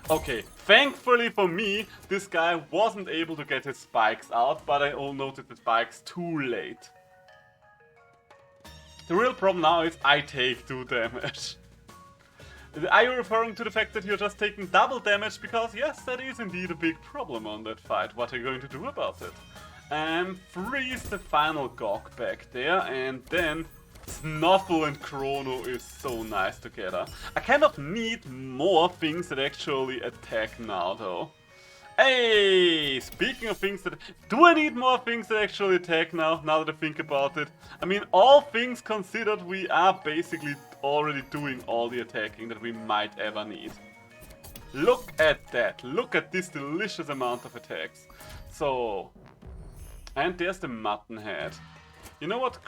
Okay, thankfully for me, this guy wasn't able to get his spikes out, but I all noted the spikes too late. The real problem now is I take 2 damage. Are you referring to the fact that you're just taking double damage? Because yes, that is indeed a big problem on that fight. What are you going to do about it? And freeze the final Gog back there, and then Snuffle and Chrono is so nice together. I kind of need more things that actually attack now though. Hey, speaking of things that... Do I need more things that actually attack now that I think about it? I mean, all things considered, we are basically already doing all the attacking that we might ever need. Look at that. Look at this delicious amount of attacks. So... And there's the mutton head. You know what,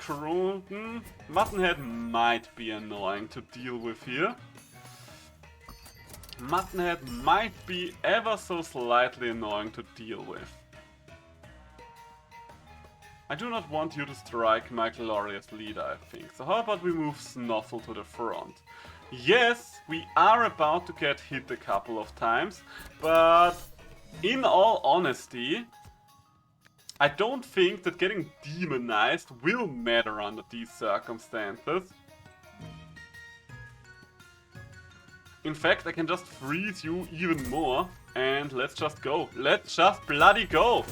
Muttonhead might be annoying to deal with here. Muttonhead might be ever so slightly annoying to deal with. I do not want you to strike my glorious leader, I think. So how about we move Snuffle to the front? Yes, we are about to get hit a couple of times, but in all honesty, I don't think that getting demonized will matter under these circumstances. In fact, I can just freeze you even more, and let's just go. Let's just bloody go!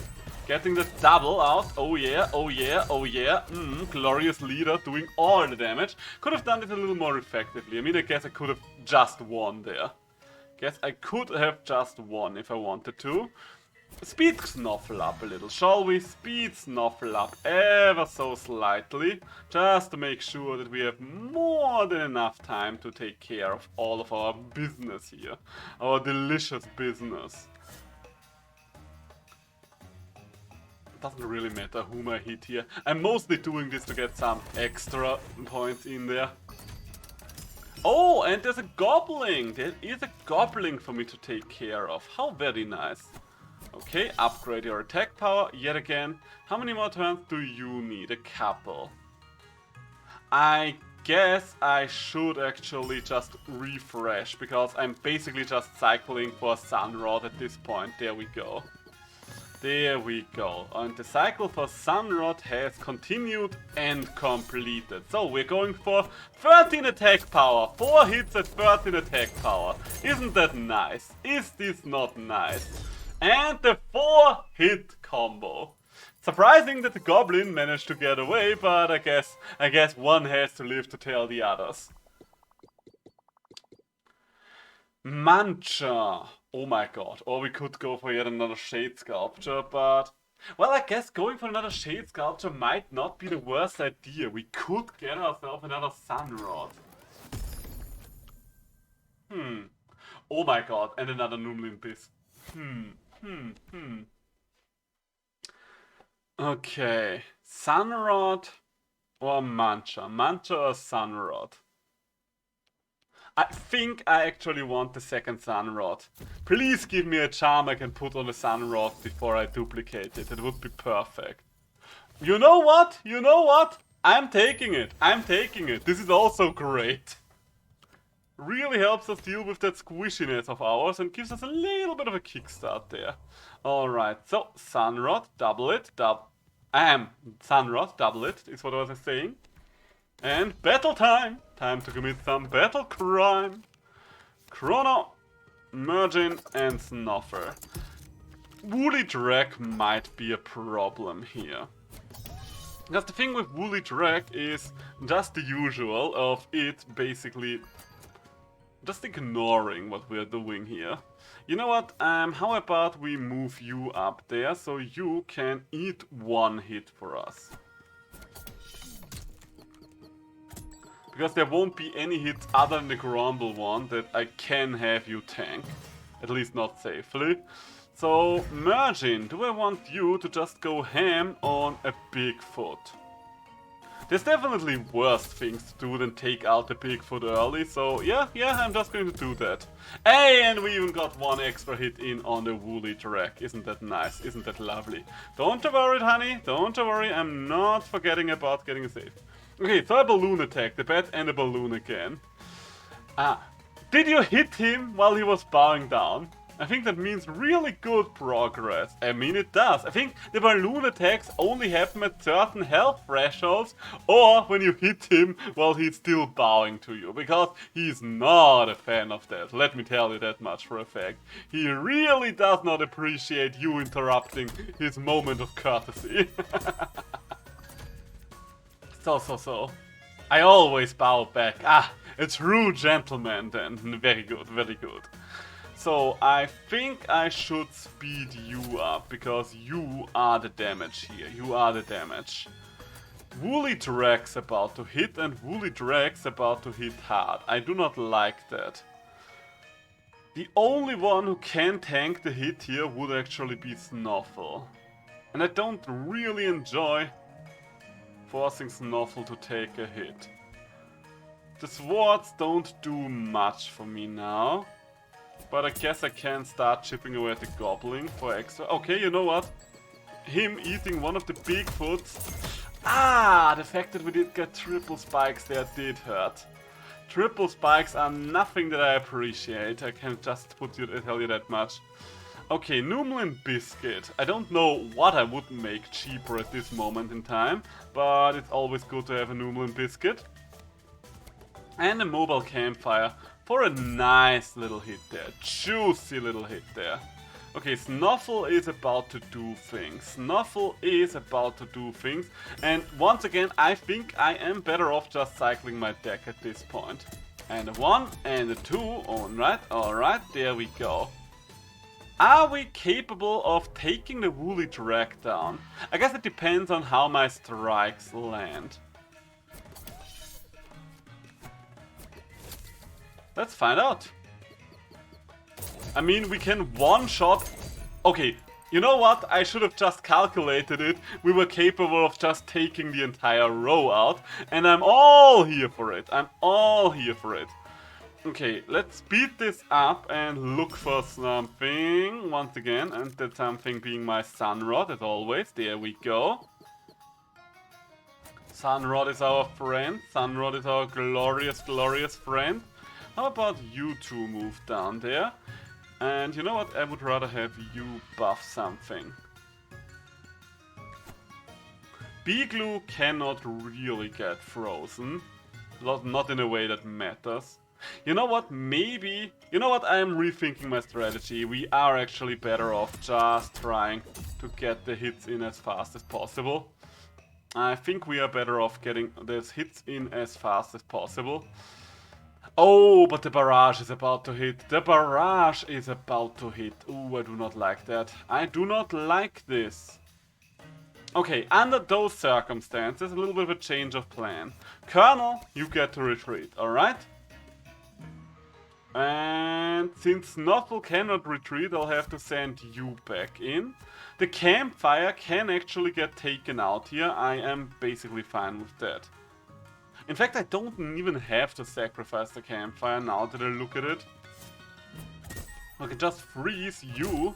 Getting the double out. Oh yeah, oh yeah, oh yeah. Glorious leader doing all the damage. Could have done it a little more effectively. I mean, I guess I could have just won there. Guess I could have just won if I wanted to. Speed Snuffle up a little, shall we? Speed Snuffle up ever so slightly, just to make sure that we have more than enough time to take care of all of our business here. Our delicious business. Doesn't really matter whom I hit here. I'm mostly doing this to get some extra points in there. Oh, and there's a goblin! There is a goblin for me to take care of. How very nice. Okay, upgrade your attack power yet again. How many more turns do you need? A couple. I guess I should actually just refresh, because I'm basically just cycling for Sunrod at this point. There we go. There we go. And the cycle for Sunrod has continued and completed. So we're going for 13 attack power. 4 hits at 13 attack power. Isn't that nice? Is this not nice? And the 4-hit combo. Surprising that the goblin managed to get away, but I guess one has to live to tell the others. Mancha. Oh my god. Or we could go for yet another Shade Sculpture, but... Well, I guess going for another Shade Sculpture might not be the worst idea. We could get ourselves another Sunrod. Oh my god, and another Noomlin Piss. Okay. Sunrod or Mancha? Mancha or Sunrod? I think I actually want the second Sunrod. Please give me a charm I can put on the Sunrod before I duplicate it. It would be perfect. You know what? You know what? I'm taking it. I'm taking it. This is also great. Really helps us deal with that squishiness of ours and gives us a little bit of a kickstart there. Alright, so Sunrod, double it, Sunrod, double it, is what I was saying. And battle time! Time to commit some battle crime. Chrono, Mergin, and Snuffer. Woolly Drag might be a problem here. Because the thing with Woolly Drag is just the usual of it basically just ignoring what we're doing here. You know what, how about we move you up there so you can eat one hit for us. Because there won't be any hits other than the Grumble one that I can have you tank. At least not safely. So, Mergin, do I want you to just go ham on a Bigfoot? There's definitely worse things to do than take out the Bigfoot early, so yeah, I'm just going to do that. Hey, and we even got one extra hit in on the Woolly Drag. Isn't that nice? Isn't that lovely? Don't you worry, honey. Don't you worry. I'm not forgetting about getting a save. Okay, so a balloon attack. The bat and a balloon again. Did you hit him while he was bowing down? I think that means really good progress. I mean, it does. I think the balloon attacks only happen at certain health thresholds or when you hit him while he's still bowing to you, because he's not a fan of that. Let me tell you that much for a fact. He really does not appreciate you interrupting his moment of courtesy. So. I always bow back. A true gentleman then. Very good, very good. So I think I should speed you up, because you are the damage here. You are the damage. Woolly Drag's about to hit, and Woolly Drag's about to hit hard. I do not like that. The only one who can tank the hit here would actually be Snuffle. And I don't really enjoy forcing Snuffle to take a hit. The swords don't do much for me now. But I guess I can start chipping away at the goblin for extra. Okay, you know what? Him eating one of the Bigfoots. Ah, the fact that we did get triple spikes there did hurt. Triple spikes are nothing that I appreciate. I can just tell you that much. Okay, Numlin Biscuit. I don't know what I would make cheaper at this moment in time, but it's always good to have a Numlin Biscuit. And a mobile campfire for a nice little hit there. Juicy little hit there. Okay, Snuffle is about to do things. Snuffle is about to do things. And once again, I think I am better off just cycling my deck at this point. And a 1 and a 2. Alright, there we go. Are we capable of taking the Woolly Drag down? I guess it depends on how my strikes land. Let's find out. I mean, we can one-shot... Okay, you know what? I should have just calculated it. We were capable of just taking the entire row out. And I'm all here for it. I'm all here for it. Okay, let's speed this up and look for something once again. And that something being my Sunrod, as always. There we go. Sunrod is our friend. Sunrod is our glorious, glorious friend. How about you two move down there? And you know what? I would rather have you buff something. B-Glue cannot really get frozen. Not in a way that matters. You know what? Maybe... You know what? I am rethinking my strategy. We are actually better off just trying to get the hits in as fast as possible. I think we are better off getting those hits in as fast as possible. Oh, but the barrage is about to hit. The barrage is about to hit. Ooh, I do not like that. I do not like this. Okay, under those circumstances, a little bit of a change of plan. Colonel, you get to retreat, alright? And since Snuffle cannot retreat, I'll have to send you back in. The campfire can actually get taken out here. I am basically fine with that. In fact, I don't even have to sacrifice the campfire now that I look at it. I can just freeze you.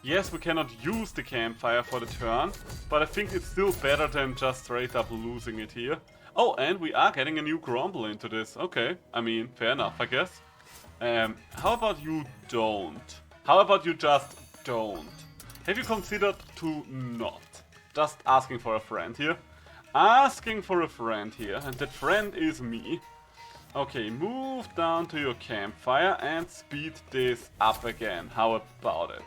Yes, we cannot use the campfire for the turn, but I think it's still better than just straight up losing it here. Oh, and we are getting a new Grumble into this. Okay, I mean, fair enough, I guess. How about you don't? How about you just don't? Have you considered to not? Just asking for a friend here. Asking for a friend here, and that friend is me. Okay, move down to your campfire and speed this up again. How about it?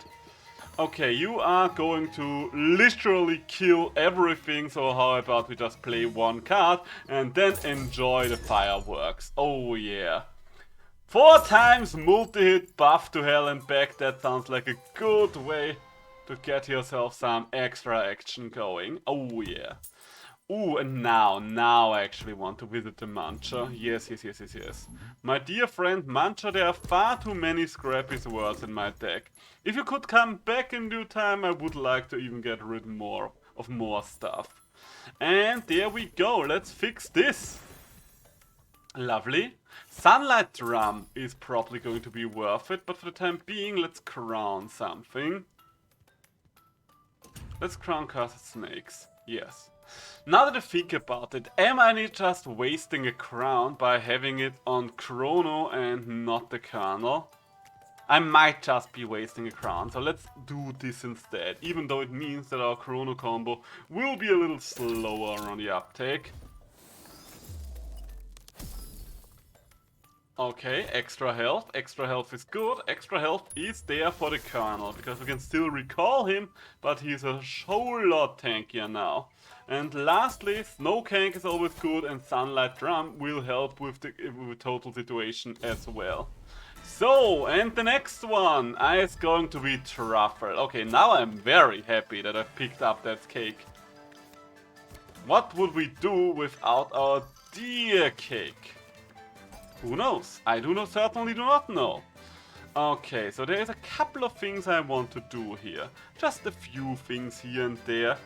Okay, you are going to literally kill everything, so how about we just play one card and then enjoy the fireworks. Oh yeah. 4 times multi-hit buff to hell and back, that sounds like a good way to get yourself some extra action going. Oh yeah. Ooh, and now I actually want to visit the Muncher. Yes. My dear friend Muncher, there are far too many scrappy swords in my deck. If you could come back in due time, I would like to even get rid of more stuff. And there we go, let's fix this. Lovely. Sunlight Drum is probably going to be worth it, but for the time being, let's crown something. Let's crown Cursed Snakes, yes. Now that I think about it, am I just wasting a crown by having it on Chrono and not the Colonel? I might just be wasting a crown, so let's do this instead, even though it means that our Chrono combo will be a little slower on the uptake. Okay, extra health is good, extra health is there for the Colonel, because we can still recall him, but he's a whole lot tankier now. And lastly, Snow Cank is always good, and Sunlight Drum will help with the total situation as well. So, and the next one is going to be Truffle. Okay, now I'm very happy that I picked up that cake. What would we do without our dear cake? Who knows? I certainly do not know. Okay, so there's a couple of things I want to do here. Just a few things here and there.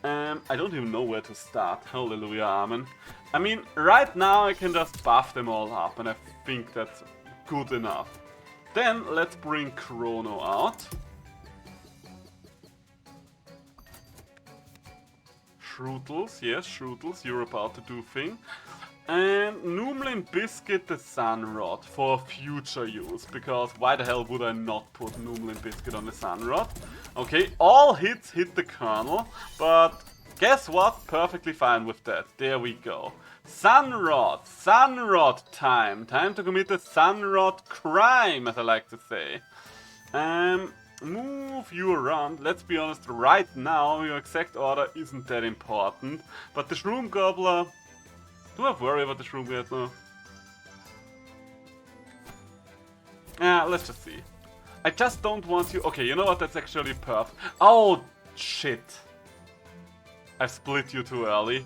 I don't even know where to start. Hallelujah, amen. I mean, right now I can just buff them all up, and I think that's good enough. Then let's bring Chrono out. Shrutels, yes, Shrutels, you're about to do thing. And Noomlin Biscuit the Sunrod for future use, because why the hell would I not put Noomlin Biscuit on the Sunrod? Okay, all hits hit the kernel, but guess what? Perfectly fine with that. There we go. Sunrod! Sunrod time! Time to commit a Sunrod crime, as I like to say. Move you around. Let's be honest, right now your exact order isn't that important, but the Shroom Gobbler... Do I worry about the Shroom yet now? Yeah, let's just see. I just don't want you... Okay, you know what? That's actually perfect. Oh, shit. I split you too early.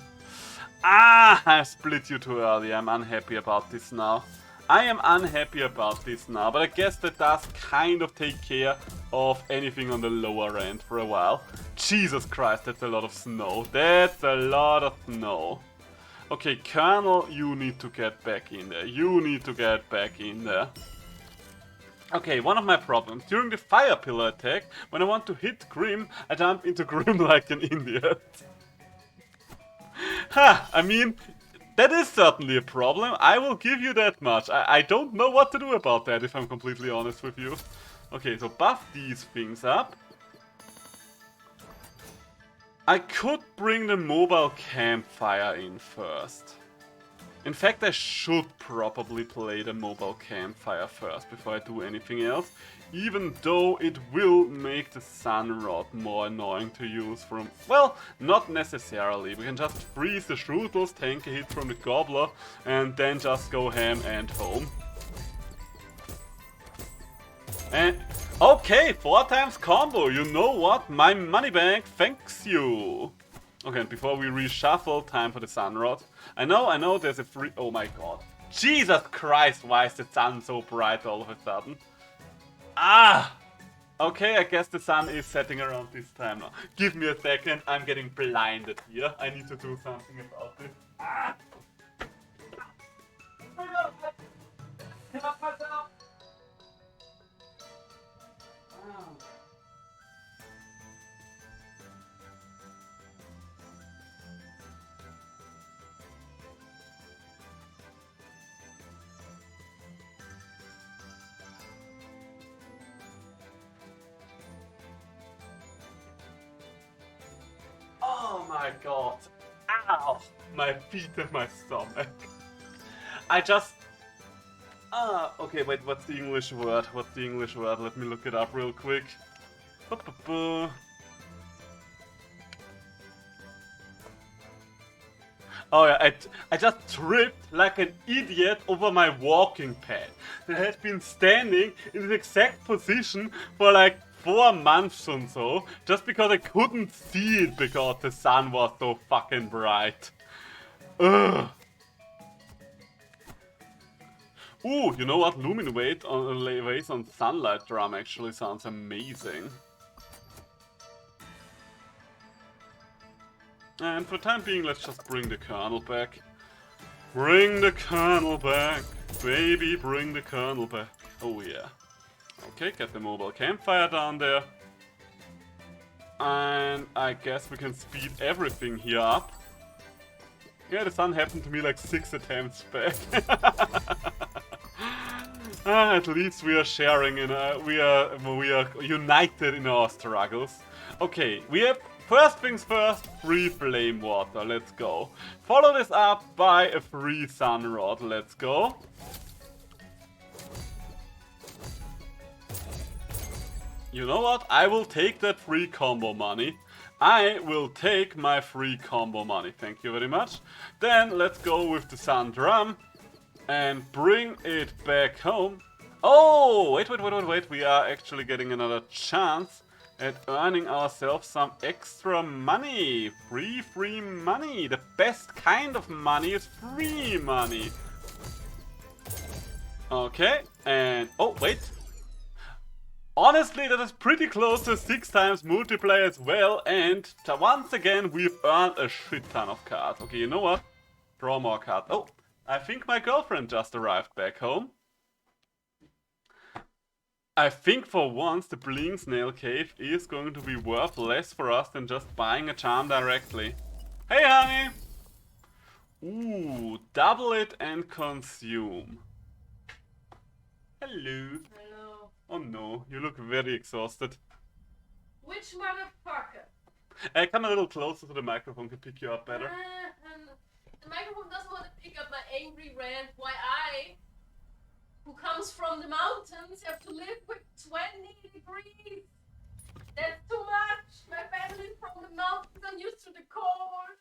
Ah, I split you too early. I'm unhappy about this now. I am unhappy about this now, but I guess that does kind of take care of anything on the lower end for a while. Jesus Christ, that's a lot of snow. That's a lot of snow. Okay, Colonel, you need to get back in there. You need to get back in there. Okay, one of my problems. During the Fire Pillar attack, when I want to hit Grim, I jump into Grim like an idiot. Ha! I mean, that is certainly a problem. I will give you that much. I don't know what to do about that, if I'm completely honest with you. Okay, so buff these things up. I could bring the mobile campfire in first. In fact, I should probably play the mobile campfire first before I do anything else, even though it will make the Sunrod more annoying to use from... Well, not necessarily. We can just freeze the Shrutels, tank a hit from the Gobbler, and then just go ham and home. And... Okay, 4 times combo, you know what? My money bank thanks you. Okay, and before we reshuffle, time for the Sunrod. I know there's a free... Oh my god. Jesus Christ, why is the sun so bright all of a sudden? Ah! Okay, I guess the sun is setting around this time now. Give me a second, I'm getting blinded here. I need to do something about this. Ah! Help myself! Oh my god. Ow! My feet and my stomach. I just... okay, wait, what's the English word? What's the English word? Let me look it up real quick. Oh yeah, I just tripped like an idiot over my walking pad. I had been standing in the exact position for like 4 months or so, just because I couldn't see it because the sun was so fucking bright. Ugh. Ooh, you know what? Luminate on sunlight drum actually sounds amazing. And for the time being, let's just bring the Colonel back. Bring the Colonel back, baby, bring the Colonel back. Oh yeah. Okay, get the mobile campfire down there. And I guess we can speed everything here up. Yeah, the sun happened to me like 6 attempts back. At least we are sharing in we are united in our struggles. Okay, we have first things first, free flame water, let's go. Follow this up by a free Sunrod, let's go. You know what? I will take that free combo money. I will take my free combo money. Thank you very much. Then let's go with the Sun Drum and bring it back home. Oh, wait. We are actually getting another chance at earning ourselves some extra money. Free money. The best kind of money is free money. Okay, and... Oh, wait. Honestly, that is pretty close to 6 times multiplayer as well, and once again we've earned a shit ton of cards. Okay, you know what? Draw more cards. Oh, I think my girlfriend just arrived back home. I think for once the Bling Snail Cave is going to be worth less for us than just buying a charm directly. Hey honey! Ooh, double it and consume. Hello. Hello. Oh no, you look very exhausted. Which motherfucker? Come a little closer so the microphone can pick you up better. And the microphone doesn't want to pick up my angry rant why I, who comes from the mountains, have to live with 20 degrees. That's too much. My family's from the mountains. I'm used to the cold.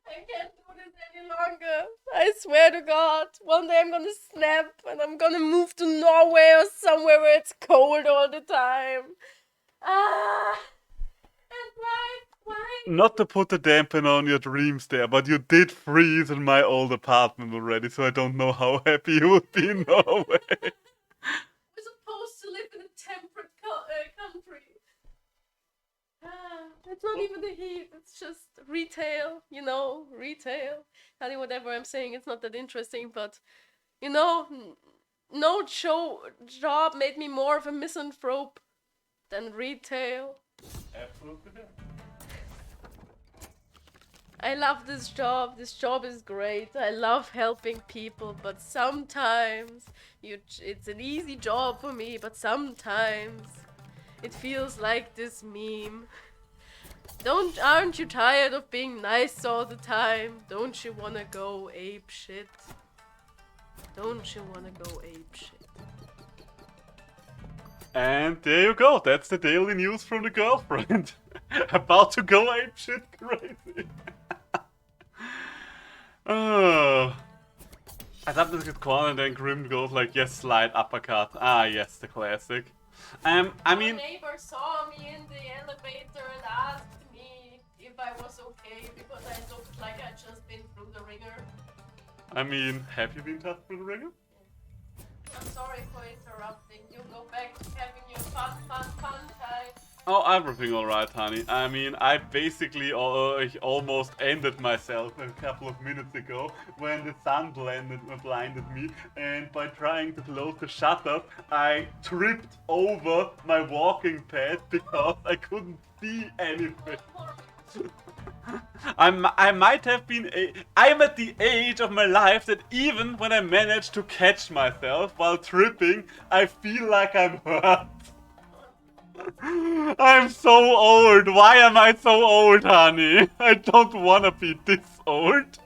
I can't do this any longer. I swear to God. One day I'm gonna snap and I'm gonna move to Norway or somewhere where it's cold all the time. And why? Not to put a dampen on your dreams there, but you did freeze in my old apartment already, so I don't know how happy you would be in Norway. We're supposed to live in a temperate country. It's not even the heat, it's just retail, you know, retail. I think whatever I'm saying, it's not that interesting, but, you know, no job made me more of a misanthrope than retail. Absolutely. I love this job. This job is great. I love helping people, but sometimes it's an easy job for me, but sometimes it feels like this meme. Aren't you tired of being nice all the time? Don't you wanna go ape shit? Don't you wanna go ape shit? And there you go, that's the daily news from the girlfriend. About to go ape shit crazy. Oh. I sometimes get cornered and then Grim goes like, yes, slide uppercut. Ah, yes, the classic. I mean... My neighbor saw me in the elevator and asked me if I was okay because I looked like I'd just been through the ringer. I mean, have you been touched through the ringer? I'm sorry for interrupting. You go back to having your fun time. Oh, everything alright, honey. I mean, I basically almost ended myself a couple of minutes ago when the sun blinded me, and by trying to close the shutter, I tripped over my walking pad because I couldn't see anything. I might have been I'm at the age of my life that even when I manage to catch myself while tripping, I feel like I'm hurt. I'm so old. Why am I so old, honey? I don't wanna be this old.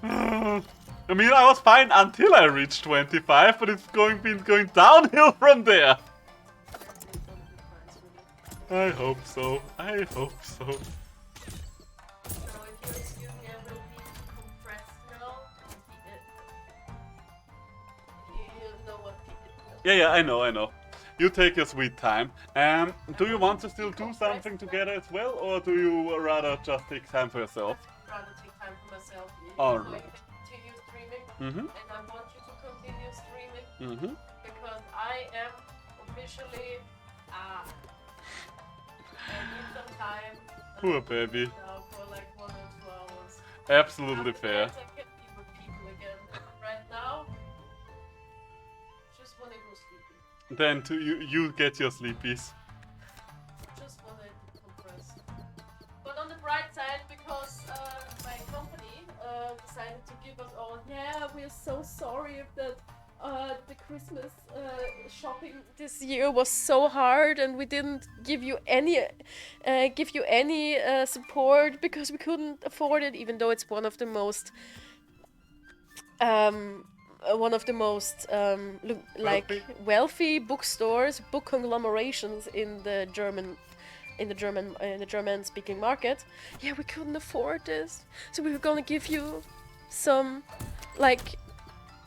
I mean, I was fine until I reached 25, but it's been going downhill from there. I hope so. I hope so. Yeah, I know. You take your sweet time. Do you want to still do something together as well, or do you rather just take time for yourself? I'd rather take time for myself. Alright. So I can continue streaming, Mm-hmm. and I want you to continue streaming, Mm-hmm. because I am officially, I need some time. Poor baby. Now for like 1 or 2 hours. Absolutely After fair. that, I can be with people again. Right now, just wanna go sleepy. Then you get your sleepies. Just wanna decompress. But on the bright side, because my company decided to give us all, yeah, we're so sorry if that the Christmas shopping this year was so hard and we didn't give you any support because we couldn't afford it, even though it's one of the most like wealthy bookstores, book conglomerations in the German speaking market. Yeah, we couldn't afford this, so we were gonna give you some like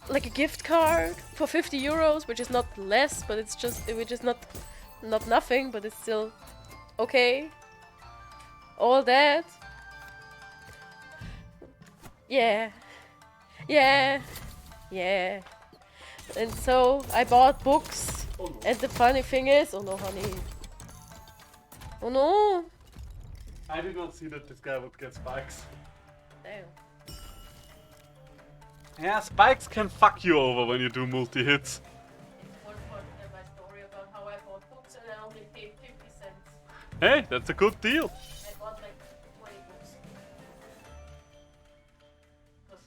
a gift card for 50 euros, which is not less, but it's just not nothing, but it's still okay. All that. Yeah. Yeah, yeah. And so I bought books. Oh no. And the funny thing is, oh no, honey. Oh no. I did not see that this guy would get spikes. Damn. Yeah, spikes can fuck you over when you do multi-hits. One part of my story about how I bought books and I only paid 50 cents. Hey, that's a good deal. I bought like 20 books. Because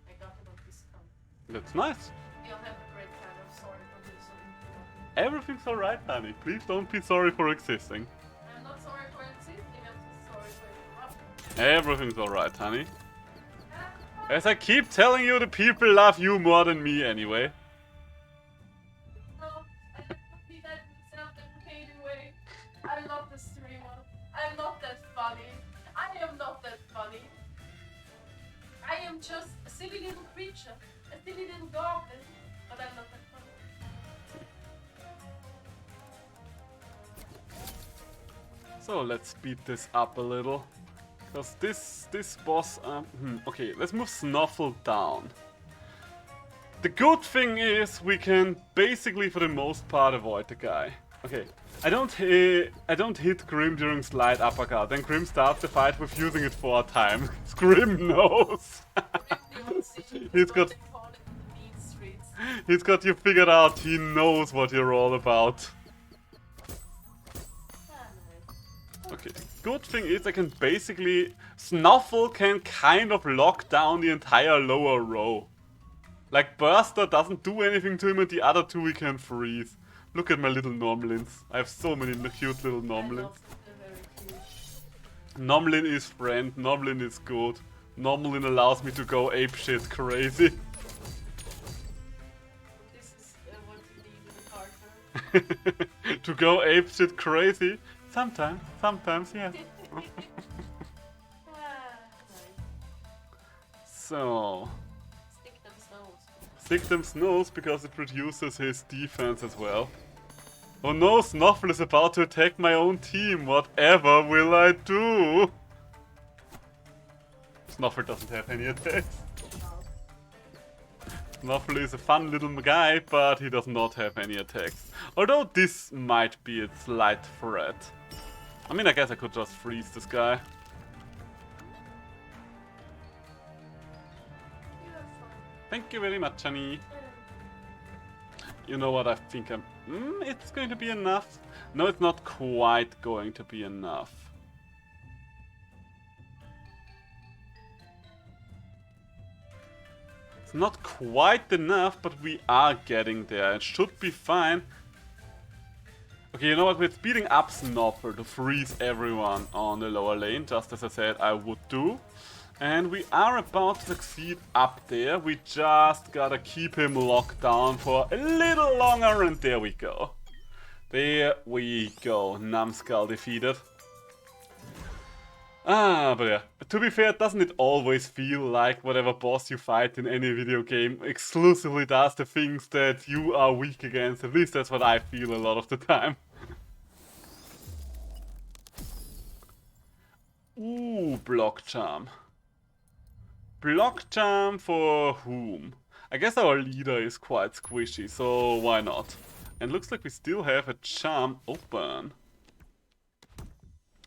I got it on discount. That's nice. You'll have a great time. I'm sorry for this. Everything's alright, honey. Please don't be sorry for existing. I'm not sorry for existing. I'm just sorry for interrupting. Everything's alright, honey. As I keep telling you, the people love you more than me anyway. No, I don't be that self-deprecating way. I love the streamer. I'm not that funny. I am not that funny. I am just a silly little creature. A silly little goblin. But I'm not that funny. So let's speed this up a little. Because this boss... okay, let's move Snuffle down. The good thing is we can basically, for the most part, avoid the guy. Okay, I don't hit Grim during slide uppercut. Then Grim starts the fight with using it 4 times. Grim knows. He's got you figured out. He knows what you're all about. Okay, good thing is I can basically... Snuffle can kind of lock down the entire lower row. Like, Burster doesn't do anything to him and the other 2 he can freeze. Look at my little Nomlins. I have so many cute little Nomlins. Nomlin is friend, Nomlin is good. Nomlin allows me to go apeshit crazy. This is what you need in a partner. To go apeshit crazy? Sometimes, yes. So... Stick them snows. Stick them snows because it reduces his defense as well. Oh no, Snuffle is about to attack my own team. Whatever will I do? Snuffle doesn't have any attacks. Snuffle is a fun little guy, but he does not have any attacks. Although this might be a slight threat. I mean, I guess I could just freeze this guy. Thank you very much, honey. You know what I think I'm... it's going to be enough. No, it's not quite going to be enough. It's not quite enough, but we are getting there. It should be fine. Okay, you know what? We're speeding up Snuffle to freeze everyone on the lower lane, just as I said I would do. And we are about to succeed up there. We just gotta keep him locked down for a little longer, and there we go. There we go. Numbskull defeated. Ah, but yeah. To be fair, doesn't it always feel like whatever boss you fight in any video game exclusively does the things that you are weak against? At least that's what I feel a lot of the time. Ooh, block charm. Block charm for whom? I guess our leader is quite squishy, so why not? And looks like we still have a charm open.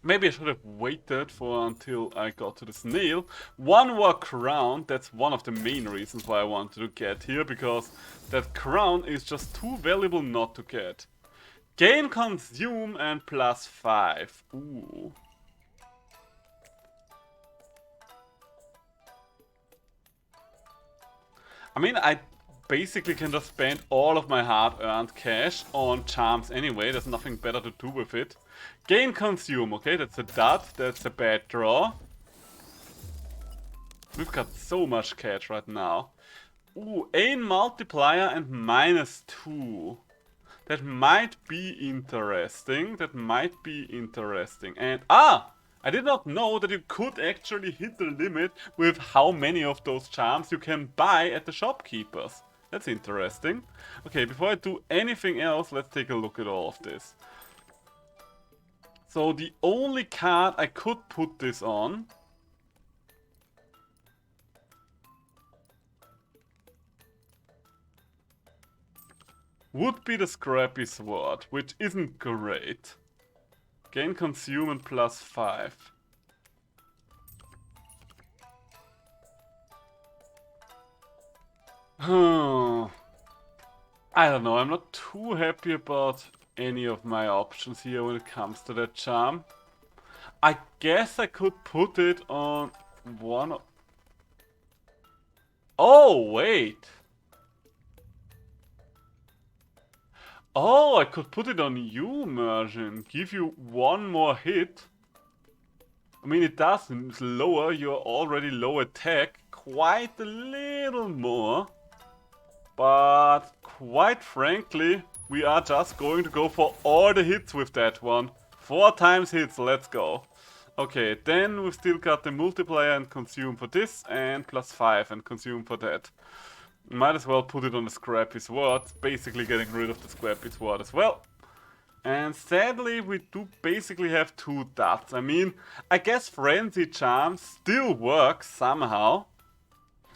Maybe I should have waited for until I got to the snail. One more crown, that's one of the main reasons why I wanted to get here, because that crown is just too valuable not to get. Gain consume and +5. Ooh. I mean, I basically can just spend all of my hard-earned cash on charms anyway. There's nothing better to do with it. Gain consume, okay, that's a dud. That's a bad draw. We've got so much cash right now. Ooh, a multiplier and -2. That might be interesting. That might be interesting. And I did not know that you could actually hit the limit with how many of those charms you can buy at the shopkeepers. That's interesting. Okay, before I do anything else, let's take a look at all of this. So the only card I could put this on would be the Scrappy Sword, which isn't great. Gain consume and +5. I don't know, I'm not too happy about any of my options here when it comes to that charm. I guess I could put it on one of... Oh, wait! Oh, I could put it on you, Mergin. Give you one more hit. I mean, it does lower your already low attack quite a little more. But quite frankly, we are just going to go for all the hits with that one. 4 times hits, let's go. Okay, then we've still got the multiplier and consume for this, and +5 and consume for that. Might as well put it on the Scrappy Sword, basically getting rid of the Scrappy Sword as well. And sadly, we do basically have 2 dots. I mean, I guess Frenzy Charm still works somehow.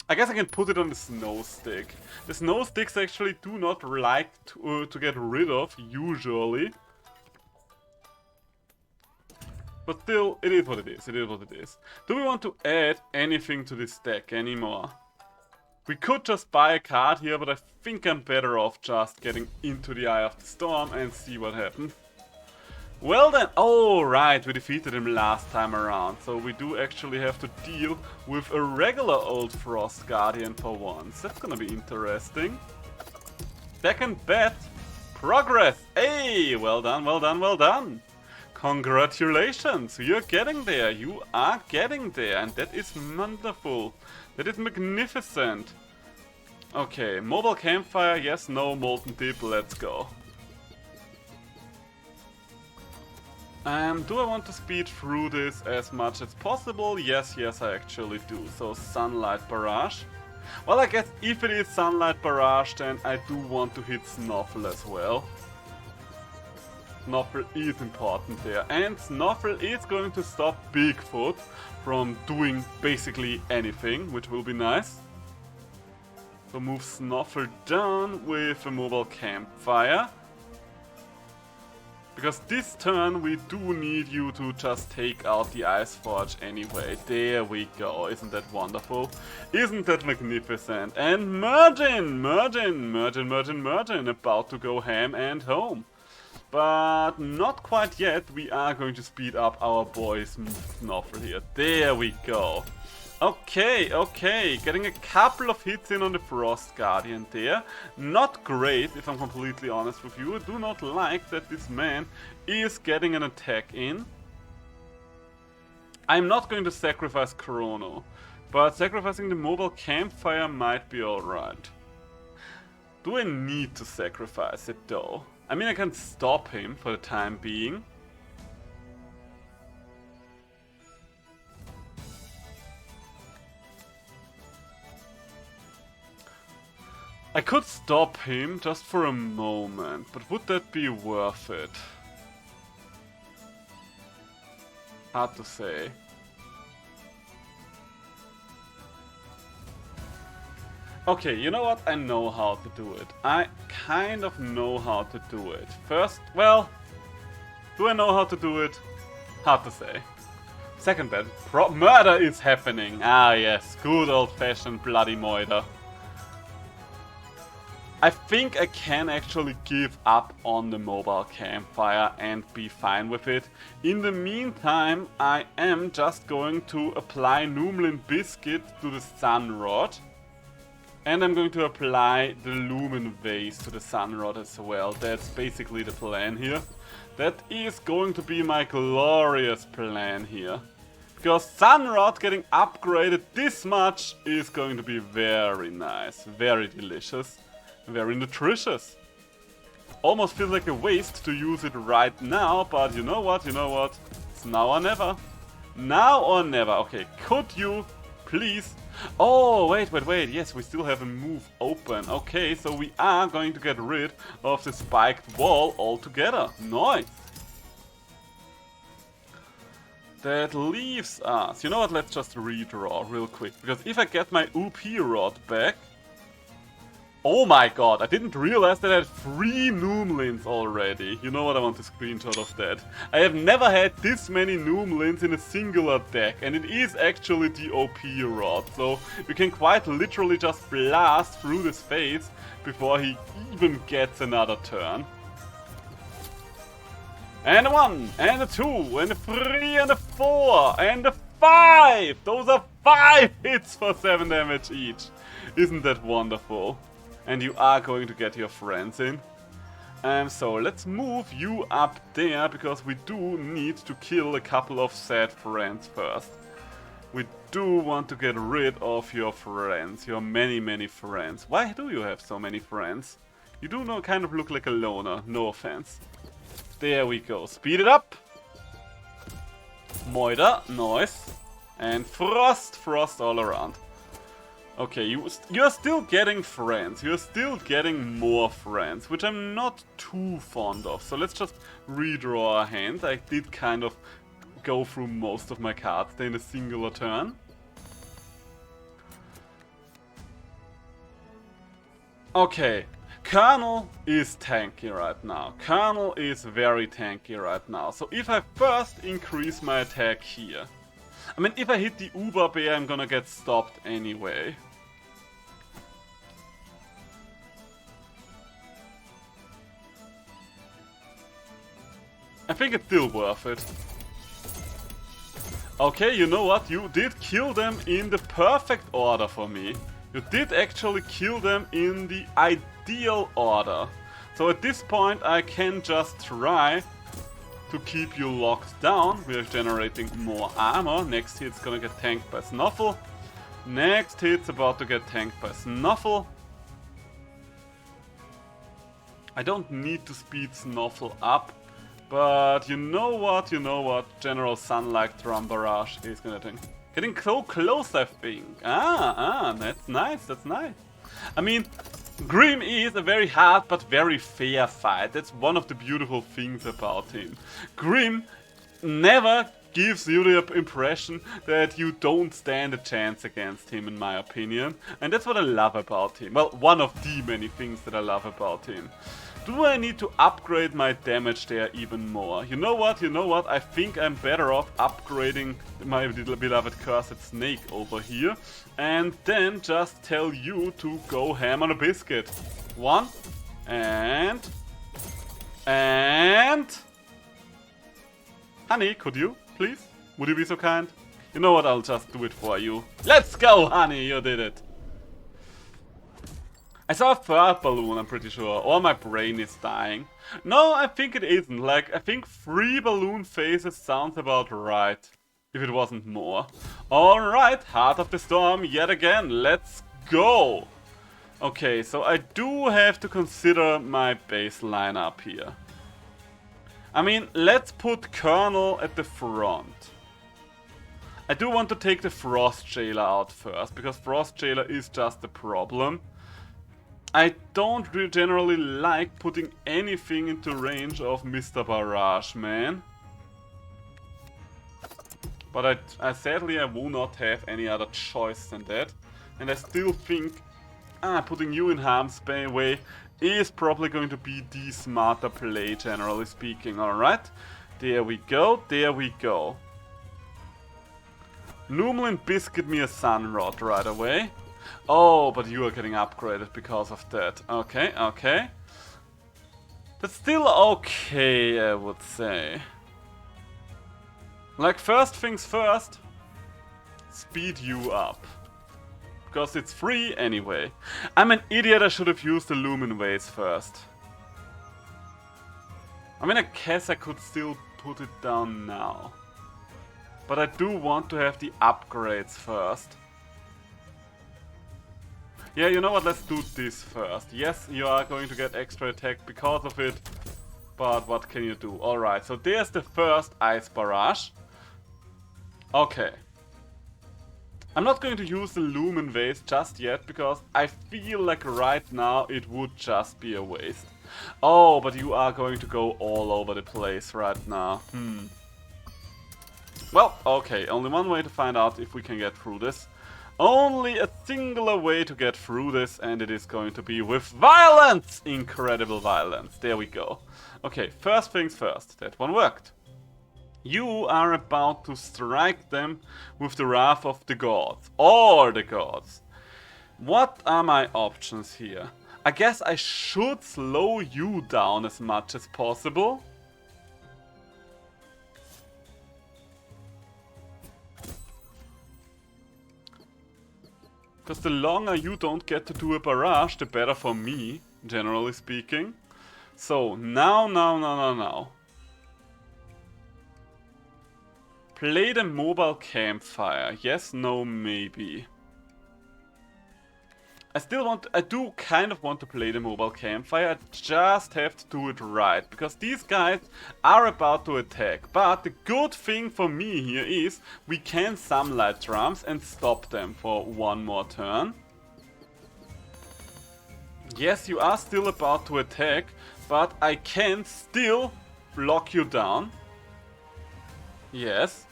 I guess I can put it on the Snow Stick. The Snow Sticks actually do not like to get rid of, usually. But still, it is what it is, it is what it is. Do we want to add anything to this deck anymore? We could just buy a card here, but I think I'm better off just getting into the Eye of the Storm and see what happens. Well then, oh right, we defeated him last time around, so we do actually have to deal with a regular old Frost Guardian for once. That's gonna be interesting. Second bet, progress! Hey, well done, well done, well done! Congratulations, you're getting there, you are getting there, and that is wonderful. That is magnificent. Okay, mobile campfire, yes, no, molten tip, let's go. Do I want to speed through this as much as possible? Yes, yes, I actually do. So, Sunlight Barrage. Well, I guess if it is Sunlight Barrage, then I do want to hit Snuffle as well. Snuffle is important there. And Snuffle is going to stop Bigfoot from doing basically anything, which will be nice. So move Snuffle down with a mobile campfire. Because this turn we do need you to just take out the Ice Forge anyway. There we go. Isn't that wonderful? Isn't that magnificent? And Mergin! Mergin! Mergin, Mergin, Mergin! About to go ham and home. But not quite yet. We are going to speed up our boy's Snuffle here. There we go. Okay, okay, getting a couple of hits in on the Frost Guardian there. Not great, if I'm completely honest with you. I do not like that this man is getting an attack in. I'm not going to sacrifice Chrono, but sacrificing the mobile campfire might be alright. Do I need to sacrifice it though? I mean, I can stop him for the time being. I could stop him just for a moment, but would that be worth it? Hard to say. Okay, you know what? I know how to do it. I kind of know how to do it. First, well, do I know how to do it? Hard to say. Second bet, murder is happening. Ah yes, good old-fashioned bloody murder. I think I can actually give up on the mobile campfire and be fine with it. In the meantime, I am just going to apply Numlin Biscuit to the Sun Rod. And I'm going to apply the Lumen Vase to the Sun Rod as well. That's basically the plan here. That is going to be my glorious plan here. Because Sun Rod getting upgraded this much is going to be very nice, very delicious. Very nutritious. Almost feels like a waste to use it right now, but you know what, it's now or never. Now or never. Okay, could you please... Oh, wait, yes, we still have a move open. Okay, so we are going to get rid of the spiked wall altogether. Nice. That leaves us... You know what, let's just redraw real quick, because if I get my UP rod back... Oh my god, I didn't realize that I had 3 Noomlins already. You know what, I want a screenshot of that. I have never had this many Noomlins in a singular deck, and it is actually the OP rod. So we can quite literally just blast through this phase before he even gets another turn. And a 1, and a 2, and a 3, and a 4, and a 5! Those are 5 hits for 7 damage each. Isn't that wonderful? And you are going to get your friends in. So let's move you up there, because we do need to kill a couple of sad friends first. We do want to get rid of your friends, your many friends. Why do you have so many friends? You do kind of look like a loner, no offense. There we go, speed it up. Moida, nice. And Frost all around. Okay, you're still getting friends. You're still getting more friends, which I'm not too fond of. So let's just redraw our hand. I did kind of go through most of my cards in a singular turn. Okay, Colonel is tanky right now. Colonel is very tanky right now. So if I first increase my attack here, I mean, if I hit the Uber Bear, I'm gonna get stopped anyway. I think it's still worth it. Okay, you know what? You did kill them in the perfect order for me. You did actually kill them in the ideal order. So at this point I can just try to keep you locked down. We are generating more armor. Next hit's gonna get tanked by Snuffle. Next hit's about to get tanked by Snuffle. I don't need to speed Snuffle up. But you know what, General Sunlight Drum Barrage is gonna tank. Getting so close, I think. That's nice, that's nice. I mean, Grim is a very hard but very fair fight. That's one of the beautiful things about him. Grim never gives you the impression that you don't stand a chance against him, in my opinion. And that's what I love about him. Well, one of the many things that I love about him. Do I need to upgrade my damage there even more? You know what? I think I'm better off upgrading my little beloved Cursed Snake over here. And then just tell you to go ham on a biscuit. 1. And... Honey, could you, please? Would you be so kind? You know what? I'll just do it for you. Let's go, honey! You did it. I saw a third balloon, I'm pretty sure, or my brain is dying. No, I think it isn't. Like, I think 3 balloon phases sounds about right, if it wasn't more. Alright, Heart of the Storm yet again, let's go! Okay, so I do have to consider my base lineup here. I mean, let's put Colonel at the front. I do want to take the Frost Jailer out first, because Frost Jailer is just a problem. I don't generally like putting anything into range of Mr. Barrage, man. But sadly I will not have any other choice than that. And I still think putting you in harm's way is probably going to be the smarter play, generally speaking. Alright, there we go, there we go. Noomlin biscuit me a Sun Rod right away. Oh, but you are getting upgraded because of that. Okay, okay. That's still okay, I would say. Like, first things first, speed you up. Because it's free anyway. I'm an idiot, I should have used the Lumen Vase first. I mean, I guess I could still put it down now. But I do want to have the upgrades first. Yeah, you know what, let's do this first. Yes, you are going to get extra attack because of it, but what can you do? Alright, so there's the first Ice Barrage. Okay. I'm not going to use the Lumen Vase just yet, because I feel like right now it would just be a waste. Oh, but you are going to go all over the place right now. Well, okay, only one way to find out if we can get through this. only a singular way to get through this, and it is going to be with violence! Incredible violence. There we go. Okay, first things first. That one worked. You are about to strike them with the Wrath of the Gods. Or the Gods. What are my options here? I guess I should slow you down as much as possible. Because the longer you don't get to do a barrage, the better for me, generally speaking. So, now. Play the mobile campfire. Yes, no, maybe. I do kind of want to play the mobile campfire, I just have to do it right, because these guys are about to attack. But the good thing for me here is we can sunlight drums and stop them for one more turn. Yes, you are still about to attack, but I can still lock you down. Yes.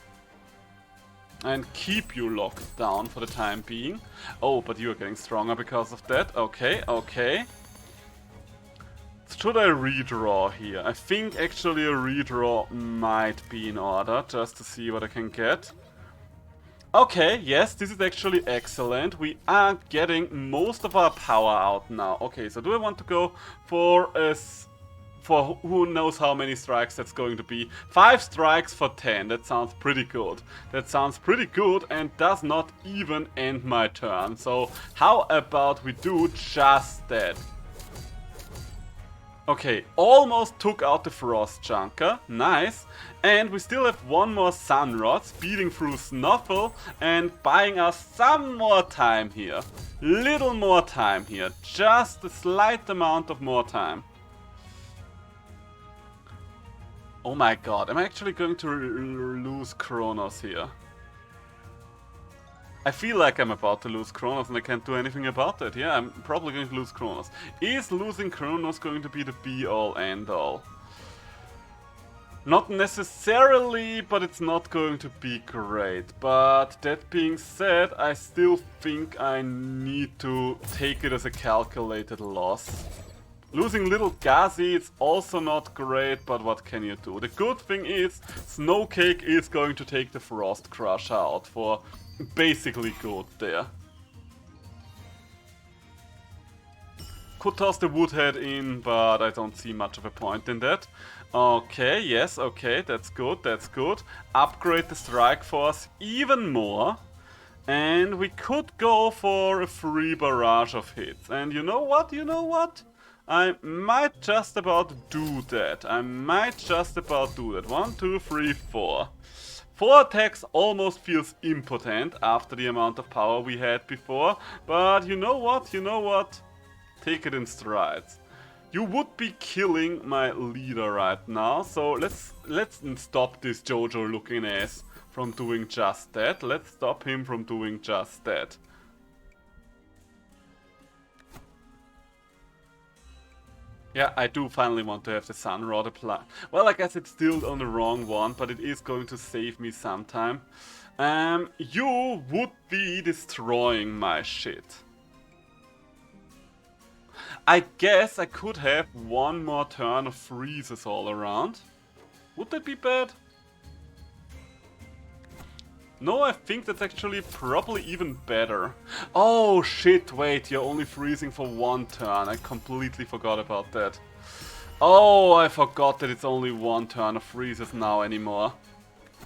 And keep you locked down for the time being. Oh, but you are getting stronger because of that. Okay, okay. Should I redraw here? I think actually a redraw might be in order, just to see what I can get. Okay, yes, this is actually excellent. We are getting most of our power out now. Okay, so do I want to go for who knows how many strikes that's going to be. 5 strikes for 10, that sounds pretty good. That sounds pretty good and does not even end my turn. So how about we do just that? Okay, almost took out the Frost Junker, nice. And we still have one more Sun Rod speeding through Snuffle and buying us some more time here. Little more time here, just a slight amount of more time. Oh my god, am I actually going to lose Kronos here? I feel like I'm about to lose Kronos and I can't do anything about it. Yeah, I'm probably going to lose Kronos. Is losing Kronos going to be the be-all, end-all? Not necessarily, but it's not going to be great. But that being said, I still think I need to take it as a calculated loss. Losing little Gazi is also not great, but what can you do? The good thing is, Snowcake is going to take the Frost Crusher out for basically good there. Could toss the Woodhead in, but I don't see much of a point in that. Okay, yes, okay, that's good, that's good. Upgrade the Strike Force even more. And we could go for a free barrage of hits. And you know what, I might just about do that. 1, 2, 3, 4. 4 attacks almost feels impotent after the amount of power we had before. But you know what? Take it in strides. You would be killing my leader right now. So let's stop this Jojo looking ass from doing just that. Let's stop him from doing just that. Yeah, I do finally want to have the Sun Rod apply. Well, I guess it's still on the wrong one, but it is going to save me some time. You would be destroying my shit. I guess I could have one more turn of freezes all around. Would that be bad? No, I think that's actually probably even better. Oh shit, wait, you're only freezing for 1 turn. I completely forgot about that. Oh, I forgot that it's only 1 turn of freezes now anymore.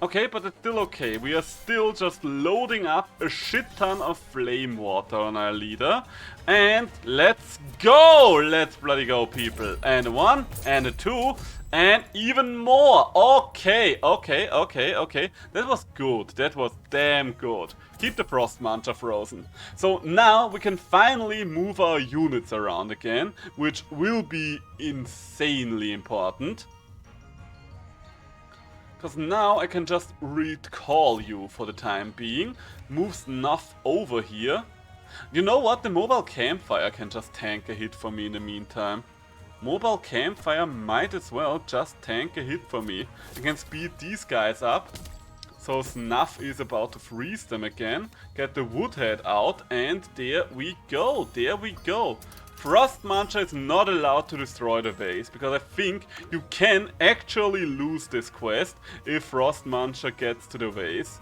Okay, but it's still okay. We are still just loading up a shit ton of flame water on our leader. And let's go! Let's bloody go, people. And a 1, and a 2, and even more. Okay. That was good. That was damn good. Keep the Frost Muncher frozen. So now we can finally move our units around again, which will be insanely important. Because now I can just recall you for the time being. Move Snuff over here. You know what? The mobile campfire can just tank a hit for me in the meantime. Mobile campfire might as well just tank a hit for me. I can speed these guys up. So Snuff is about to freeze them again. Get the Woodhead out, and there we go. There we go. Frost Muncher is not allowed to destroy the vase, because I think you can actually lose this quest if Frost Muncher gets to the vase.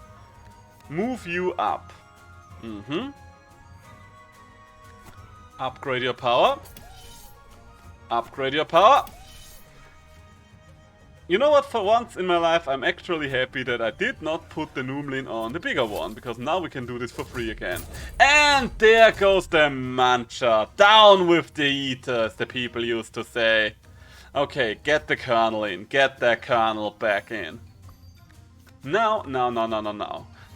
Move you up. Upgrade your power. Upgrade your power. You know what, for once in my life I'm actually happy that I did not put the Noomlin on the bigger one, because now we can do this for free again. And there goes the Muncher. Down with the eaters, the people used to say. Okay, get the kernel in. Get that kernel back in. Now.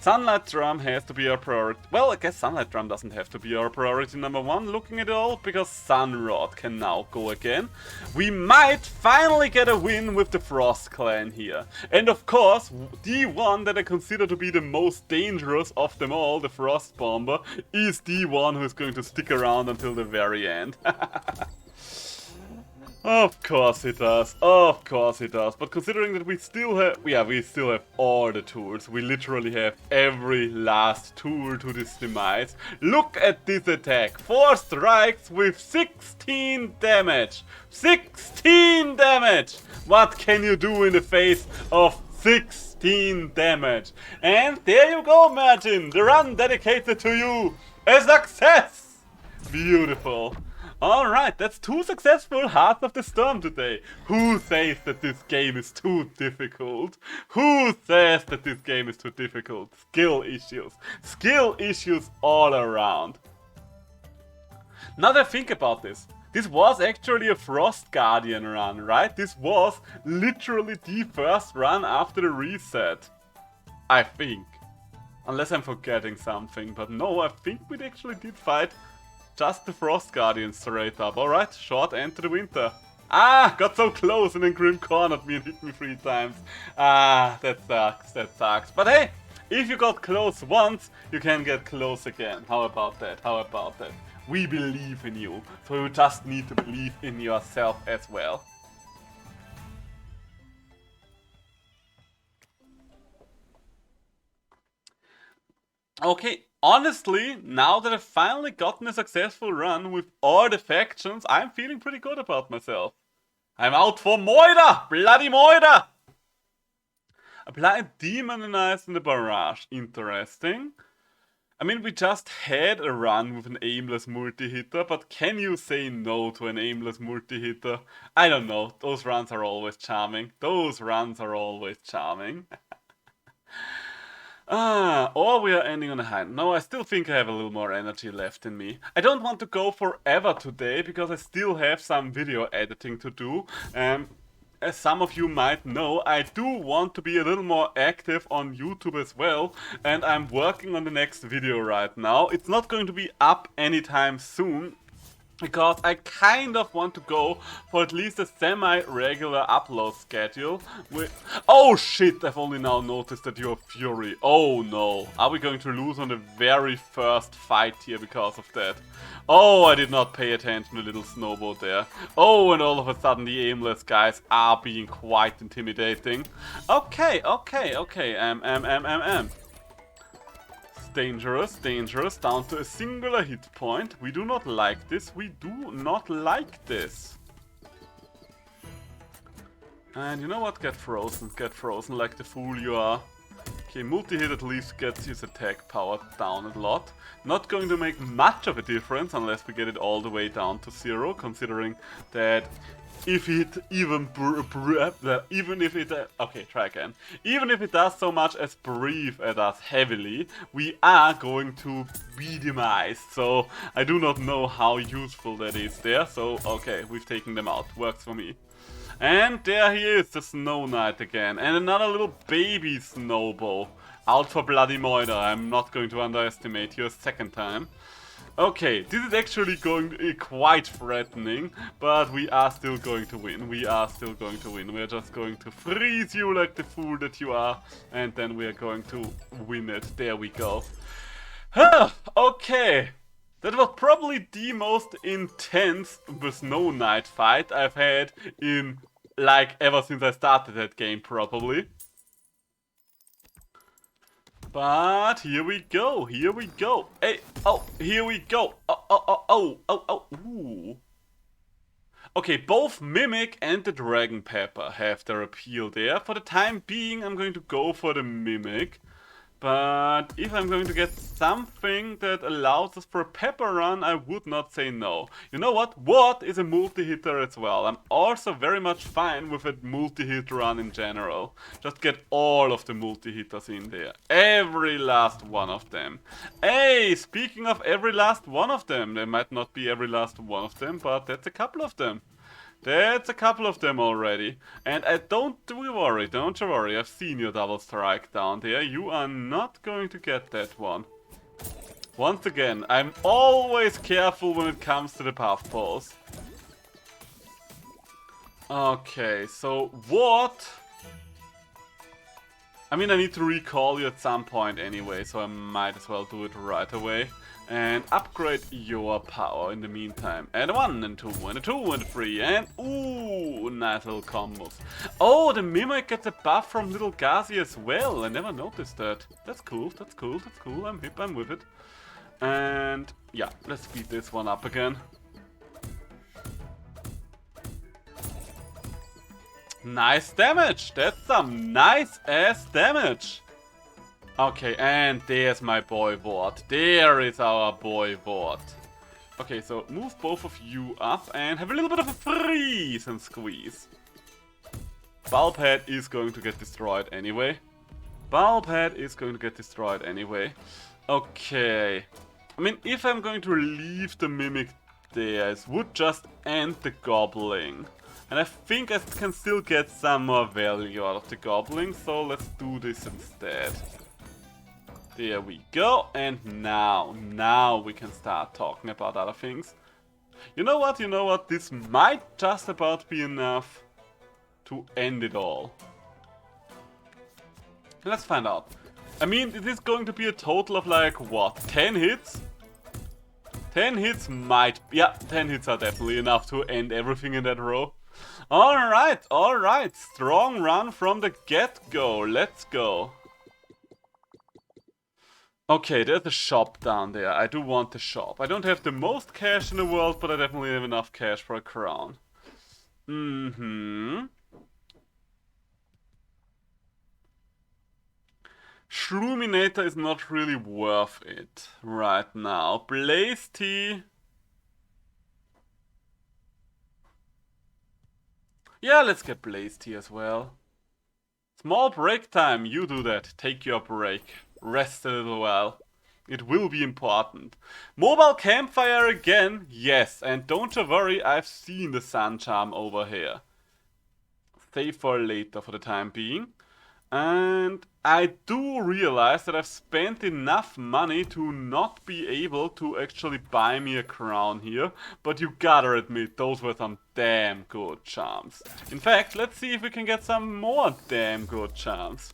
Sunlight Drum has to be our priority. Well, I guess Sunlight Drum doesn't have to be our priority number one, looking at it all, because Sunrod can now go again. We might finally get a win with the Frost Clan here. And of course, the one that I consider to be the most dangerous of them all, the Frost Bomber, is the one who is going to stick around until the very end. Of course it does, of course it does, but considering that we still have all the tools, we literally have every last tool to this demise. Look at this attack, 4 strikes with 16 damage, 16 damage! What can you do in the face of 16 damage? And there you go, Martin, the run dedicated to you, a success! Beautiful. Alright, that's 2 successful Hearts of the Storm today. Who says that this game is too difficult? Who says that this game is too difficult? Skill issues. Skill issues all around. Now that I think about this, this was actually a Frost Guardian run, right? This was literally the first run after the reset. I think. Unless I'm forgetting something, but no, I think we actually did fight just the Frost Guardian straight up. Alright, short end to the winter. Ah, got so close and then Grim cornered me and hit me 3 times. Ah, that sucks, that sucks. But hey, if you got close once, you can get close again. How about that? How about that? We believe in you, so you just need to believe in yourself as well. Okay, honestly, now that I've finally gotten a successful run with all the factions, I'm feeling pretty good about myself. I'm out for Moida! Bloody Moida! Apply Demonize in the Barrage. Interesting. I mean, we just had a run with an aimless multi-hitter, but can you say no to an aimless multi-hitter? I don't know. Those runs are always charming. Those runs are always charming. Or we are ending on a high. No, I still think I have a little more energy left in me. I don't want to go forever today, because I still have some video editing to do. As some of you might know, I do want to be a little more active on YouTube as well, and I'm working on the next video right now. It's not going to be up anytime soon, because I kind of want to go for at least a semi-regular upload schedule with... Oh shit, I've only now noticed that you're Fury. Oh no. Are we going to lose on the very first fight here because of that? Oh, I did not pay attention to little Snowboat there. Oh, and all of a sudden the aimless guys are being quite intimidating. Okay. Dangerous, dangerous, down to a singular hit point. We do not like this, we do not like this. And you know what, get frozen like the fool you are. Okay, multi-hit at least gets his attack power down a lot. Not going to make much of a difference unless we get it all the way down to 0, considering that if it even if it does so much as breathe at us heavily, we are going to be demised. So I do not know how useful that is there. So okay, we've taken them out. Works for me. And there he is, the Snow Knight again. And another little baby Snowbow. Out for bloody Moida. I'm not going to underestimate you a second time. Okay, this is actually going to be quite threatening, but we are still going to win. We are still going to win. We are just going to freeze you like the fool that you are, and then we are going to win it. There we go. Okay. That was probably the most intense Snow Knight fight I've had in, like, ever since I started that game, probably. But here we go, here we go. Hey, oh, here we go. Oh. Ooh. Okay, both Mimic and the Dragon Pepper have their appeal there. For the time being, I'm going to go for the Mimic. But if I'm going to get something that allows us for a pepper run, I would not say no. You know what? What is a multi-hitter as well? I'm also very much fine with a multi-hit run in general. Just get all of the multi-hitters in there. Every last one of them. Hey, speaking of every last one of them, there might not be every last one of them, but that's a couple of them. That's a couple of them already. And don't you worry, I've seen your double strike down there. You are not going to get that one. Once again, I'm always careful when it comes to the path poles. Okay, so what? I mean, I need to recall you at some point anyway, so I might as well do it right away. And upgrade your power in the meantime. And a 1, and 2, and a 2, and a 3, and ooh, nice little combos. Oh, the Mimic gets a buff from Little Gazi as well. I never noticed that. That's cool, that's cool, that's cool. I'm hip, I'm with it. And yeah, let's speed this one up again. Nice damage! That's some nice ass damage! Okay, and there's my boy Ward. There is our boy Ward. Okay, so move both of you up and have a little bit of a freeze and squeeze. Bulbhead is going to get destroyed anyway. Bulbhead is going to get destroyed anyway. Okay. I mean, if I'm going to leave the Mimic there, it would just end the Gobbling. And I think I can still get some more value out of the Gobbling, so let's do this instead. There we go, and now we can start talking about other things. You know what, this might just about be enough to end it all. Let's find out. I mean, it is going to be a total of like, what, 10 hits? 10 hits might, yeah, 10 hits are definitely enough to end everything in that row. Alright, strong run from the get-go, let's go. Okay, there's a shop down there. I do want the shop. I don't have the most cash in the world, but I definitely have enough cash for a crown. Shroominator is not really worth it right now. Blaze Tea. Yeah, let's get Blaze Tea as well. Small break time. You do that. Take your break. Rest a little while. It will be important. Mobile campfire again? Yes, and don't you worry, I've seen the sun charm over here. Save for later for the time being. And I do realize that I've spent enough money to not be able to actually buy me a crown here. But you gotta admit, those were some damn good charms. In fact, let's see if we can get some more damn good charms.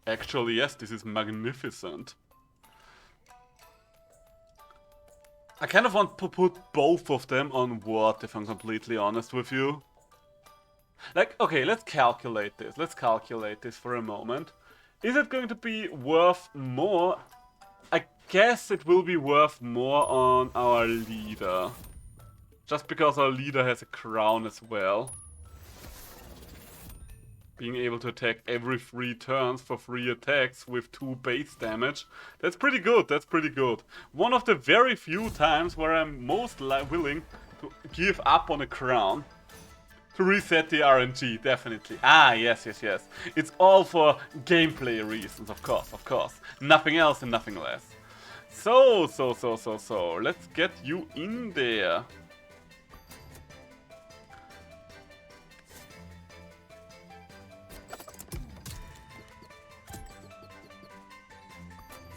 Actually, yes, this is magnificent. I kind of want to put both of them on Ward, if I'm completely honest with you. Like, okay, let's calculate this. Let's calculate this for a moment. Is it going to be worth more? I guess it will be worth more on our leader. Just because our leader has a crown as well. Being able to attack every 3 turns for 3 attacks with 2 base damage. That's pretty good, that's pretty good. One of the very few times where I'm most willing to give up on a crown. To reset the RNG, definitely. Ah, yes. It's all for gameplay reasons, of course. Nothing else and nothing less. So, let's get you in there.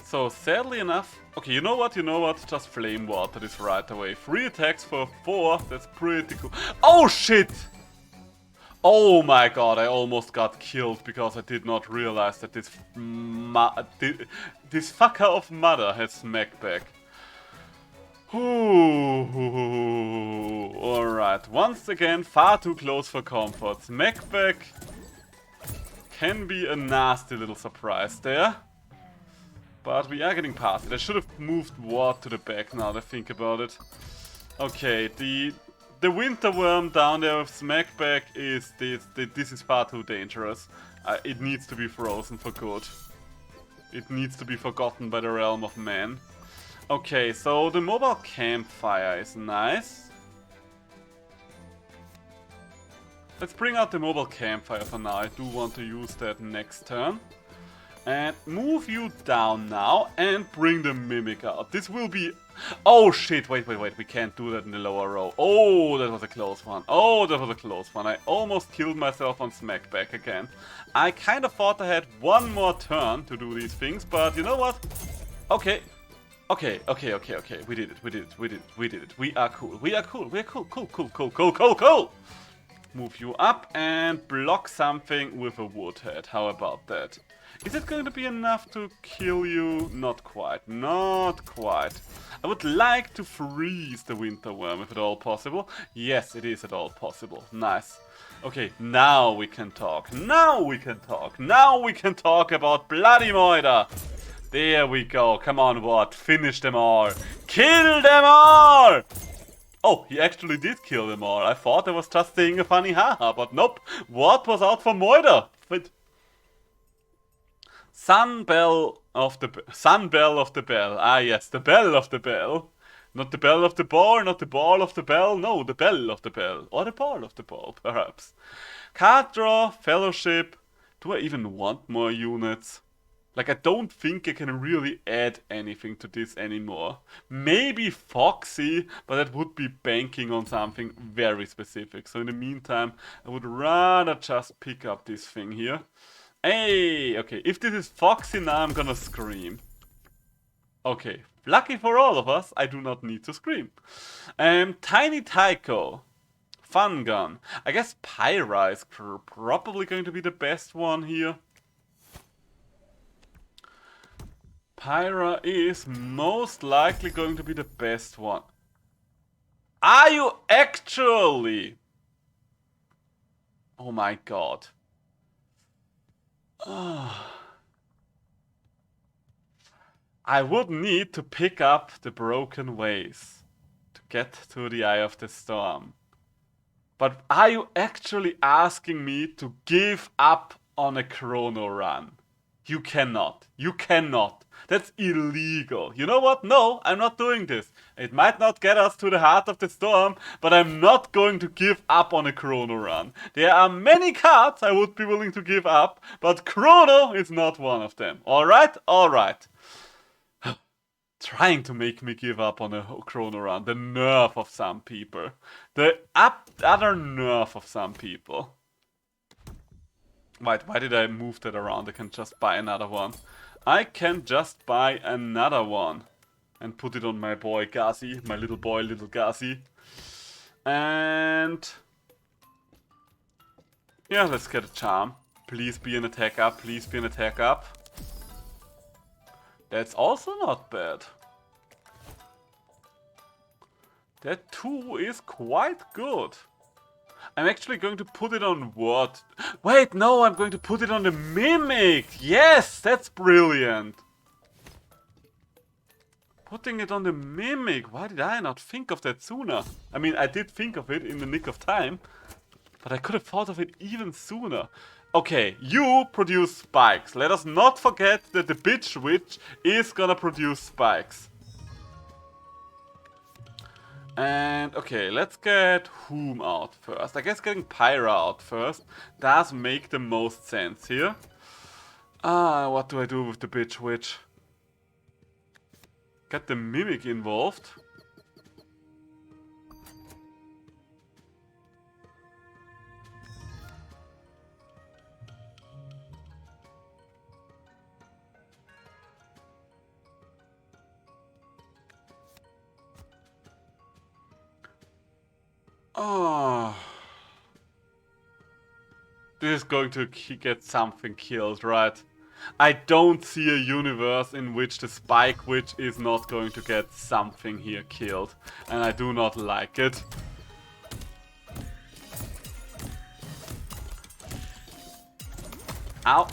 So, sadly enough... Okay, you know what? Just Flame Water this right away. 3 attacks for 4, that's pretty cool. Oh, shit! Oh my god, I almost got killed because I did not realize that this fucker of mother has smack back. Alright, once again, far too close for comfort. Smack back can be a nasty little surprise there. But we are getting past it. I should have moved Ward to the back now that I think about it. Okay, the winter worm down there with Smackback is this is far too dangerous. It needs to be frozen for good. It needs to be forgotten by the realm of man. Okay, so the mobile campfire is nice. Let's bring out the mobile campfire for now. I do want to use that next turn. And move you down now and bring the Mimic out. This will be... Oh shit, wait. We can't do that in the lower row. Oh, that was a close one. Oh, that was a close one. I almost killed myself on Smackback again. I kind of thought I had one more turn to do these things, but you know what? Okay. Okay. We did it. We are cool. Cool. Move you up and block something with a woodhead. How about that? Is it going to be enough to kill you? Not quite. I would like to freeze the winter worm if at all possible. Yes, it is at all possible. Nice. Okay, now we can talk. Now we can talk about Bloody Moida. There we go. Come on, Ward. Finish them all. Kill them all! Oh, he actually did kill them all. I thought I was just saying a funny haha, but nope. Ward was out for Moida. But Sunbell of the bell. Ah yes, the bell of the bell. Not the bell of the ball, not the ball of the bell. No, the bell of the bell. Or the ball of the ball, perhaps. Card draw, fellowship. Do I even want more units? Like, I don't think I can really add anything to this anymore. Maybe Foxy, but that would be banking on something very specific. So in the meantime, I would rather just pick up this thing here. Hey, okay, if this is Foxy now, I'm gonna scream. Okay, lucky for all of us, I do not need to scream. Tiny Tycho. Fun gun. I guess Pyra is probably going to be the best one here. Pyra is most likely going to be the best one. Are you actually? Oh my god. I would need to pick up the broken ways to get to the Eye of the Storm. But are you actually asking me to give up on a chrono run? You cannot. You cannot. That's illegal. You know what? No, I'm not doing this. It might not get us to the Heart of the Storm, but I'm not going to give up on a chrono run. There are many cards I would be willing to give up, but chrono is not one of them. Alright? Alright. Trying to make me give up on a chrono run. The nerve of some people. The other nerve of some people. Wait, why did I move that around? I can just buy another one. I can just buy another one. And put it on my boy Gazi. My little boy, little Gazi. And... yeah, let's get a charm. Please be an attack up. Please be an attack up. That's also not bad. That too is quite good. I'm actually going to put it on what? Wait, no, I'm going to put it on the Mimic! Yes, that's brilliant! Putting it on the Mimic, why did I not think of that sooner? I mean, I did think of it in the nick of time, but I could have thought of it even sooner. Okay, you produce spikes. Let us not forget that the Bitch Witch is gonna produce spikes. And, okay, let's get whom out first? I guess getting Pyra out first does make the most sense here. What do I do with the Bitch Witch? Get the Mimic involved. Oh. This is going to get something killed, right? I don't see a universe in which the Spike Witch is not going to get something here killed. And I do not like it. Ow.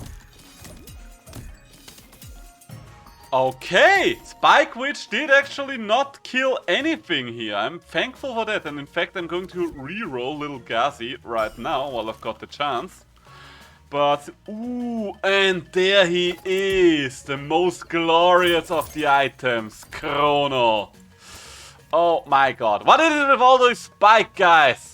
Okay, Spike Witch did actually not kill anything here. I'm thankful for that, and in fact I'm going to re-roll Little Gazi right now while I've got the chance. But, ooh, and there he is, the most glorious of the items, Chrono. Oh my god, what is it with all those Spike guys?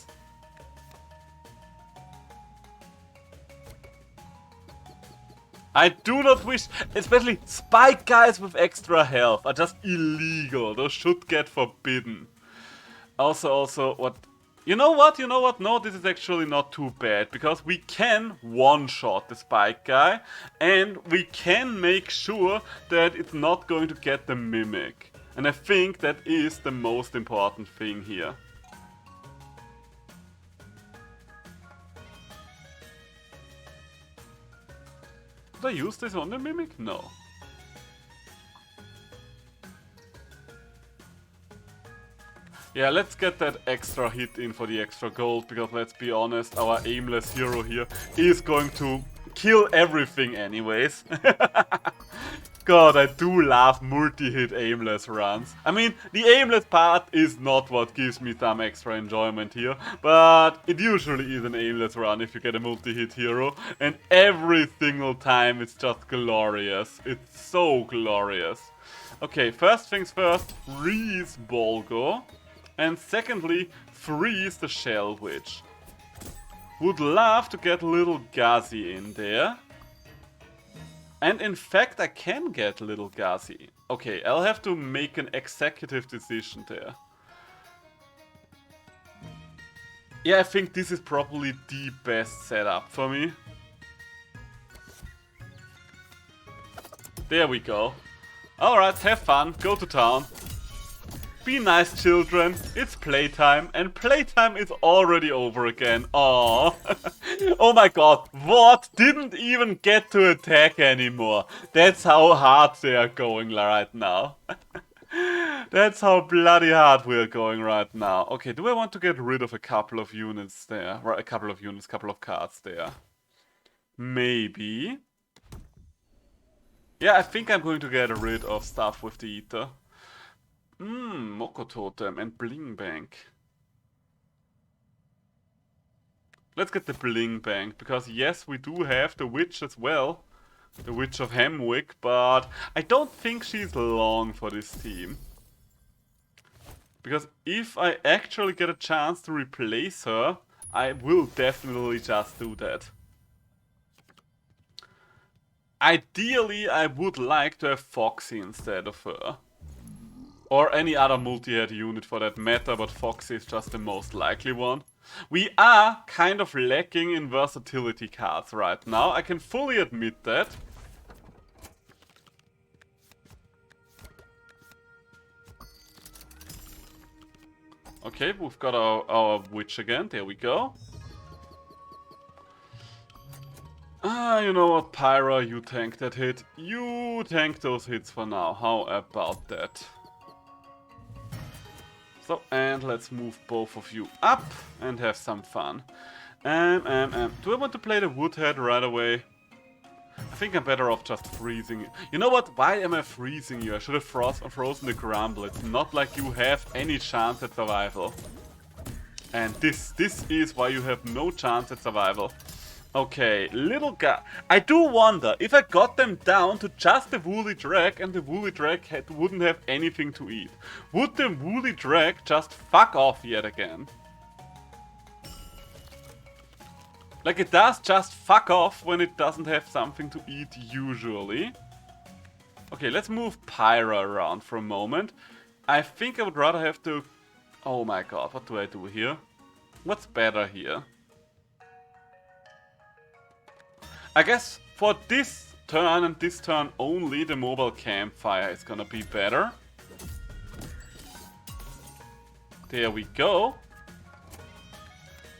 I do not wish, especially Spike guys with extra health are just illegal. Those should get forbidden. Also, what? You know what? No, this is actually not too bad. Because we can one-shot the Spike guy. And we can make sure that it's not going to get the Mimic. And I think that is the most important thing here. Did I use this on the Mimic? No. Yeah, let's get that extra hit in for the extra gold, because let's be honest, our aimless hero here is going to kill everything anyways. God, I do love multi-hit aimless runs. I mean, the aimless part is not what gives me some extra enjoyment here, but it usually is an aimless run if you get a multi-hit hero, and every single time it's just glorious. It's so glorious. Okay, first things first, freeze Bolgo, and secondly, freeze the Shell Witch. Would love to get Little Gazi in there. And in fact, I can get Little Gazi. Okay, I'll have to make an executive decision there. Yeah, I think this is probably the best setup for me. There we go. Alright, have fun, go to town. Be nice, children. It's playtime, and playtime is already over again. Aww. Oh my god, what? Didn't even get to attack anymore. That's how hard they are going right now. That's how bloody hard we are going right now. Okay, do I want to get rid of a couple of units there? Right, a couple of units, couple of cards there. Maybe. Yeah, I think I'm going to get rid of stuff with the Ether. Moko Totem and Bling Bank. Let's get the Bling Bank, because yes, we do have the Witch as well. The Witch of Hemwick, but I don't think she's long for this team. Because if I actually get a chance to replace her, I will definitely just do that. Ideally, I would like to have Foxy instead of her. Or any other multi-head unit for that matter, but Foxy is just the most likely one. We are kind of lacking in versatility cards right now, I can fully admit that. Okay, we've got our Witch again, there we go. You know what, Pyra, you tank that hit. You tank those hits for now, how about that? So, and let's move both of you up and have some fun. Do I want to play the Woodhead right away? I think I'm better off just freezing it. You know what? Why am I freezing you? I should have frozen the Grumble. It's not like you have any chance at survival. And this is why you have no chance at survival. Okay, little guy. I do wonder if I got them down to just the Woolly Drag and the Woolly Drag wouldn't have anything to eat. Would the Woolly Drag just fuck off yet again? Like, it does just fuck off when it doesn't have something to eat usually. Okay, let's move Pyra around for a moment. I think I would rather have to... Oh my god, what do I do here? What's better here? I guess for this turn and this turn only, the mobile campfire is gonna be better. There we go.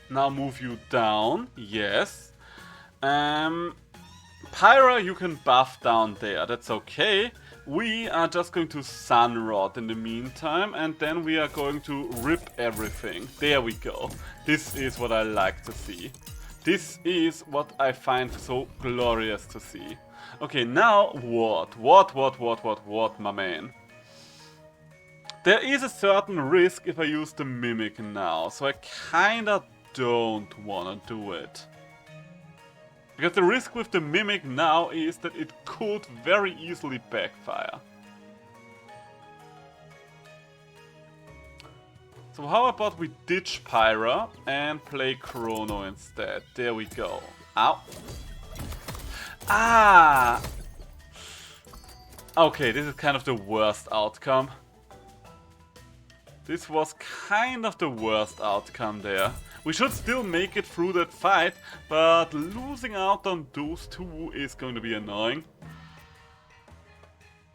Now move you down, yes. Pyra, you can buff down there, that's okay. We are just going to Sunrod in the meantime, and then we are going to rip everything. There we go. This is what I like to see. This is what I find so glorious to see. Okay, now what, my man? There is a certain risk if I use the Mimic now, so I kinda don't wanna do it. Because the risk with the Mimic now is that it could very easily backfire. So how about we ditch Pyra and play Chrono instead? There we go. Ow. Ah! Okay, this is kind of the worst outcome. This was kind of the worst outcome there. We should still make it through that fight, but losing out on those two is going to be annoying.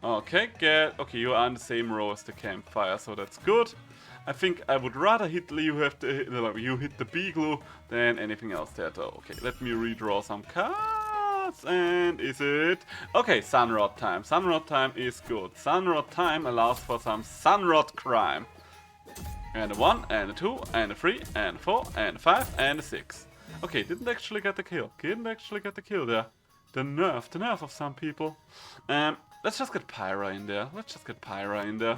Okay, okay, you are in the same row as the campfire, so that's good. I think I would rather hit you hit the B-glue than anything else there though. Okay, let me redraw some cards, and is it... Okay, Sunrod time. Sunrod time is good. Sunrod time allows for some Sunrod crime. And a 1, and a 2, and a 3, and a 4, and a 5, and a 6. Okay, didn't actually get the kill. Didn't actually get the kill there. The nerve of some people. Let's just get Pyra in there. Let's just get Pyra in there.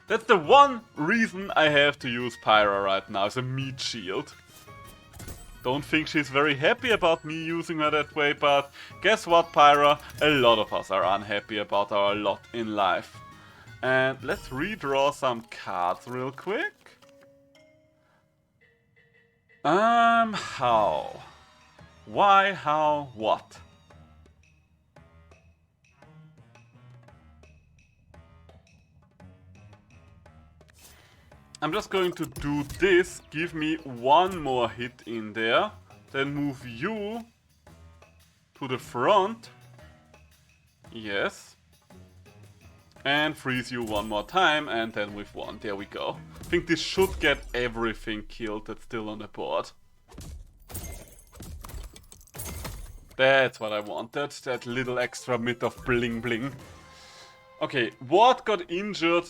That's the one reason I have to use Pyra right now, is a meat shield. Don't think she's very happy about me using her that way, but guess what, Pyra? A lot of us are unhappy about our lot in life. And let's redraw some cards real quick. How? Why, how, what? I'm just going to do this, give me one more hit in there, then move you to the front. Yes. And freeze you one more time, and then with one. There we go. I think this should get everything killed that's still on the board. That's what I wanted, that little extra bit of bling bling. Okay, what got injured?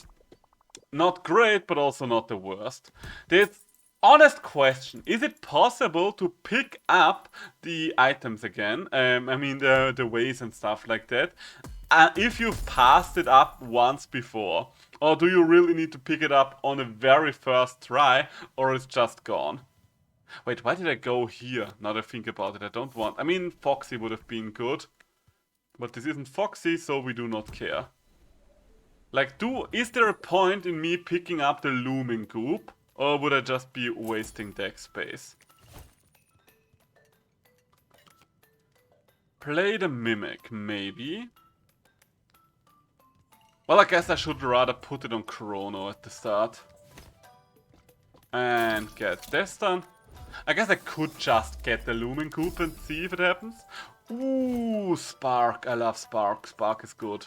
Not great, but also not the worst. This honest question, is it possible to pick up the items again? I mean the ways and stuff like that. If you've passed it up once before. Or do you really need to pick it up on the very first try, or it's just gone? Wait, why did I go here? Now that I think about it, I don't want... I mean, Foxy would have been good. But this isn't Foxy, so we do not care. Like, is there a point in me picking up the looming goop? Or would I just be wasting deck space? Play the Mimic, maybe. Well, I guess I should rather put it on Chrono at the start. And get this done. I guess I could just get the looming goop and see if it happens. Ooh, Spark. I love Spark. Spark is good.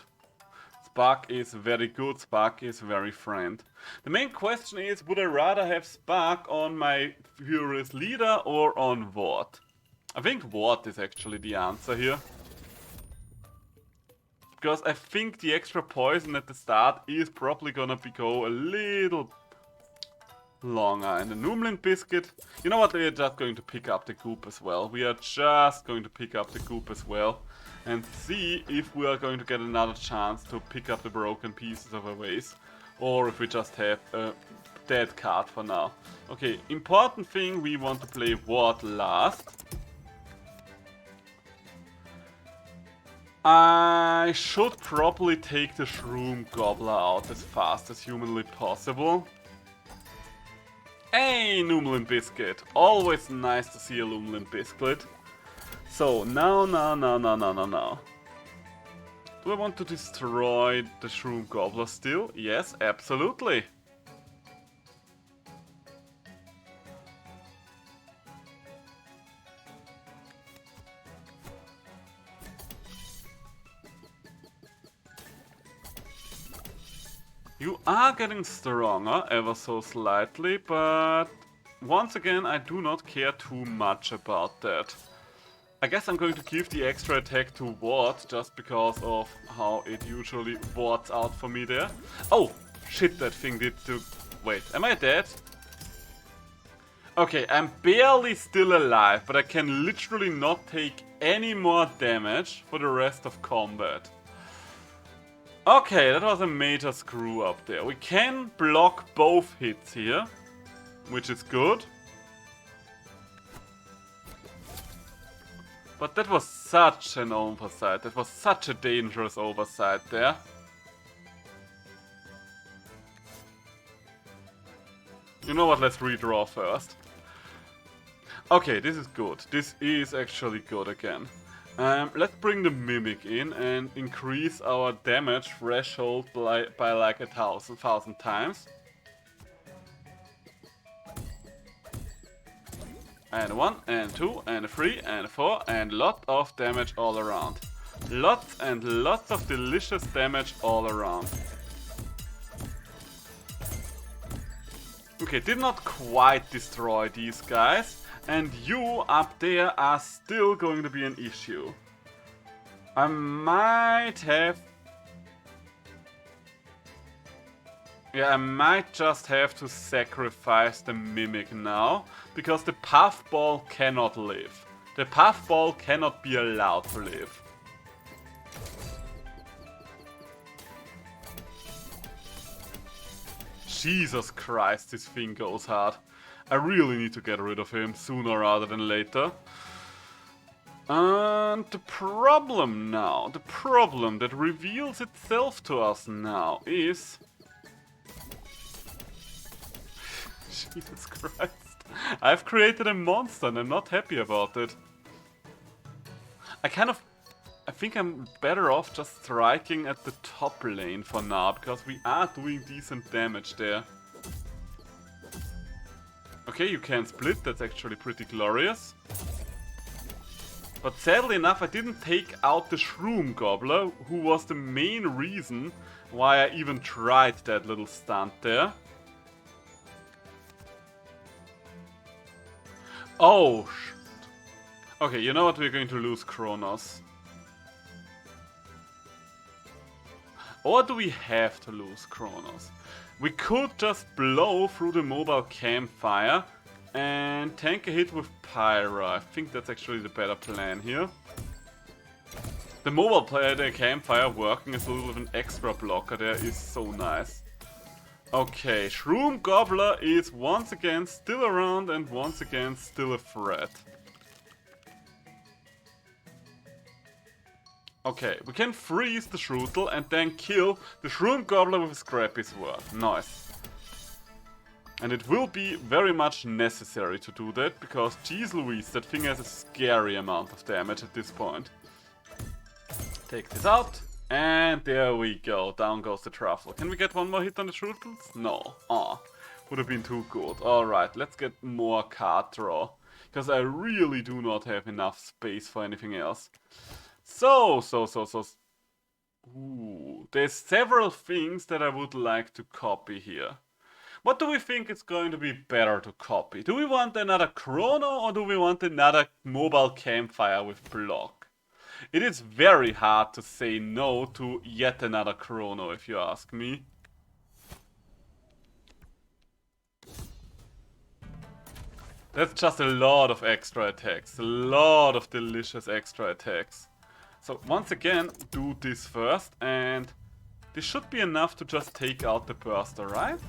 Spark is very good. Spark is very friend. The main question is, would I rather have Spark on my Furious Leader or on Ward? I think Ward is actually the answer here. Because I think the extra poison at the start is probably gonna go a little longer. And the Noomlin Biscuit, you know what, we are just going to pick up the goop as well. We are just going to pick up the goop as well. And see if we are going to get another chance to pick up the broken pieces of our vase. Or if we just have a dead card for now. Okay, important thing, we want to play Ward last. I should probably take the Shroom Gobbler out as fast as humanly possible. Hey, Noomlin Biscuit! Always nice to see a Noomlin Biscuit. So, now. Do I want to destroy the Shroom Gobbler still? Yes, absolutely. You are getting stronger, ever so slightly, but once again, I do not care too much about that. I guess I'm going to give the extra attack to Ward, just because of how it usually wards out for me there. Oh, shit, that thing did to... Wait, am I dead? Okay, I'm barely still alive, but I can literally not take any more damage for the rest of combat. Okay, that was a major screw up there. We can block both hits here, which is good. But that was such an oversight. That was such a dangerous oversight there. You know what, let's redraw first. Okay, this is good. This is actually good again. Let's bring the Mimic in and increase our damage threshold by like 1,000 times. And 1, and 2, and 3, and 4, and lot of damage all around. Lots and lots of delicious damage all around. Okay, did not quite destroy these guys. And you up there are still going to be an issue. I might have... Yeah, I might just have to sacrifice the Mimic now, because the Puffball cannot live. The Puffball cannot be allowed to live. Jesus Christ, this thing goes hard. I really need to get rid of him sooner rather than later. And the problem now, the problem that reveals itself to us now is... Jesus Christ. I've created a monster and I'm not happy about it. I think I'm better off just striking at the top lane for now, because we are doing decent damage there. Okay, you can split, that's actually pretty glorious. But sadly enough, I didn't take out the Shroom Gobbler, who was the main reason why I even tried that little stunt there. Oh, shit. Okay, you know what? We're going to lose Kronos. Or do we have to lose Kronos? We could just blow through the mobile campfire and tank a hit with Pyra. I think that's actually the better plan here. The mobile the campfire working as a little of an extra blocker there is so nice. Okay, Shroom Gobbler is once again still around and once again still a threat. Okay, we can freeze the Shroodle and then kill the Shroom Gobbler with a Scrappy Sword. Nice. And it will be very much necessary to do that, because geez Louise, that thing has a scary amount of damage at this point. Take this out, and there we go, down goes the Truffle. Can we get one more hit on the Shroodles? No. Aw, would have been too good. Alright, let's get more card draw, because I really do not have enough space for anything else. Ooh, there's several things that I would like to copy here. What do we think is going to be better to copy? Do we want another Chrono or do we want another mobile campfire with block? It is very hard to say no to yet another Chrono, if you ask me. That's just a lot of extra attacks, a lot of delicious extra attacks. So once again, do this first, and this should be enough to just take out the Burster, right?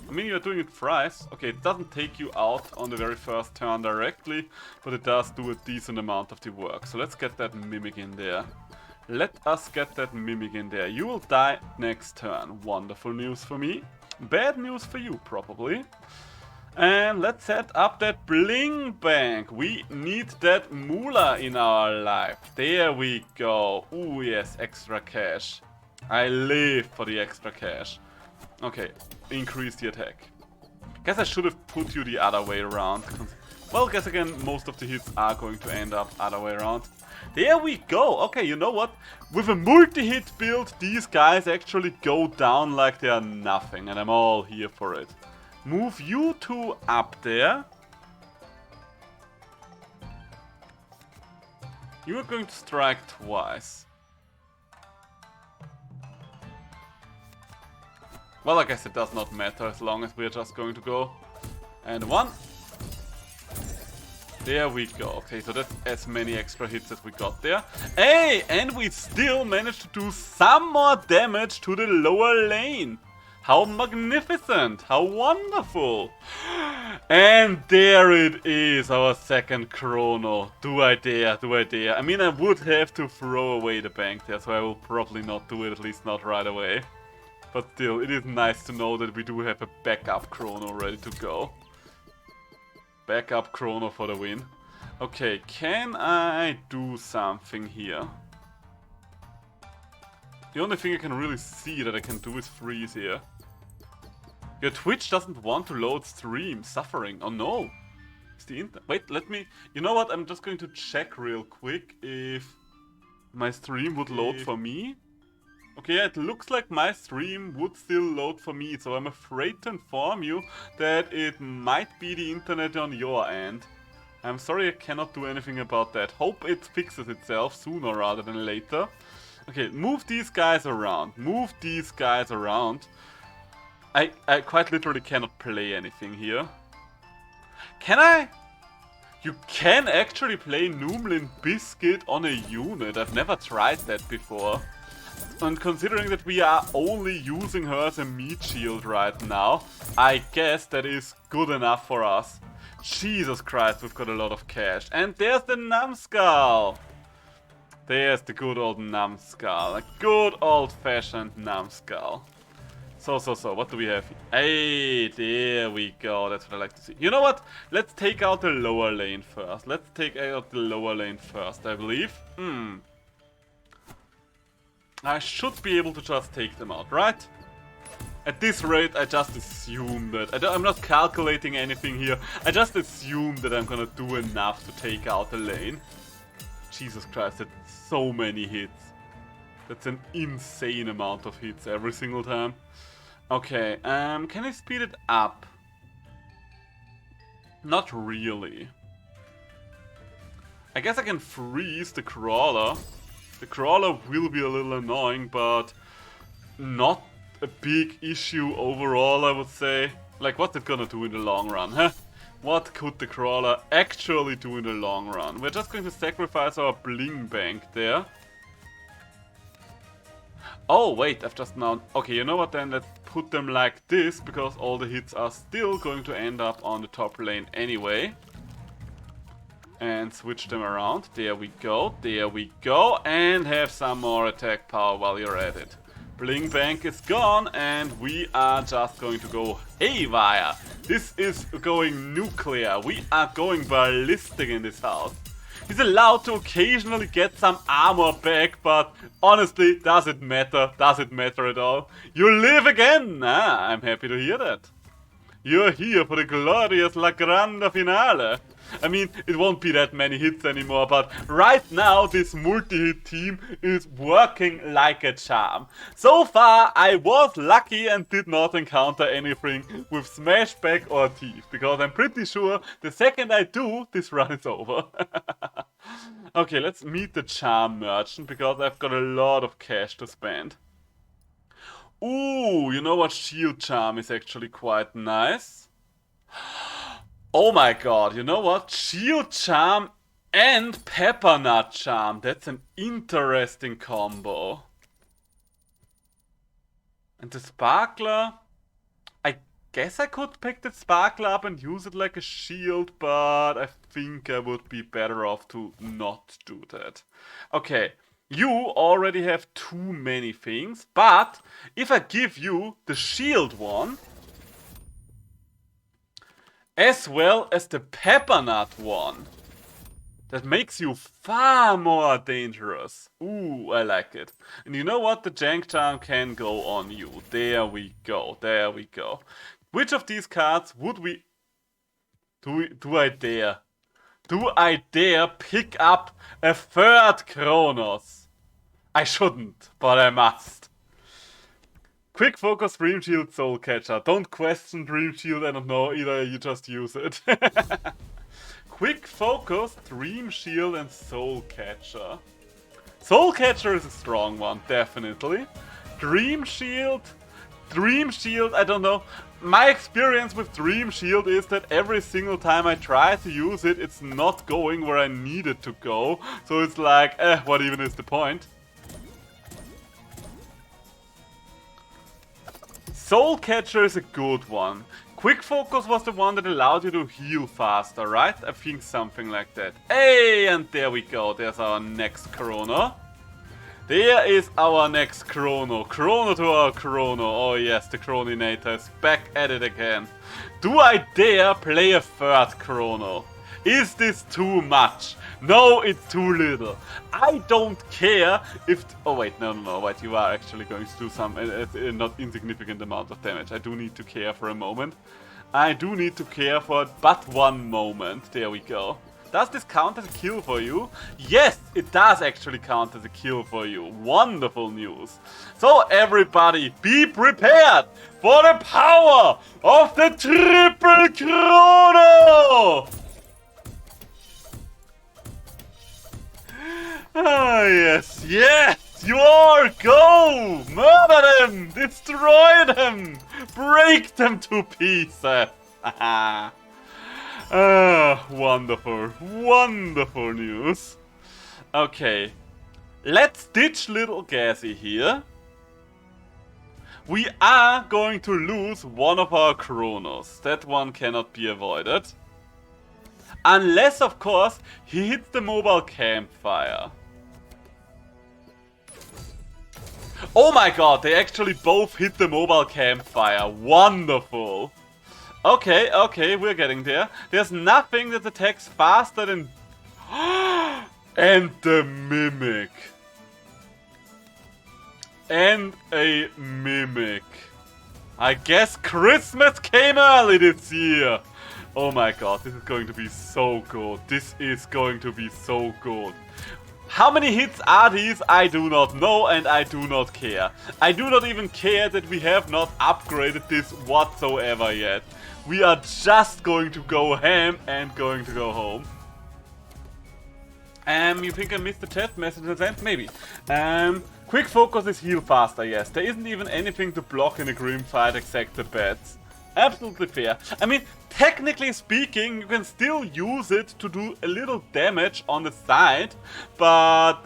I mean, you're doing it thrice. Okay, it doesn't take you out on the very first turn directly, but it does do a decent amount of the work. So let's get that Mimic in there. Let us get that Mimic in there. You will die next turn. Wonderful news for me. Bad news for you, probably. And let's set up that Bling Bank. We need that moolah in our life. There we go. Ooh, yes, extra cash. I live for the extra cash. Okay, increase the attack. Guess I should have put you the other way around. Well, guess again, most of the hits are going to end up other way around. There we go. Okay, you know what? With a multi-hit build, these guys actually go down like they are nothing. And I'm all here for it. Move you two up there. You are going to strike twice. Well, I guess it does not matter as long as we are just going to go. And 1. There we go. Okay, so that's as many extra hits as we got there. Hey, and we still managed to do some more damage to the lower lane. How magnificent! How wonderful! And there it is, our second chrono. Do I dare? Do I dare? I mean, I would have to throw away the bank there, so I will probably not do it, at least not right away. But still, it is nice to know that we do have a backup chrono ready to go. Backup chrono for the win. Okay, can I do something here? The only thing I can really see that I can do is freeze here. Your Twitch doesn't want to load stream. Suffering. Oh no. It's the wait, let me... You know what? I'm just going to check real quick if my stream would load for me. Okay, it looks like my stream would still load for me, so I'm afraid to inform you that it might be the internet on your end. I'm sorry I cannot do anything about that. Hope it fixes itself sooner rather than later. Okay, move these guys around. Move these guys around. I quite literally cannot play anything here. Can I? You can actually play Noomlin Biscuit on a unit. I've never tried that before. And considering that we are only using her as a meat shield right now, I guess that is good enough for us. Jesus Christ, we've got a lot of cash. And there's the numbskull. There's the good old numbskull. A good old-fashioned numbskull. So, what do we have here? Hey, there we go. That's what I like to see. You know what? Let's take out the lower lane first. Let's take out the lower lane first, I believe. I should be able to just take them out, right? At this rate, I just assume that... I'm not calculating anything here. I just assume that I'm gonna do enough to take out the lane. Jesus Christ, that's so many hits. That's an insane amount of hits every single time. Okay, can I speed it up? Not really. I guess I can freeze the crawler. The crawler will be a little annoying, but not a big issue overall, I would say. Like, what's it gonna do in the long run, huh? What could the crawler actually do in the long run? We're just going to sacrifice our bling bank there. Oh, wait, I've just now... Okay, you know what then? Let's put them like this, because all the hits are still going to end up on the top lane anyway. And switch them around. There we go, there we go. And have some more attack power while you're at it. Bling Bank is gone, and we are just going to go haywire. This is going nuclear. We are going ballistic in this house. He's allowed to occasionally get some armor back, but honestly, does it matter? Does it matter at all? You live again! Ah, I'm happy to hear that. You're here for the glorious La Grande Finale. I mean, it won't be that many hits anymore, but right now this multi-hit team is working like a charm. So far, I was lucky and did not encounter anything with Smashback or Thief, because I'm pretty sure the second I do, this run is over. Okay, let's meet the charm merchant, because I've got a lot of cash to spend. Ooh, you know what? Shield charm is actually quite nice. Oh my god, you know what? Shield charm and pepper-nut charm. That's an interesting combo. And the sparkler... I guess I could pick the sparkler up and use it like a shield, but I think I would be better off to not do that. Okay. You already have too many things, but if I give you the shield one, as well as the pepper-nut one, that makes you far more dangerous. Ooh, I like it. And you know what? The jank charm can go on you. There we go, there we go. Which of these cards would we... Do I dare? Do I dare pick up a third Kronos? I shouldn't, but I must. Quick Focus, Dream Shield, Soul Catcher. Don't question Dream Shield, I don't know, either you just use it. Quick Focus, Dream Shield and Soul Catcher. Soul Catcher is a strong one, definitely. Dream Shield, Dream Shield, I don't know. My experience with Dream Shield is that every single time I try to use it, it's not going where I need it to go. So it's like, what even is the point? Soul Catcher is a good one. Quick Focus was the one that allowed you to heal faster, right? I think something like that. Hey, and there we go. There's our next Chrono. There is our next Chrono. Chrono to our Chrono. Oh yes, the Chroninator is back at it again. Do I dare play a third Chrono? Is this too much? No, it's too little. I don't care if... Oh wait, no, wait, you are actually going to do some not insignificant amount of damage. I do need to care for a moment. I do need to care for but one moment. There we go. Does this count as a kill for you? Yes, it does actually count as a kill for you. Wonderful news. So everybody, be prepared for the power of the triple Chrono! Ah, yes, yes! You all go! Murder them! Destroy them! Break them to pieces! Haha! Wonderful, wonderful news. Okay, let's ditch little Gassy here. We are going to lose one of our Chronos. That one cannot be avoided. Unless, of course, he hits the mobile campfire. Oh my god, they actually both hit the mobile campfire. Wonderful. Okay, okay, we're getting there. There's nothing that attacks faster than... And the Mimic. And a Mimic. I guess Christmas came early this year. Oh my god, this is going to be so good. This is going to be so good. How many hits are these? I do not know and I do not care. I do not even care that we have not upgraded this whatsoever yet. We are just going to go ham and going to go home. You think I missed the chat message I sent? Maybe. Quick Focus is heal faster, yes. There isn't even anything to block in a Grim fight except the bats. Absolutely fair. I mean, technically speaking, you can still use it to do a little damage on the side, but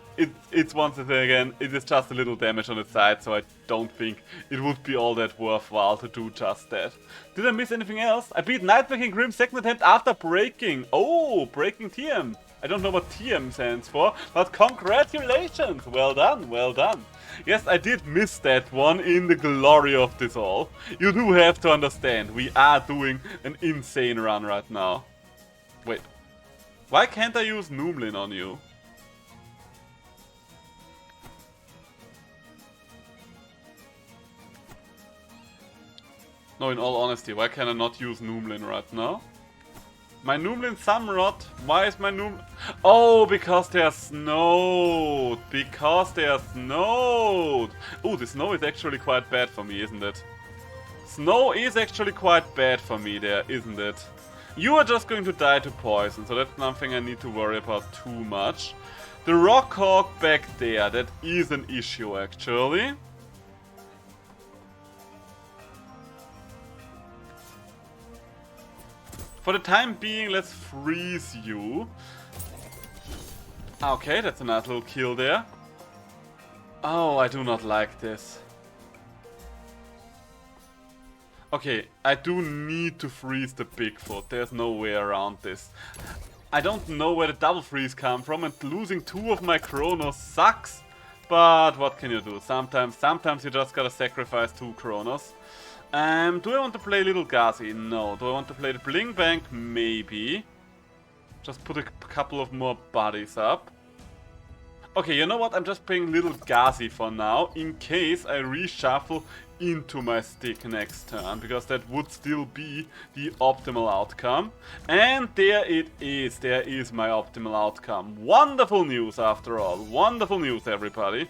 it's once again, it is just a little damage on the side, so I don't think it would be all that worthwhile to do just that. Did I miss anything else? I beat Nightmare King Grim second attempt after breaking. Oh, breaking TM. I don't know what TM stands for, but congratulations! Well done, well done. Yes, I did miss that one in the glory of this all. You do have to understand, we are doing an insane run right now. Wait, why can't I use Noomlin on you? No, in all honesty, why can I not use Noomlin right now? My Noomlin Samrot, why is my Noomlin... Oh, because they are snowed! Because they are snowed! Oh, the snow is actually quite bad for me, isn't it? Snow is actually quite bad for me there, isn't it? You are just going to die to poison, so that's nothing I need to worry about too much. The Rockhawk back there, that is an issue actually. For the time being, let's freeze you. Okay, that's a nice little kill there. Oh, I do not like this. Okay, I do need to freeze the Bigfoot. There's no way around this. I don't know where the double freeze come from, and losing two of my Chronos sucks. But what can you do? Sometimes you just gotta sacrifice two Chronos. Do I want to play Little Gazi? No. Do I want to play the Bling Bank? Maybe. Just put a couple of more bodies up. Okay, you know what? I'm just playing Little Gazi for now, in case I reshuffle into my stick next turn, because that would still be the optimal outcome. And there it is. There is my optimal outcome. Wonderful news after all. Wonderful news, everybody.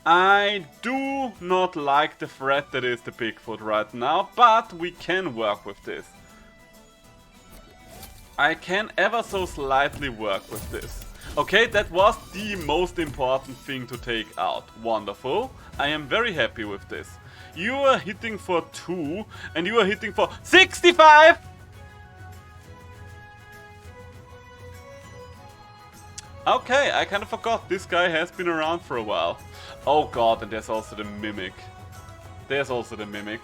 I do not like the threat that is the Bigfoot right now, but we can work with this. I can ever so slightly work with this. Okay, that was the most important thing to take out. Wonderful. I am very happy with this. You are hitting for 2, and you are hitting for 65! Okay, I kind of forgot this guy has been around for a while. Oh god, and there's also the Mimic. There's also the Mimic.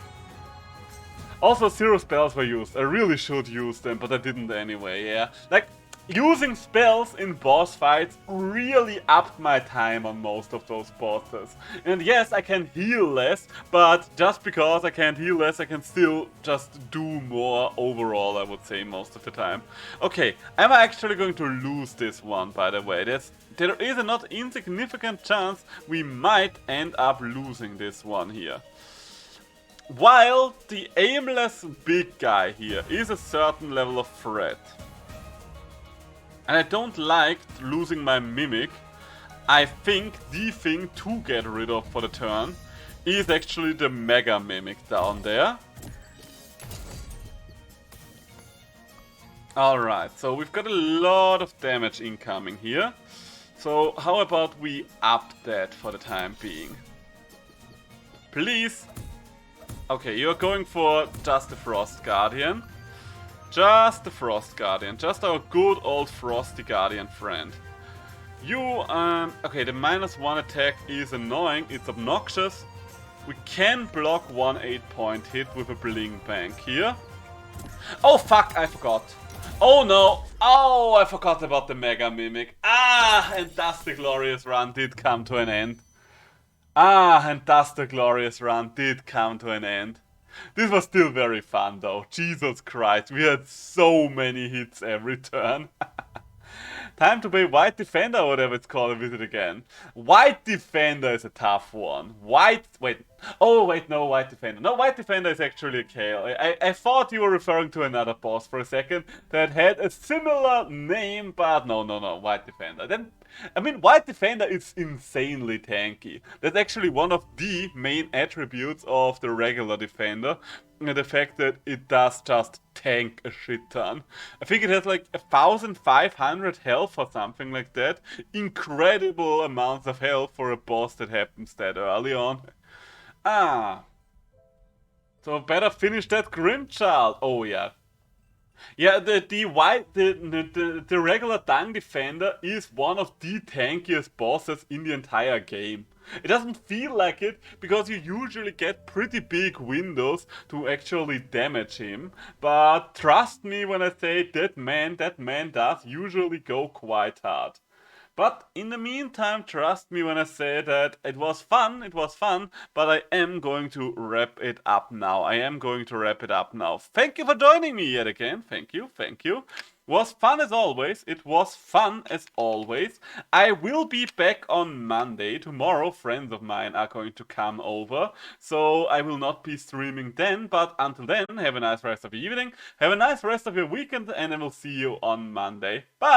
Also, 0 spells were used. I really should use them, but I didn't anyway, yeah. Like, using spells in boss fights really upped my time on most of those bosses. And yes, I can heal less, but just because I can't heal less, I can still just do more overall, I would say, most of the time. Okay, I'm actually going to lose this one, by the way. There is a not insignificant chance we might end up losing this one here. While the aimless big guy here is a certain level of threat, and I don't like losing my Mimic, I think the thing to get rid of for the turn is actually the Mega Mimic down there. Alright, so we've got a lot of damage incoming here. So how about we up that for the time being? Please. Okay, you're going for just the Frost Guardian. Just the Frost Guardian. Just our good old Frosty Guardian friend. You, okay, the -1 attack is annoying. It's obnoxious. We can block one 8-point hit with a Bling Bank here. Oh fuck, I forgot. Oh no. Oh, I forgot about the Mega Mimic. Ah, and thus the glorious run did come to an end. Ah, and thus the glorious run did come to an end. This was still very fun though. Jesus Christ, we had so many hits every turn. Time to play White Defender or whatever it's called and visit again. White Defender is a tough one. White Defender. No, White Defender is actually a Kale. I thought you were referring to another boss for a second that had a similar name, but no, White Defender. Then, I mean, White Defender is insanely tanky. That's actually one of the main attributes of the regular Defender. The fact that it does just tank a shit ton. I think it has like 1,500 health or something like that. Incredible amounts of health for a boss that happens that early on. Ah. So better finish that Grimchild. Oh yeah. Yeah, the regular Dung Defender is one of the tankiest bosses in the entire game. It doesn't feel like it, because you usually get pretty big windows to actually damage him. But trust me when I say that man does usually go quite hard. But in the meantime, trust me when I say that it was fun, but I am going to wrap it up now. Thank you for joining me yet again. Thank you. Was fun as always. I will be back on Monday. Tomorrow, friends of mine are going to come over. So I will not be streaming then. But until then, have a nice rest of your evening. Have a nice rest of your weekend. And I will see you on Monday. Bye!